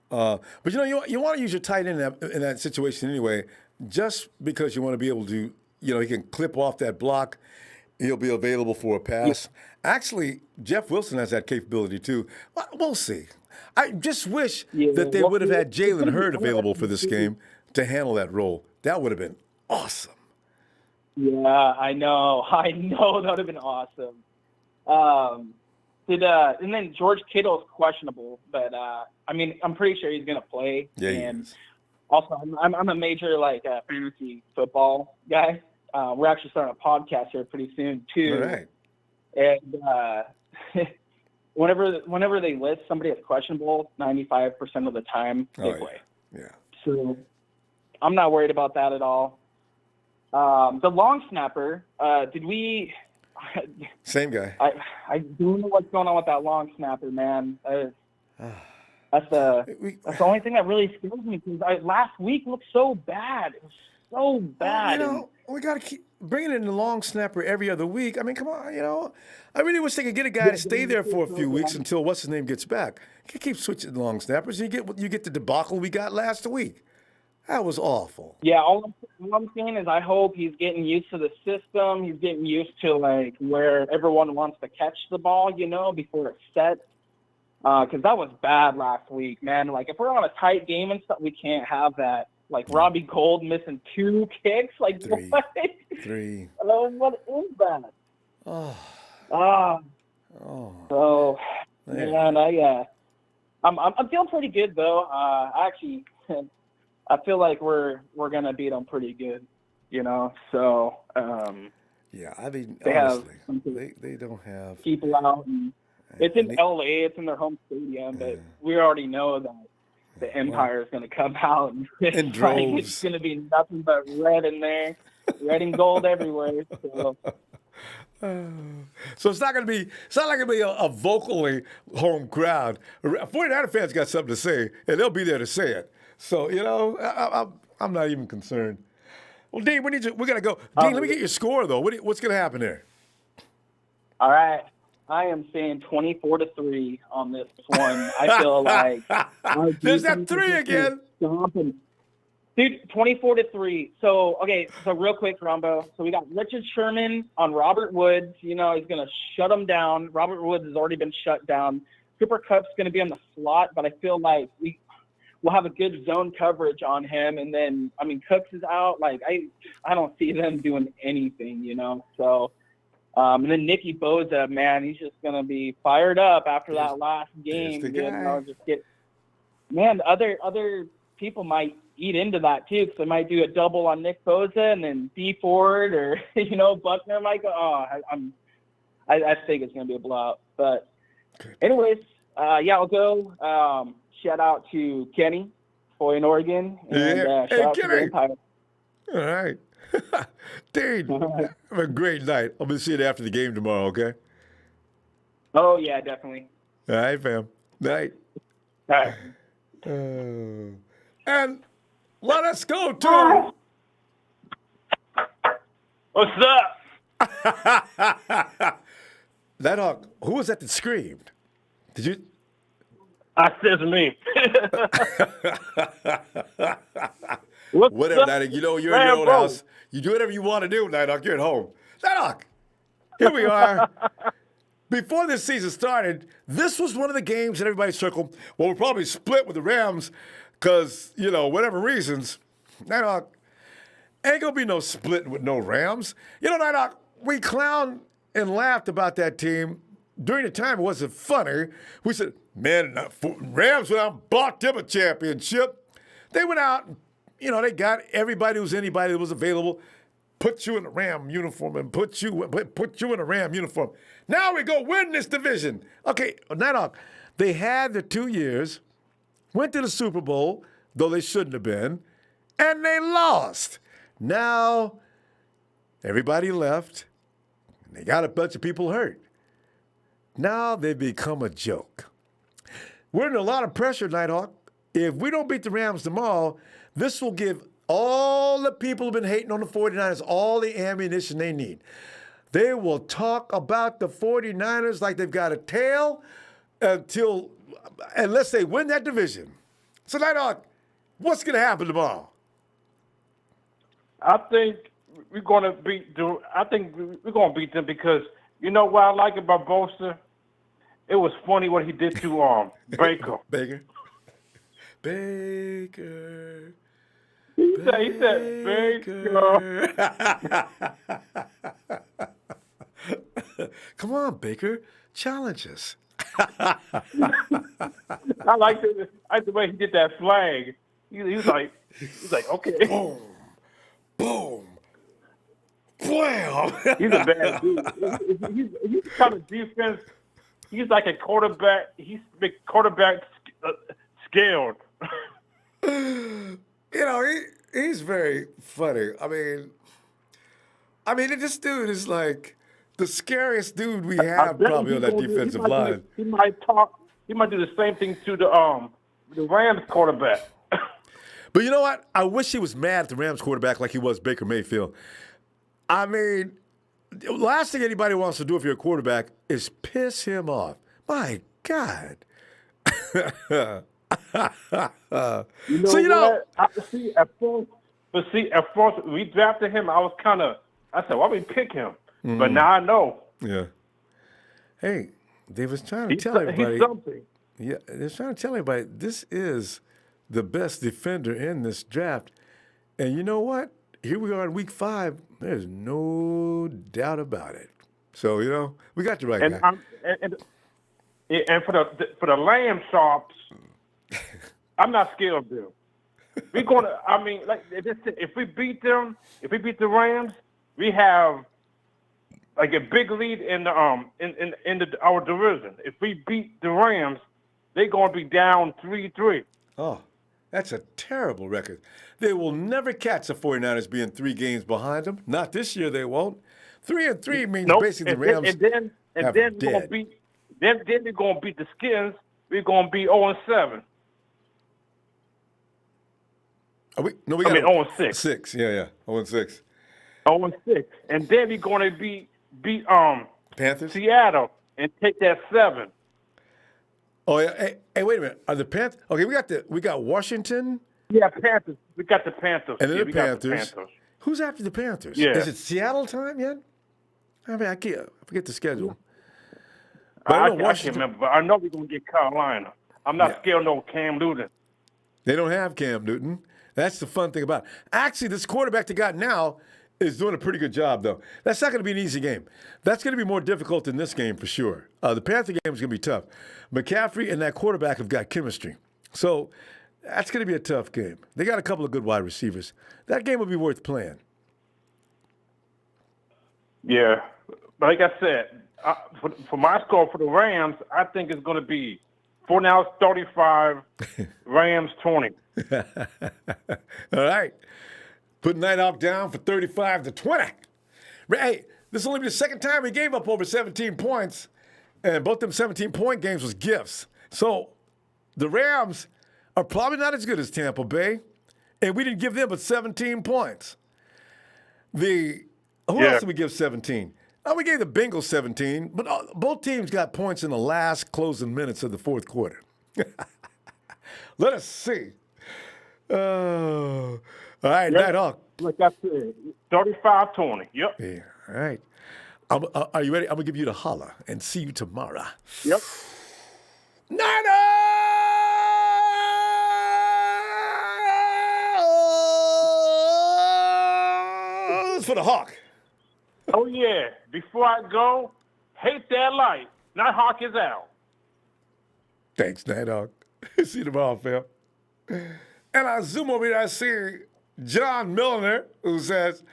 But, you know, you want to use your tight end in that situation anyway, just because you want to be able to, you know, he can clip off that block. He'll be available for a pass. Yeah. Actually, Jeff Wilson has that capability too. We'll see. I just wish that they would have had Jalen Hurd available for this game to handle that role. That would have been awesome. Yeah, I know. That would have been awesome. And then George Kittle's questionable, but I mean, I'm pretty sure he's gonna play. Yeah, and also, I'm a major fantasy football guy. We're actually starting a podcast here pretty soon too. All right. And whenever they list somebody as questionable, 95% of the time they play. Yeah. So I'm not worried about that at all. The long snapper, did we? Same guy. I don't know what's going on with that long snapper, man. That's the only thing that really scares me because last week looked so bad. It was so bad. You know, we got to keep bringing in the long snapper every other week. I mean, come on, you know. I really wish they could get a guy to stay there for a few weeks until what's his name gets back. You can keep switching long snappers. You get the debacle we got last week. That was awful. Yeah, all I'm saying is I hope he's getting used to the system. He's getting used to, where everyone wants to catch the ball, you know, before it's set. Because that was bad last week, man. Like, if we're on a tight game and stuff, we can't have that. Like, Robbie Gould missing 2 kicks. Like, Three. What? 3. What is that? So, man, I'm feeling pretty good, though. I feel like we're gonna beat them pretty good, you know. So yeah, I mean, they honestly, they don't have people out. And it's in LA. It's in their home stadium, but we already know that the Empire is gonna come out and droves. It's gonna be nothing but red in there, red and gold everywhere. So it's not gonna be a vocally home crowd. 49er fans got something to say, and they'll be there to say it. So, you know, I'm not even concerned. Well, Dean, we gotta go. Dean, let me get your score though. What's gonna happen there? All right, I am saying 24-3 on this one. I feel like there's that 3 again. Dude, 24-3. So real quick, Ronbo. So we got Richard Sherman on Robert Woods. You know, he's going to shut him down. Robert Woods has already been shut down. Cooper Kupp's going to be on the slot, but I feel like we'll have a good zone coverage on him. And then, I mean, Cooks is out. Like, I don't see them doing anything, you know. So, and then Nicky Boza, man, he's just going to be fired up after that last game. the You guy. know, other people might eat into that too, because they might do a double on Nick Boza and then D Ford or Buckner might go. I think it's gonna be a blowout. But anyways, I'll go. Shout out to Kenny in Oregon and shout out to the Empire. All right, dude. Have a great night. I'm gonna see you after the game tomorrow. Okay. Oh yeah, definitely. All right, fam. Night. All right. And let us go to. What's up? Nighthawk, who was that screamed? Did you? I said me. Whatever, Nighthawk. You know, you're in your own house. You do whatever you want to do, Nighthawk. You're at home. Nighthawk, here we are. Before this season started, this was one of the games that everybody circled. Well, we'll probably split with the Rams because, whatever reasons. Nighthawk, ain't going to be no splitting with no Rams. Nighthawk, we clowned and laughed about that team. During the time, it wasn't funny. We said, man, Rams went out and bought them a championship. They went out and, they got everybody who's anybody that was available, put you in a Ram uniform and put you in a Ram uniform. Now we go win this division. Okay, Nighthawk, they had the 2 years, went to the Super Bowl, though they shouldn't have been, and they lost. Now, everybody left, and they got a bunch of people hurt. Now they've become a joke. We're under a lot of pressure, Nighthawk. If we don't beat the Rams tomorrow, this will give all the people who've been hating on the 49ers all the ammunition they need. They will talk about the 49ers like they've got a tail unless they win that division. So, Nighthawk, what's going to happen tomorrow? I think we're going to beat them because you know what I like about Bosa? It was funny what he did to Baker. Baker. He said Baker. Come on, Baker. Challenge us. I like the way he did that flag. He was like, okay. Boom. Boom. Blam. He's a bad dude. He's the kind of defense. He's like a quarterback. He's quarterback scaled. He's very funny. I mean, this dude is like the scariest dude we have probably on that defensive line. He might talk. He might do the same thing to the Rams quarterback. But you know what? I wish he was mad at the Rams quarterback like he was Baker Mayfield. I mean, the last thing anybody wants to do if you're a quarterback is piss him off. My God. At first we drafted him. I said, why we pick him? Mm-hmm. But now I know. Yeah. Hey, they was trying to tell everybody. He's something. Yeah, they're trying to tell everybody this is the best defender in this draft. And you know what? Here we are in week 5. There's no doubt about it. So, we got the right guy. And for the lamb sharps, I'm not scared of them. We're gonna. I mean, if we beat them, if we beat the Rams, we have like a big lead in the our division. If we beat the Rams, they're gonna be down 3-3. Oh, that's a terrible record. They will never catch the 49ers being 3 games behind them. Not this year, they won't. 3-3 means basically the Rams then have we're dead. gonna beat. Then we're gonna beat the Skins. We're gonna be 0-7. We got 0-6. 6, yeah, 0-6. 0-6, and then we're gonna beat Panthers, Seattle, and take that 7. Oh yeah. Hey, wait a minute. Are the Panthers? Okay, we got Washington. Yeah, Panthers. We got the Panthers. And then yeah, the Panthers. Who's after the Panthers? Yeah. Is it Seattle time yet? I mean, I forget the schedule. But I can't remember, but I know we're going to get Carolina. I'm not scared of no Cam Newton. They don't have Cam Newton. That's the fun thing about it. Actually, this quarterback they got now is doing a pretty good job, though. That's not going to be an easy game. That's going to be more difficult than this game for sure. The Panther game is going to be tough. McCaffrey and that quarterback have got chemistry. So that's going to be a tough game. They got a couple of good wide receivers. That game will be worth playing. Yeah. But like I said, for my score for the Rams, I think it's going to be 49ers 35, Rams 20. All right. Put Nighthawk down for 35-20. Hey, this will only be the second time we gave up over 17 points, and both them 17-point games was gifts. So the Rams are probably not as good as Tampa Bay, and we didn't give them but 17 points. Who else did we give 17? We gave the Bengals 17, but both teams got points in the last closing minutes of the fourth quarter. Let us see. All right, Nighthawk. Like I said, 35-20. Yep. Yeah, all right. Are you ready? I'm going to give you the holla and see you tomorrow. Yep. Niners for the Hawk. Oh, yeah. Before I go, hate that light. Nighthawk is out. Thanks, Nighthawk. See you tomorrow, fam. And I zoom over here, I see John Milliner, who says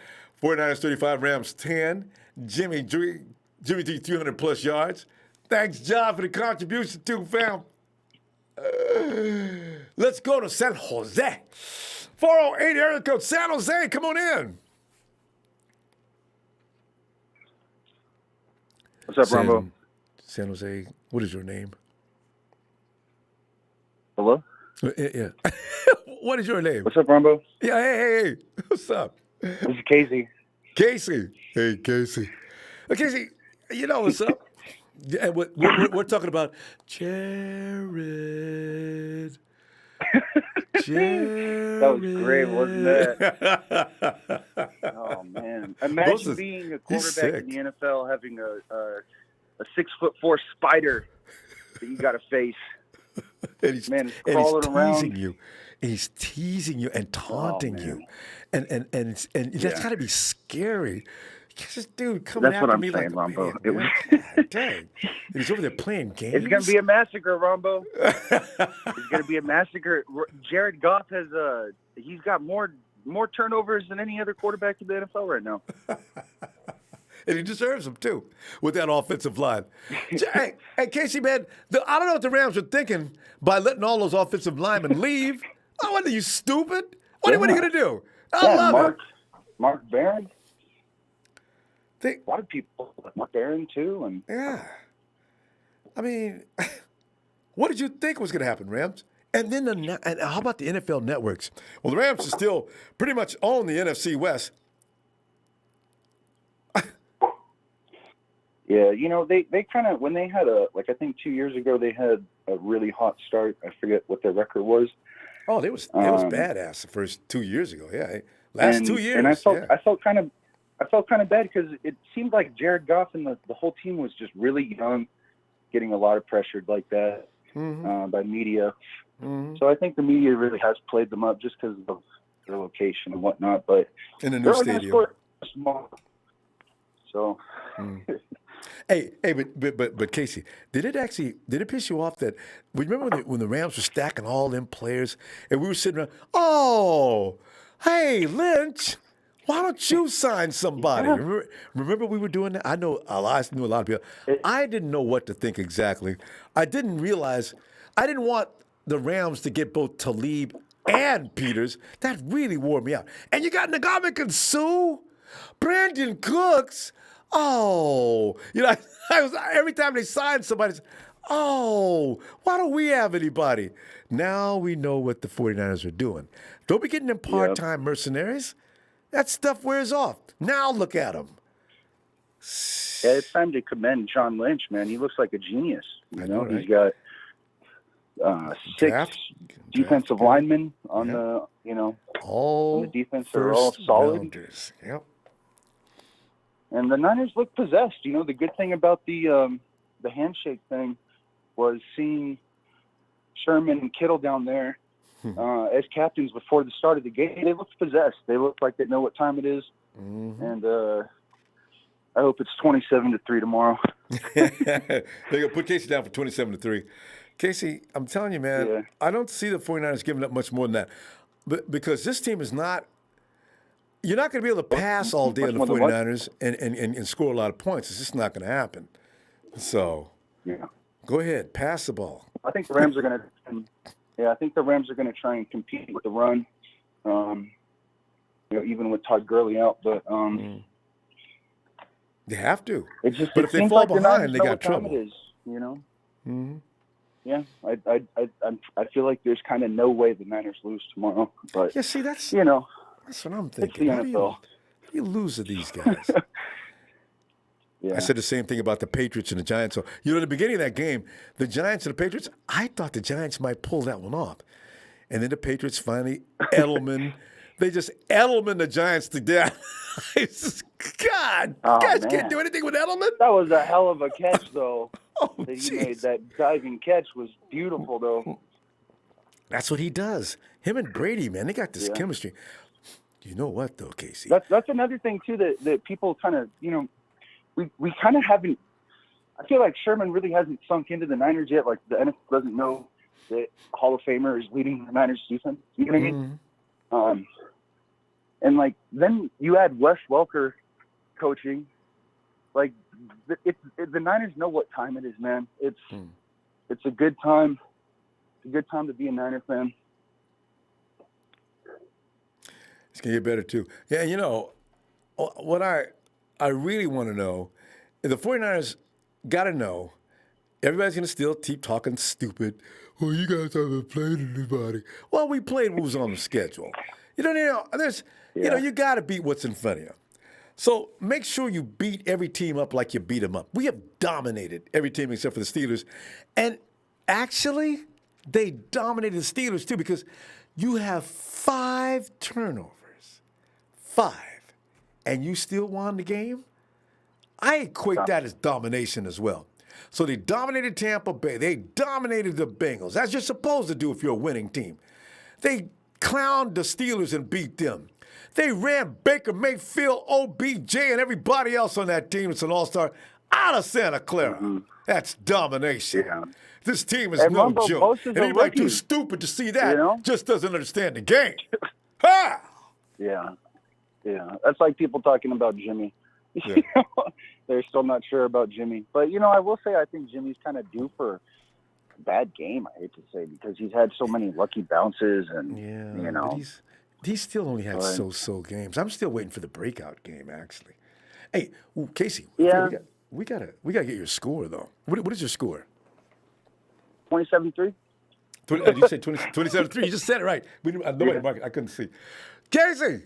49ers 35, Rams 10. Jimmy D, 300-plus yards. Thanks, John, for the contribution, too, fam. Let's go to San Jose. 408 area code San Jose. Come on in. What's up, Ronbo? San Jose. What is your name? Hello? Yeah. What is your name? What's up, Ronbo? Yeah, hey. What's up? This is Casey. Casey. Hey, Casey. Casey, you know what's up? Yeah, we're talking about Jared. Jared. That was great, wasn't it? Oh, man. Imagine being a quarterback in the NFL having a 6'4" spider that you got to face. And he's crawling around. Teasing you. He's teasing you and taunting you. And that's got to be scary. This dude coming That's after what I'm me saying, like Ronbo. God, dang. And he's over there playing games. It's going to be a massacre, Ronbo. It's going to be a massacre. Jared Goff he's got more turnovers than any other quarterback in the NFL right now. And he deserves them, too, with that offensive line. Hey, Casey, man, I don't know what the Rams are thinking by letting all those offensive linemen leave. Oh, what are you, stupid? What are you going to do? I love it. Mark Barron. A lot of people, Mark Barron, too. And yeah. I mean, what did you think was going to happen, Rams? And then and how about the NFL networks? Well, the Rams still pretty much own the NFC West. Yeah, they kind of, when they had I think 2 years ago, they had a really hot start. I forget what their record was. Oh, they was badass the first 2 years ago. Yeah, last 2 years. And I felt kind of bad because it seemed like Jared Goff and the whole team was just really young, getting a lot of pressured like that by media. Mm-hmm. So I think the media really has played them up just because of their location and whatnot. But in a new stadium. So. Hey, but Casey, did it piss you off that remember when the Rams were stacking all them players and we were sitting around? Oh, hey Lynch, why don't you sign somebody? Yeah. Remember we were doing that? I knew a lot of people. I didn't know what to think exactly. I didn't realize I didn't want the Rams to get both Talib and Peters. That really wore me out. And you got Ndamukong Suh, Brandon Cooks. Oh, every time they sign somebody, why don't we have anybody? Now we know what the 49ers are doing. Don't be getting them part-time mercenaries. That stuff wears off. Now look at them. Yeah, it's time to commend John Lynch, man. He looks like a genius. I know, right? He's got Six defensive linemen on the, all on the defense are all first solid. rounders. Yep. And the Niners look possessed. The good thing about the handshake thing was seeing Sherman and Kittle down there as captains before the start of the game. They looked possessed. They look like they know what time it is. And I hope it's 27-3 tomorrow. They're gonna put Casey down for 27-3. Casey, I'm telling you, man, I don't see the 49ers giving up much more than that. But because this team is not, you're not going to be able to pass all day on the 49ers and score a lot of points. It's just not going to happen. So, go ahead, pass the ball. I think the Rams are going to. I think the Rams are going to try and compete with the run. Even with Todd Gurley out, but they have to. But if they fall behind, they got trouble. It is, Yeah, I feel like there's kind of no way the Niners lose tomorrow. But see, that's that's what I'm thinking. It's the NFL. How do you lose to these guys? I said the same thing about the Patriots and the Giants. So, in the beginning of that game, the Giants and the Patriots, I thought the Giants might pull that one off. And then the Patriots finally, they just Edelman the Giants to death. God, you guys can't do anything with Edelman? That was a hell of a catch, though. That he made. That diving catch was beautiful, though. That's what he does. Him and Brady, man, they got this chemistry. You know what, though, Casey? That's another thing, too, that people kind of, we kind of haven't. I feel like Sherman really hasn't sunk into the Niners yet. Like, the NFL doesn't know that Hall of Famer is leading the Niners defense. You know what I mean? And, then you add Wes Welker coaching. The Niners know what time it is, man. It's a good time. It's a good time to be a Niner fan. It's going to get better, too. Yeah, what I really want to know, the 49ers got to know, everybody's going to still keep talking stupid. Well, you guys haven't played anybody. Well, we played what was on the schedule. You got to beat what's in front of you. So make sure you beat every team up like you beat them up. We have dominated every team except for the Steelers. And actually, they dominated the Steelers, too, because you have 5 turnovers. 5. And you still won the game? I equate that as domination as well. So they dominated Tampa Bay. They dominated the Bengals, as you're supposed to do if you're a winning team. They clowned the Steelers and beat them. They ran Baker Mayfield, OBJ, and everybody else on that team that's an all-star out of Santa Clara. That's domination. This team is no joke. And anybody too stupid to see that just doesn't understand the game. Ha! Yeah. That's like people talking about Jimmy. They're still not sure about Jimmy. But, I will say I think Jimmy's kind of due for a bad game, I hate to say, because he's had so many lucky bounces and, But he still only had so-so games. I'm still waiting for the breakout game, actually. Hey, Casey, we gotta get your score, though. What is your score? 27-3. You said 27-3. You just said it right. I couldn't see. Casey!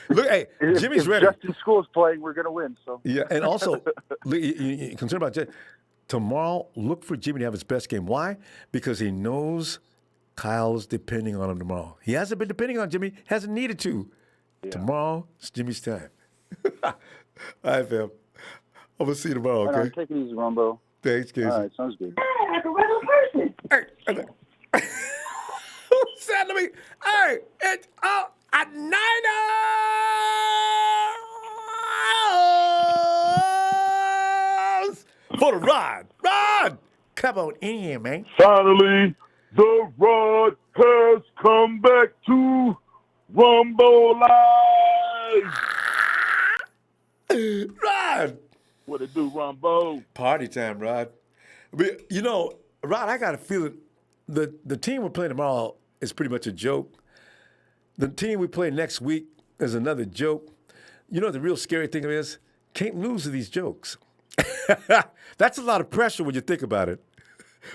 Look, hey, Jimmy's ready. If Justin School's playing, we're going to win. So. Yeah, and also, you're concerned about tomorrow, look for Jimmy to have his best game. Why? Because he knows Kyle's depending on him tomorrow. He hasn't been depending on Jimmy, hasn't needed to. Tomorrow, it's Jimmy's time. All right, fam. I'm going to see you tomorrow, okay? Right, take it easy, Ronbo. Thanks, Casey. All right, sounds good. Like a regular person. Hey, who said to me, hey, it's a Niners for the ride. Rod! Come on in here, man. Finally, the rod has come back to Ronbo Live. Rod! What it do, Ronbo? Party time, Rod. Rod, I got a feeling the team we're playing tomorrow is pretty much a joke. The team we play next week is another joke. You know the real scary thing is? Can't lose to these jokes. That's a lot of pressure when you think about it.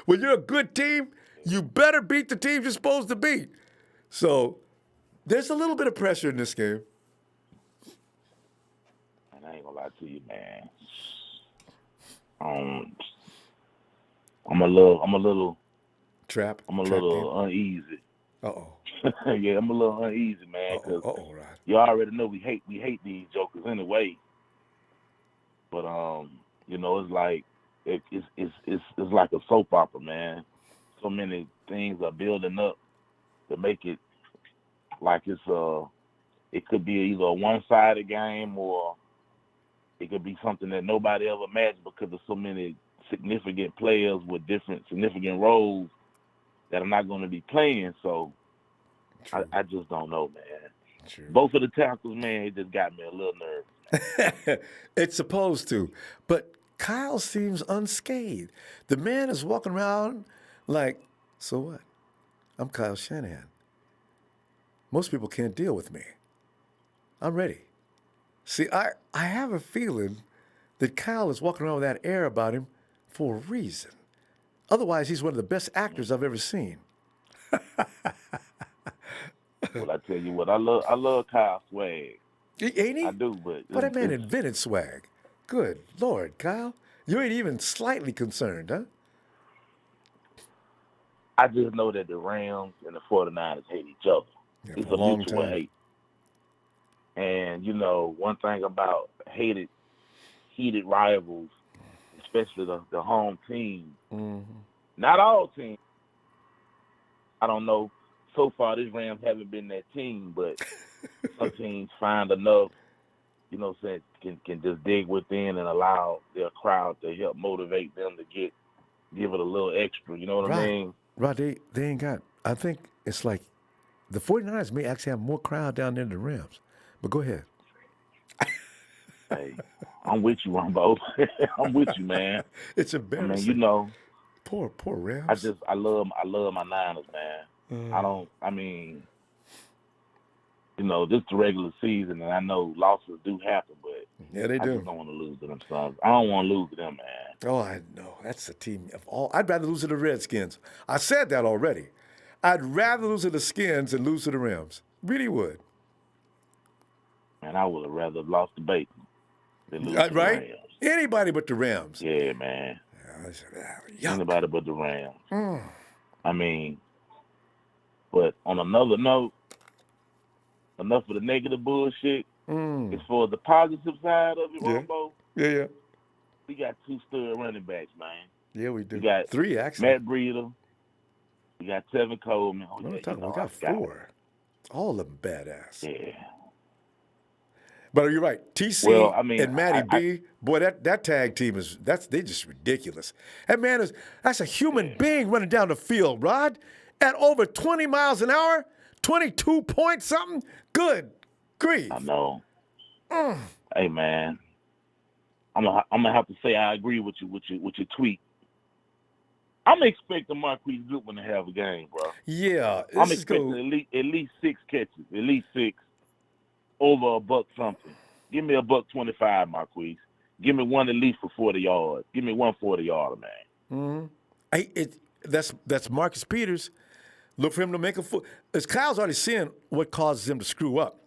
When you're a good team, you better beat the team you're supposed to beat. So there's a little bit of pressure in this game. And I ain't gonna lie to you, man. I'm a little Trap. I'm a Trap little game. uneasy. Uh-oh. Yeah, I'm a little uneasy, man, because Rod. you already know we hate these jokers anyway. But you know, it's like it's like a soap opera, man. So many things are building up to make it like it could be either a one-sided game or it could be something that nobody ever imagined because of so many significant players with different significant roles that are not going to be playing. So I just don't know, man. True. Both of the tackles, man, it just got me a little nervous. It's supposed to. But Kyle seems unscathed. The man is walking around like, so what? I'm Kyle Shanahan. Most people can't deal with me. I'm ready. See, I have a feeling that Kyle is walking around with that air about him for a reason. Otherwise, he's one of the best actors I've ever seen. Well, I tell you what, I love Kyle swag. Ain't he? I do, but that man invented swag. Good Lord, Kyle. You ain't even slightly concerned, huh? I just know that the Rams and the 49ers hate each other. It's a mutual hate. And, you know, one thing about heated rivals, especially the home team, not all teams. I don't know. So far, these Rams haven't been that team, but some teams find enough, you know, saying can just dig within and allow their crowd to help motivate them to give it a little extra. You know what I mean? Rod, they ain't got. I think it's like the 49ers may actually have more crowd down there than the Rams. But go ahead. Hey, I'm with you, Ronbo. I'm with you, man. It's embarrassing. I mean, you know, poor Rams. I love my Niners, man. I mean, you know, just the regular season, and I know losses do happen, but yeah, they do. I just don't want to lose to them sons. I don't want to lose to them, man. Oh, I know. That's the team of all. I'd rather lose to the Redskins. I said that already. I'd rather lose to the Skins than lose to the Rams. Really would. Man, I would have rather lost to Bateman than lose to the Rams. Anybody but the Rams. Yeah, man. Anybody but the Rams. I mean, but on another note, enough of the negative bullshit. As far as the positive side of it, Ronbo. Yeah. We got 2 stud running backs, man. Yeah, we do. We got 3, actually. Matt Breida. We got Tevin Coleman. We got 4. All of them badass. Yeah. But you're right. TC and Matty B, boy, that tag team they just ridiculous. That man that's a human being running down the field, Rod, at over 20 miles an hour, 22 point something. Good grief. I know. Hey, man, I'm gonna have to say I agree with you with your tweet. I'm expecting Marquise Goodwin to have a game, bro. Yeah, I'm expecting at least 6 catches, at least 6. Over $1 something. Give me $1.25, Marquise. Give me one at least for 40 yards. Give me 1 40-yarder, man. That's Marcus Peters. Look for him to make a foot. As Kyle's already seeing what causes him to screw up,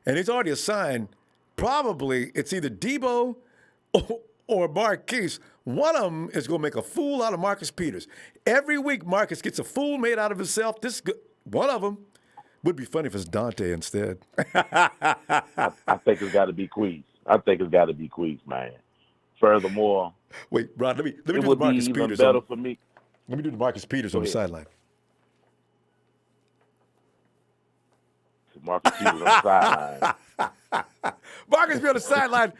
and he's already assigned. Probably it's either Debo or Marquise. One of them is going to make a fool out of Marcus Peters. Every week, Marcus gets a fool made out of himself. One of them. Would be funny if it's Dante instead. I think it's got to be Queez. Man. Furthermore, wait, Rod, let me do the Marcus Peters. Better for me. Let me do the Marcus Peters on the sideline. Marcus Peters on the sideline. Marcus be on the sideline,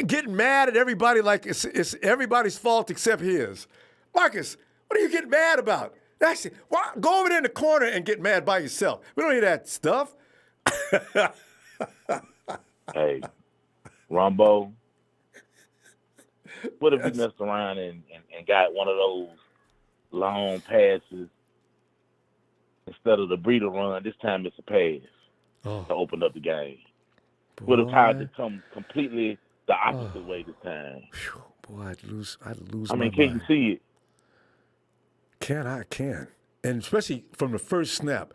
getting mad at everybody like it's everybody's fault except his. Marcus, what are you getting mad about? Actually, go over there in the corner and get mad by yourself. We don't need that stuff. Hey, Ronbo, what if you messed around and got one of those long passes instead of the Breida run? This time it's a pass to open up the game. What if how to come completely the opposite way this time? Boy, I'd lose. I mean, can you see it? I can. And especially from the first snap.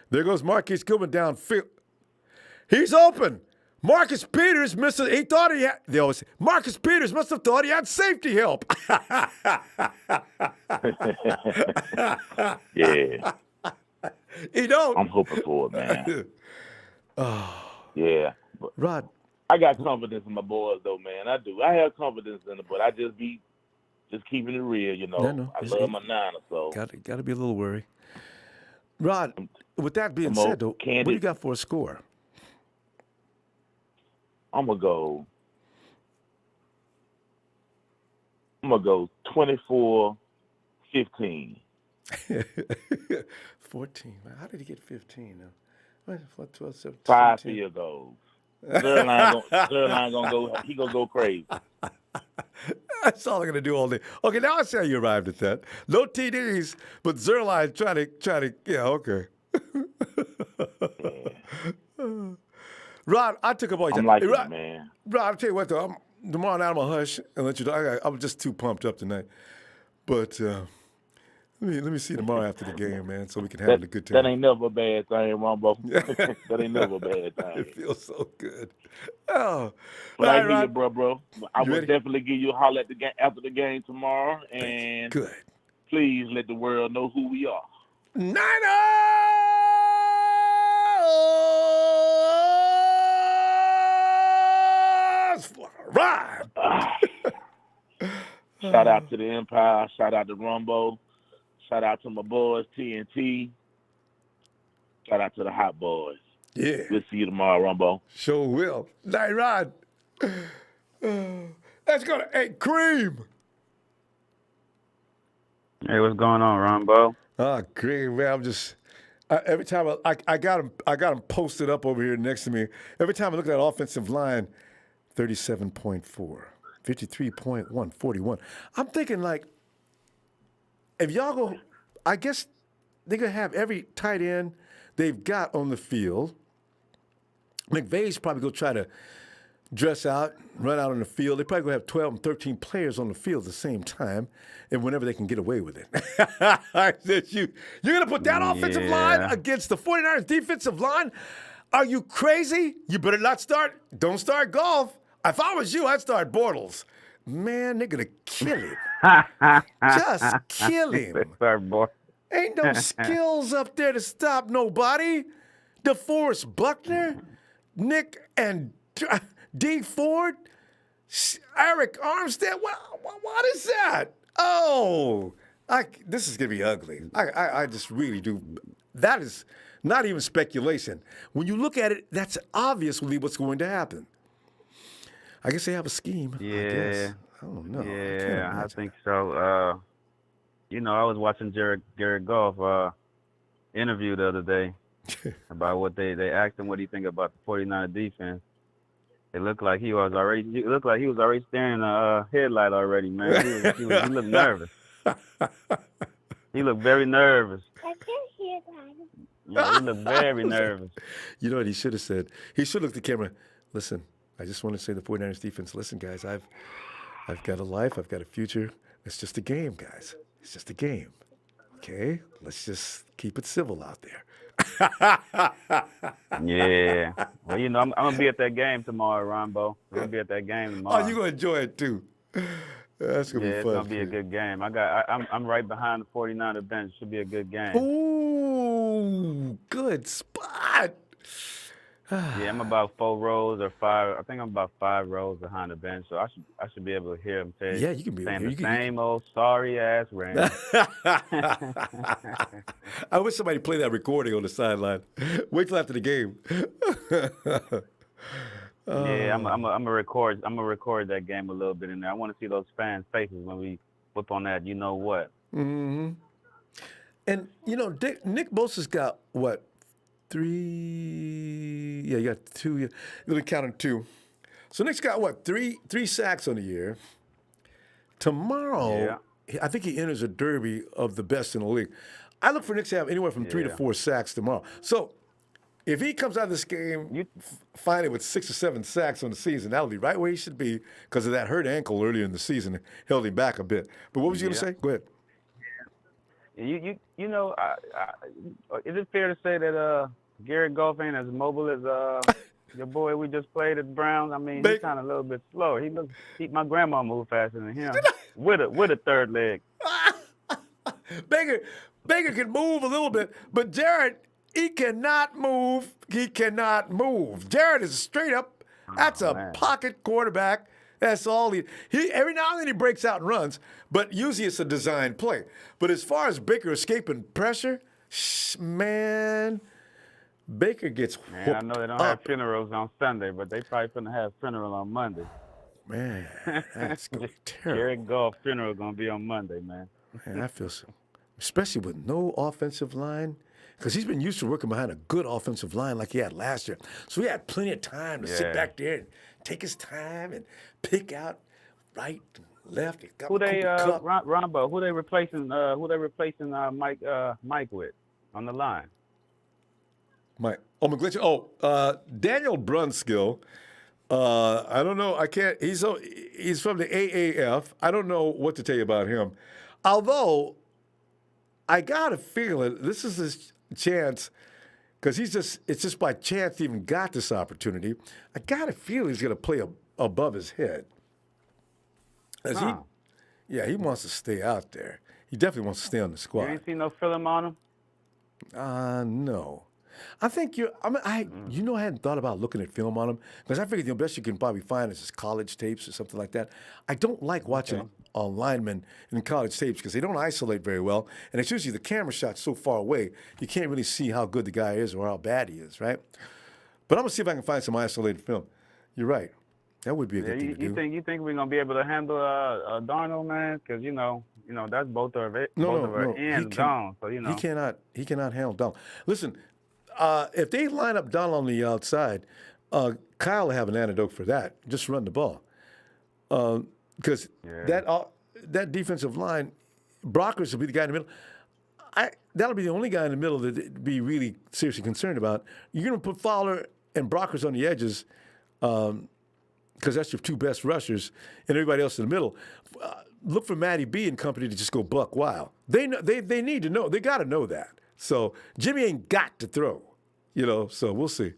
There goes Marquise Goodwin downfield. He's open. Marcus Peters missed it. He thought he had, they always say, Marcus Peters must have thought he had safety help. Yeah. He don't. I'm hoping for it, man. Oh. Yeah. But Rod. I got confidence in my boys, though, man. I do. I have confidence in them, but I just keeping it real, you know. No. I love my Niners, so. Got to be a little worried. Rod, with that being said, though, what do you got for a score? I'm going to go 24-15. 14. How did he get 15 now? 12, 17, 5 10. field goals. Zerline gonna go. He gonna go crazy. That's all I'm gonna do all day. Okay, now I see how you arrived at that. No TDs, but Zerline trying to. Yeah, okay. Rod, I took up all your time. I'm liking Rod, it, man. Rod, I'll tell you what though. Tomorrow night I'm gonna hush and let you know. I'm just too pumped up tonight. But let me see tomorrow after the game, man, so we can have a good time. That ain't never a bad thing, Ronbo. That ain't never a bad thing. It feels so good. Oh, but all I right, hear you, bro. I will ready? definitely give you a holler at the game after the game tomorrow, and good. Please let the world know who we are. Niners! Ride! Shout out to the Empire. Shout out to Ronbo. Shout out to my boys, TNT. Shout out to the Hot Boys. Yeah. We'll see you tomorrow, Ronbo. Sure will. Night Rod. Let's go to Cream. Hey, what's going on, Ronbo? Cream, man. I'm just every time I got him posted up over here next to me. Every time I look at that offensive line, 37.4, 53.1, 41. I'm thinking like, if y'all go, I guess they're gonna have every tight end they've got on the field. McVay's probably gonna try to dress out, run out on the field. They're probably gonna have 12 and 13 players on the field at the same time, and whenever they can get away with it. You're gonna put that offensive line against the 49ers defensive line? Are you crazy? You better not start. Don't start golf. If I was you, I'd start Bortles. Man, they're gonna kill him. Just kill him. Ain't no skills up there to stop nobody. DeForest Buckner, Nick and D. Ford, Eric Armstead. What is that? Oh, this is gonna be ugly. I just really do. That is not even speculation. When you look at it, that's obviously what's going to happen. I guess they have a scheme. Yeah. I guess. I don't know. Yeah, I think so. I was watching Garrett Goff interview the other day about what they asked him what do you think about the 49er defense. It looked like he was already staring a headlight already, man. He looked nervous. He looked very nervous. Yeah, he looked very nervous. You know what he should have said? He should look at the camera. Listen, I just want to say to the 49ers defense, listen, guys, I've got a life. I've got a future. It's just a game, guys. It's just a game. Okay? Let's just keep it civil out there. Yeah. Well, I'm going to be at that game tomorrow, Ronbo. I'm going to be at that game tomorrow. Oh, you're going to enjoy it, too. That's going to be fun. It's going to be a good game. I'm right behind the 49er bench. Should be a good game. Ooh, good spot. Yeah, I'm about 4 rows or 5. I think I'm about 5 rows behind the bench, so I should be able to hear him say, yeah, you can be saying here. the same old sorry ass Rams. I wish somebody played that recording on the sideline. Wait till after the game. Yeah, I'm gonna record that game a little bit in there. I want to see those fans' faces when we whip on that. You know what? Mm-hmm. And Nick Bosa's got what? 3. Yeah, you got 2. You're only counting 2. So Nick's got what? 3 sacks on the year. Tomorrow, I think he enters a derby of the best in the league. I look for Nick to have anywhere from 3 to 4 sacks tomorrow. So if he comes out of this game finally with 6 or 7 sacks on the season, that'll be right where he should be because of that hurt ankle earlier in the season held him back a bit. But what was you going to say? Go ahead. Is it fair to say that Garrett Goff ain't as mobile as your boy we just played at the Browns? I mean, he's kind of a little bit slower. My grandma moved faster than him with a third leg. Baker can move a little bit, but Jared, he cannot move. He cannot move. Jared is straight up. That's a pocket quarterback. That's all he every now and then he breaks out and runs, but usually it's a design play. But as far as Baker escaping pressure, man, Baker gets whooped Man, I know they don't up. have funerals on Sunday, but they probably finna have funeral on Monday. Man, that's gonna be terrible. Jared Goff funeral gonna be on Monday, man. Man, I feel so. Especially with no offensive line, because he's been used to working behind a good offensive line like he had last year. So he had plenty of time to sit back there and take his time and pick out right, left. Who they Ronbo? Who they replacing? Mike with on the line? Mike. Oh, McGlinchey. Oh, Daniel Brunskill. I don't know. I can't. He's from the AAF. I don't know what to tell you about him. Although I got a feeling this is his chance, because it's just by chance he even got this opportunity. I got a feeling he's going to play above his head. He wants to stay out there. He definitely wants to stay on the squad. You ain't seen no film on him? No. I think I hadn't thought about looking at film on him, because I figured the best you can probably find is his college tapes or something like that. I don't like watching linemen in college tapes because they don't isolate very well, and it's usually the camera shot's so far away you can't really see how good the guy is or how bad he is, right? But I'm gonna see if I can find some isolated film. You're right. That would be a good thing to do. You think we're gonna be able to handle Darnold, man? Because you know that's both of our ends gone. So he cannot handle Donald. Listen. If they line up Donald on the outside, Kyle will have an antidote for that. Just run the ball. Because that defensive line, Brockers will be the guy in the middle. That'll be the only guy in the middle that they'd be really seriously concerned about. You're going to put Fowler and Brockers on the edges because that's your two best rushers, and everybody else in the middle. Look for Matty B and company to just go buck wild. They need to know. They got to know that. So Jimmy ain't got to throw, so we'll see.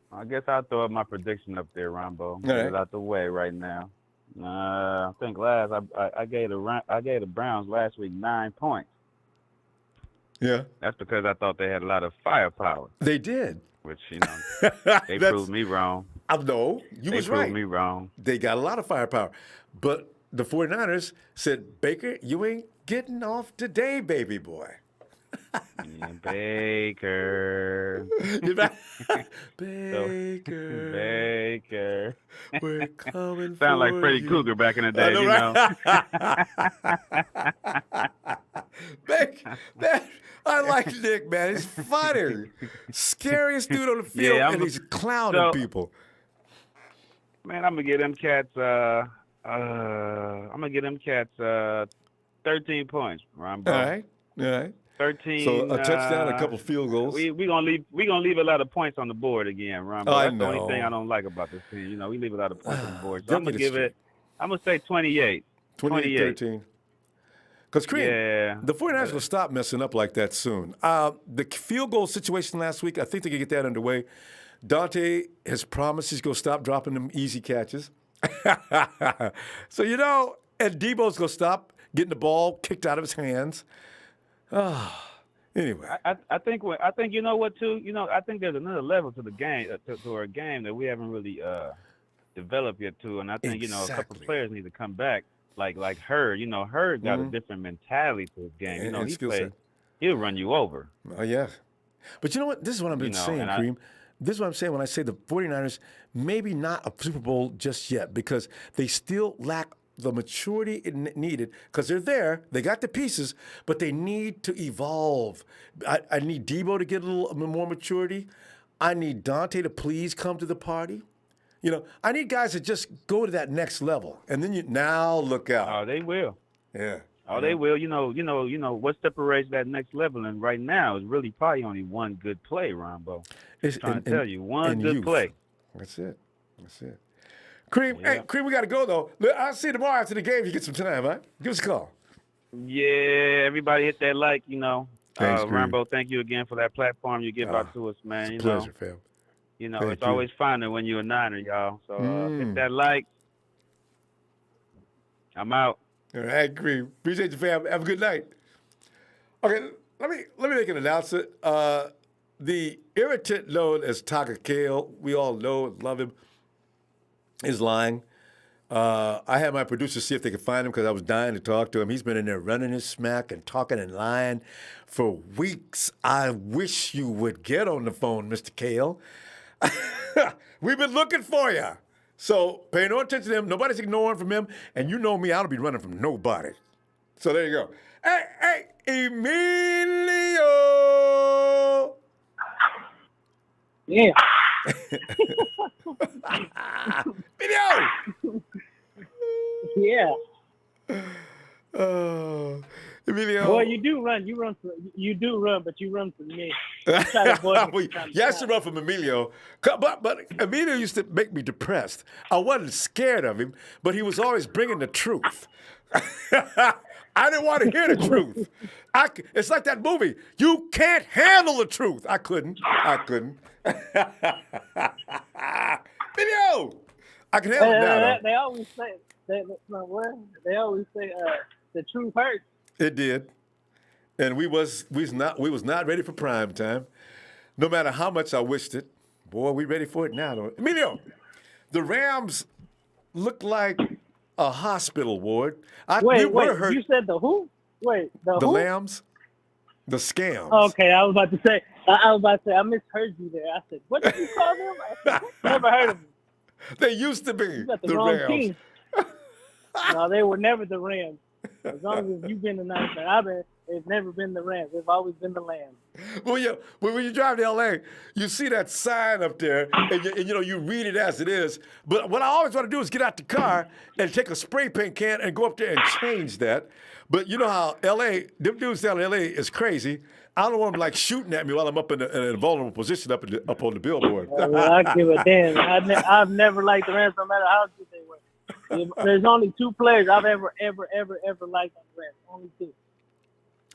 I guess I'll throw up my prediction up there, Ronbo. Get it out the way right now. I think I gave the Browns last week 9 points. Yeah. That's because I thought they had a lot of firepower. They did. Which, they proved me wrong. No, you was right. They proved me wrong. They got a lot of firepower. But the 49ers said, Baker, you ain't getting off today, baby boy. Baker. Baker. We're coming for Sound like Freddy Cougar back in the day, Baker, I like Nick, man. He's funny. Scariest dude on the field, and he's clowning people. Man, I'm gonna get them cats 13 points, Ronbo. All right. 13. So a touchdown, a couple field goals. We gonna leave a lot of points on the board again, Ronbo. That's the only thing I don't like about this team. We leave a lot of points on the board. So I'm gonna say 28. 28-13. Because the 49ers will stop messing up like that soon. The field goal situation last week, I think they can get that underway. Dante has promised he's going to stop dropping them easy catches. So, and Debo's going to stop getting the ball kicked out of his hands. Anyway. I think you know what, too? I think there's another level to the game, to our game that we haven't really developed yet, too. And I think, a couple of players need to come back. Like Hurd, Hurd got a different mentality to his game. He'll run you over. Oh, yeah. But you know what? This is what I've been saying, Kareem. This is what I'm saying when I say the 49ers maybe not a Super Bowl just yet, because they still lack the maturity needed, because they're there, they got the pieces, but they need to evolve. I need Debo to get a little more maturity. I need Dante to please come to the party. I need guys that just go to that next level, and then now look out. Oh, they will. Yeah. Oh, they will. What separates that next level, and right now is really probably only one good play, Ronbo. I'm trying to tell you, one good play. That's it. Kareem, hey, Kareem, we got to go, though. I'll see you tomorrow after the game if you get some time, right? Give us a call. Yeah, everybody hit that like, Thanks, Ronbo, thank you again for that platform you give out to us, man. It's a pleasure, fam. It's always fun when you're a Niner, y'all. So hit that like. I'm out. All right, I agree. Appreciate you, fam. Have a good night. Okay, let me make an announcement. The irritant known as Taka Kale, we all know and love him, is lying. I had my producers see if they could find him because I was dying to talk to him. He's been in there running his smack and talking and lying for weeks. I wish you would get on the phone, Mr. Kale. We've been looking for you. So pay no attention to him. Nobody's ignoring from him. And you know me, I don't be running from nobody. So there you go. Hey, Emilio! Yeah. Emilio! Yeah. Emilio. Boy, you do run. You do run, but you run from me. You try to avoid me. Yes, you run from Emilio. But Emilio used to make me depressed. I wasn't scared of him, but he was always bringing the truth. I didn't want to hear the truth. It's like that movie. You can't handle the truth. I couldn't. Emilio! I can handle it now. They always say the truth hurts. It did, and we was not ready for prime time. No matter how much I wished it, boy, we ready for it now. Though. Emilio, the Rams look like a hospital ward. Wait, you said the who? Wait, the who? The Lambs, the scams. Okay, I was about to say I misheard you there. I said, what did you call them? I never heard of them. They used to be You got the the wrong Rams. team. No, they were never the Rams. As long as you've been the Niners, it's never been the Rams. They've always been the Lambs. Well, when you drive to L.A., you see that sign up there, and you read it as it is. But what I always want to do is get out the car and take a spray paint can and go up there and change that. But you know how L.A., them dudes down in L.A. is crazy. I don't want them shooting at me while I'm up in a vulnerable position up on the billboard. Well, I give a damn. I've never liked the Rams, no matter how good they were. There's only two players I've ever liked on the Rams. Only two.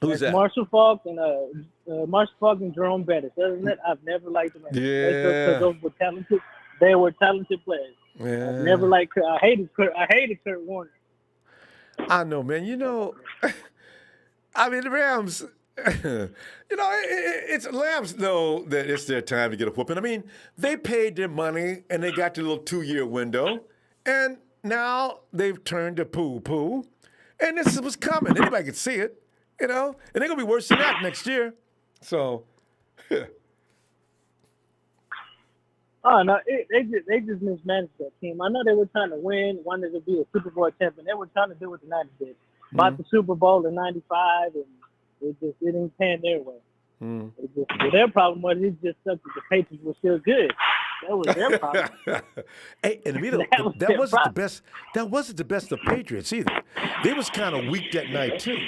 Who's that? Marshall Faulk and Jerome Bettis. Other than that, I've never liked them. Yeah. Because those were talented. They were talented players. Yeah. I've never liked. I hated Kurt Warner. I know, man. I mean, the Rams. It's Lambs know that it's their time to get a whooping. I mean, they paid their money and they got the little 2-year window, and now they've turned to poo-poo, and this was coming. Anybody could see it, and they're gonna be worse than that next year. So, oh no, they just mismanaged that team. I know they were trying to win, wanted to be a Super Bowl champion. They were trying to do what the Niners did, bought the Super Bowl in '95, and it didn't pan their way. Their problem was it just sucked that the Patriots were still good. That was their problem. Hey, and that wasn't the best. That wasn't the best of Patriots either. They was kind of weak that night too.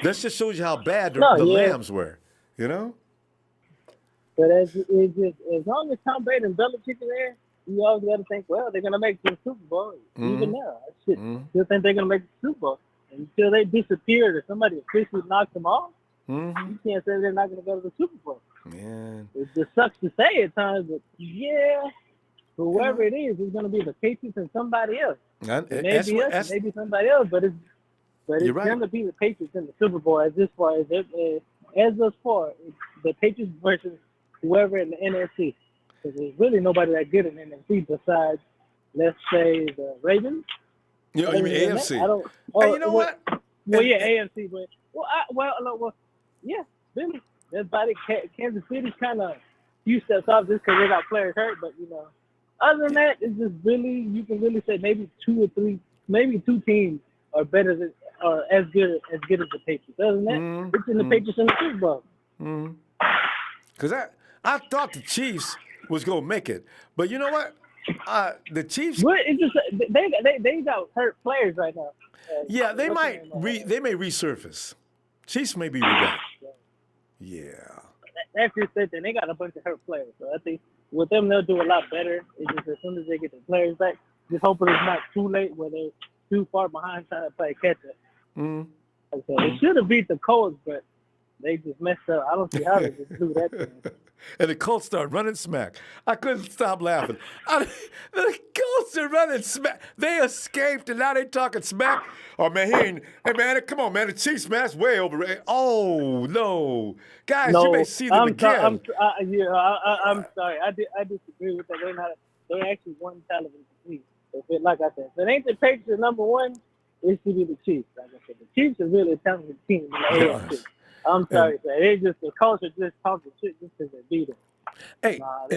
That just shows you how bad the Lambs were. But as long as Tom Brady and Belichick are there, you always got to think, well, they're gonna make the Super Bowl. Even now, I still think they're gonna make the Super Bowl. Until they disappeared or somebody officially knocks them off, you can't say they're not going to go to the Super Bowl. Man. It just sucks to say at times, but whoever it is going to be the Patriots and somebody else. Maybe somebody else, but it's going to be the Patriots in the Super Bowl as far as the Patriots versus whoever in the NFC. Because there's really nobody that good in the NFC besides, let's say, the Ravens. You mean AFC? Hey, you know what? Well, yeah, AFC, but Billy. That's about it. Kansas City's kind of few steps off just because they got players hurt, but other than that, it's just really you can really say maybe 2 or 3, maybe 2 teams are better than or as good as the Patriots. Other than that, it's in the Patriots in the Super Bowl. Because I thought the Chiefs was gonna make it, but you know what? The Chiefs. Well, it's just they got hurt players right now. Yeah, they may resurface. Chiefs may be back. Yeah. That's just it. They got a bunch of hurt players, so I think with them they'll do a lot better. It's just as soon as they get the players back, just hoping it's not too late where they're too far behind trying to play catch up. So they should have beat the Colts, but they just messed up. I don't see how they just do that. And the Colts start running smack. I couldn't stop laughing. The Colts are running smack. They escaped, and now they talking smack. Oh, man, hey, man, come on, man. The Chiefs, man, that's way over. Oh, no. Guys, you may see them again. I'm sorry. I disagree with that. They're actually one television team. Like I said, if it ain't the Patriots number one, it should be the Chiefs. Like I said, the Chiefs are really a talented team in the AFC. I'm sorry, sir. They just the Colts are just talking shit just because they beat them. Hey, I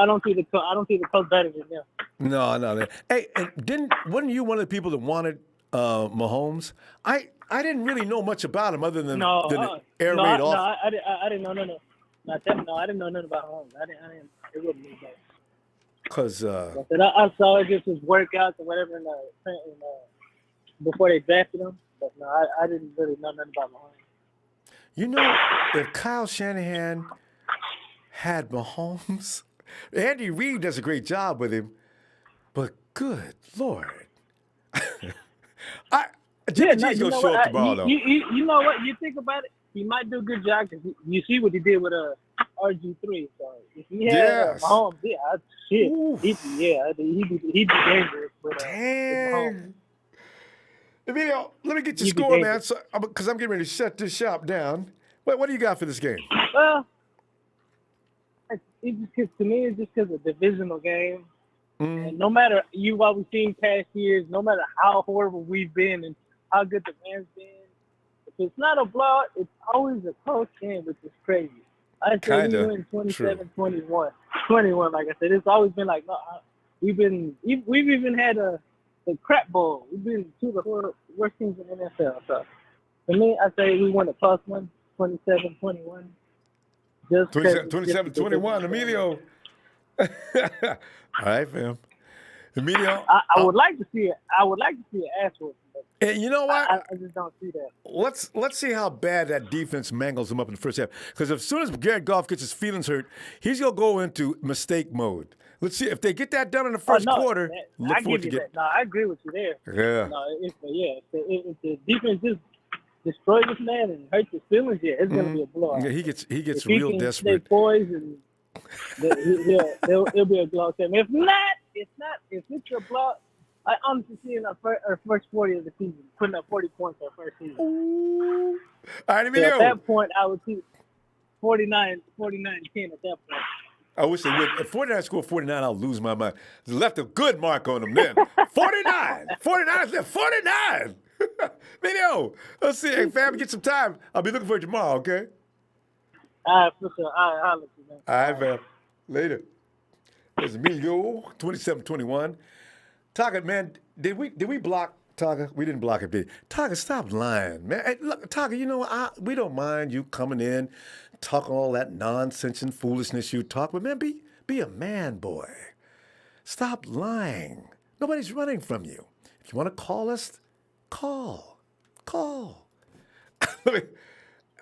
don't see the Colts better than them. No. Hey, and wasn't you one of the people that wanted Mahomes? I didn't really know much about him other than the air raid off. No, I didn't know nothing. I didn't know nothing about Mahomes. I didn't. It wasn't me. Because I saw it just his workouts or whatever before they drafted him. But no, I didn't really know nothing about Mahomes. You know, if Kyle Shanahan had Mahomes, Andy Reid does a great job with him, but good Lord. Jimmy G's going to show up tomorrow, though. You know what? You think about it, he might do a good job because you see what he did with RG3. So if he had Mahomes, he'd be dangerous. Damn. Emilio, let me get your score, man, because I'm getting ready to shut this shop down. What do you got for this game? Well, to me, it's just because of the divisional game. And no matter what we've seen past years, no matter how horrible we've been and how good the Rams been, if it's not a blowout, it's always a close game, which is crazy. I say we win 27-21. 21, like I said, it's always been like, no, we've even had the crap bowl. We've been two of the worst teams in the NFL. So for me, I say we won a plus one, 27-21. 27-21, Emilio. All right, fam. Emilio, I would like to see it. I would like to see an ass whooping. And you know what? I just don't see that. Let's see how bad that defense mangles him up in the first half. Because as soon as Jared Goff gets his feelings hurt, he's gonna go into mistake mode. Let's see if they get that done in the first quarter. Look forward to get. No, I agree with you there. Yeah. No, if the defense just destroys this man and hurts his feelings, it's gonna be a blowout. Yeah, he gets if real he can desperate. Stay poised and it'll be a blowout. If it's a blowout, I honestly see in our first 40 of the season putting up 40 points our first season. Ooh. All right, Emilio. So at that point, I would see 49-10 at that point. I wish they would. If 49 score 49, I'll lose my mind. They left a good mark on them then. 49! 49 left 49! Emilio, let's see. Hey, fam, get some time. I'll be looking for you tomorrow, okay? All right, for sure. I'll let you know. All right, fam. Later. There's Emilio, 27-21. Taga, man, did we block Taga? We didn't block it, did we? Taga, stop lying, man. Hey, look, Taga, you know, we don't mind you coming in, talking all that nonsense and foolishness you talk, but man, be a man, boy. Stop lying. Nobody's running from you. If you want to call us, call.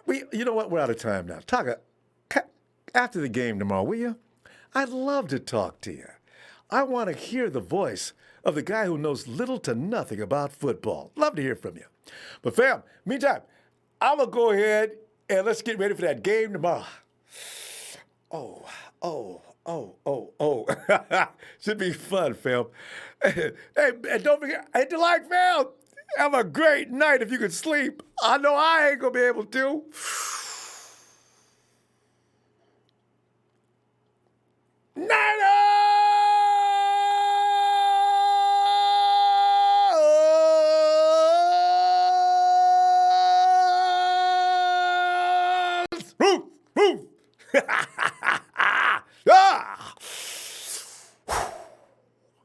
You know what? We're out of time now. Taga, after the game tomorrow, will you? I'd love to talk to you. I want to hear the voice of the guy who knows little to nothing about football. Love to hear from you. But fam, meantime, I'm going to go ahead and let's get ready for that game tomorrow. Should be fun, fam. Hey, and don't forget, hit the like, fam. Have a great night if you can sleep. I know I ain't going to be able to.